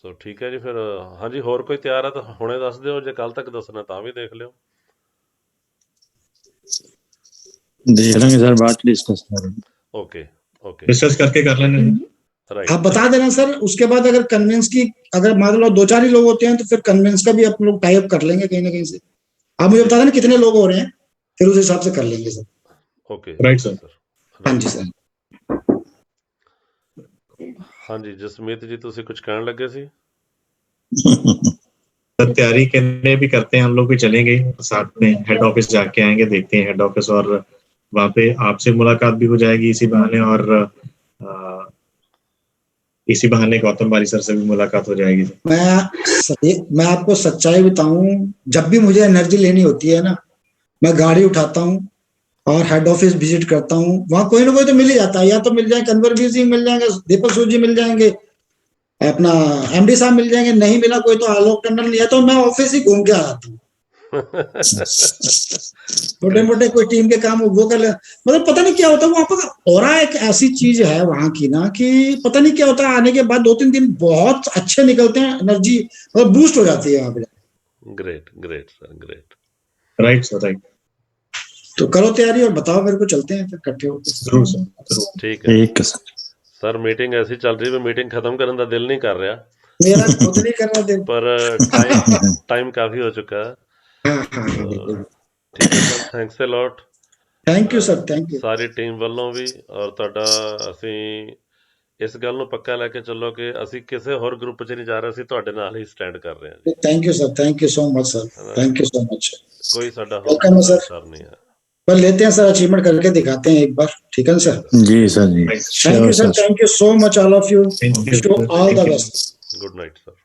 सो ਸੋ ਠੀਕ ਹੈ ਜੀ ਫਿਰ ਹਾਂਜੀ ਹੋਰ ਕੋਈ ਤਿਆਰ ਹੈ ਤਾਂ ਹੁਣੇ ਦੱਸ ਦਿਓ ਜੇ ਕੱਲ ਤੱਕ ਦੱਸਣਾ ਤਾਂ ਵੀ ਦੇਖ ਲਿਓ ਦੇਖ ਲਾਂਗੇ ਸਰ ਬਾਅਦ ਚ डिस्कस करेंगे ओके ओके डिस्कस करके कर लेंगे राइट आप बता देना सर, उसके बाद अगर कन्वेंस की अगर मान लो 2-4 ही लोग होते हैं तो फिर कन्वेंस का भी आप लोग टाई अप कर लेंगे कहीं ना कहीं से। आप मुझे बता देना कितने लोग हो रहे हैं, फिर उस हिसाब से कर लेंगे सर। Okay right sir. हाँ जी सर। ਹਾਂਜੀ ਜਸਮੀਤ ਜੀ ਤੁਸੀਂ ਕੁਝ ਕਹਿਣ ਲੱਗੇ ਸੀ सर तैयारी करने भी करते हैं, हम लोग भी चलेंगे साथ में, हेड ऑफिस जाके आएंगे, देखते हैं हेड ऑफिस, और वहाँ पे आपसे मुलाकात भी हो जाएगी इसी बहाने, और इसी बहाने गौतम बारी सर से भी मुलाकात हो जाएगी। मैं आपको सच्चाई बताऊं, जब भी मुझे एनर्जी लेनी होती है ना, मैं गाड़ी उठाता हूँ और हेड ऑफिस विजिट करता हूँ। वहां कोई ना कोई तो मिल ही जाता है, या तो मिल जाए कन्वर्वीर सिंह मिल जाएंगे, दीपक सूद जी मिल जाएंगे, अपना एमडी साहब मिल जाएंगे, नहीं मिला कोई तो आलोक टंडन लिया, तो मैं ऑफिस ही घूम के आ जाता हूँ। छोटे मोटे कोई टीम के काम वो कर ले, मतलब पता नहीं क्या होता है वहां पर। और एक ऐसी चीज है वहां की ना कि पता नहीं क्या होता है, आने के बाद 2-3 दिन बहुत अच्छे निकलते हैं, एनर्जी मतलब बूस्ट हो जाती है वहां पे। Great great sir great. Right sir right. तो करो तैयारी और बताओ मेरे को, चलते हैं फिर इकट्ठे होकर। जरूर सर जरूर। ठीक है ठीक है सर मीटिंग ऐसी चल रही है, मीटिंग खत्म करने का दिल नहीं कर रहा, मेरा खुद नहीं करना दिल, पर टाइम काफी हो चुका है। ठीक है sir, thanks a lot. Thank you sir, thank you sorry team ਵੱਲੋਂ ਵੀ, ਔਰ ਤੁਹਾਡਾ ਅਸੀਂ ਇਸ ਗੱਲ ਨੂੰ ਪੱਕਾ ਲੈ ਕੇ ਚੱਲੋ ਕਿ ਅਸੀਂ ਕਿਸੇ ਹੋਰ ਗਰੁੱਪ 'ਚ ਨਹੀਂ ਜਾ ਰਹੇ, ਅਸੀਂ ਤੁਹਾਡੇ ਨਾਲ ਹੀ ਸਟੈਂਡ ਕਰ ਰਹੇ ਹਾਂ ਜੀ। Thank you sir, thank you so much sir, thank you so much. ਕੋਈ ਸਾਡਾ वेलकम है सर। नहीं है। पर लेते हैं सर, अचीवमेंट करके दिखाते हैं एक बार, ठीक है सर। जी सर जी thank you sir, thank you so much all of you, Thank you. All the best. Good night sir.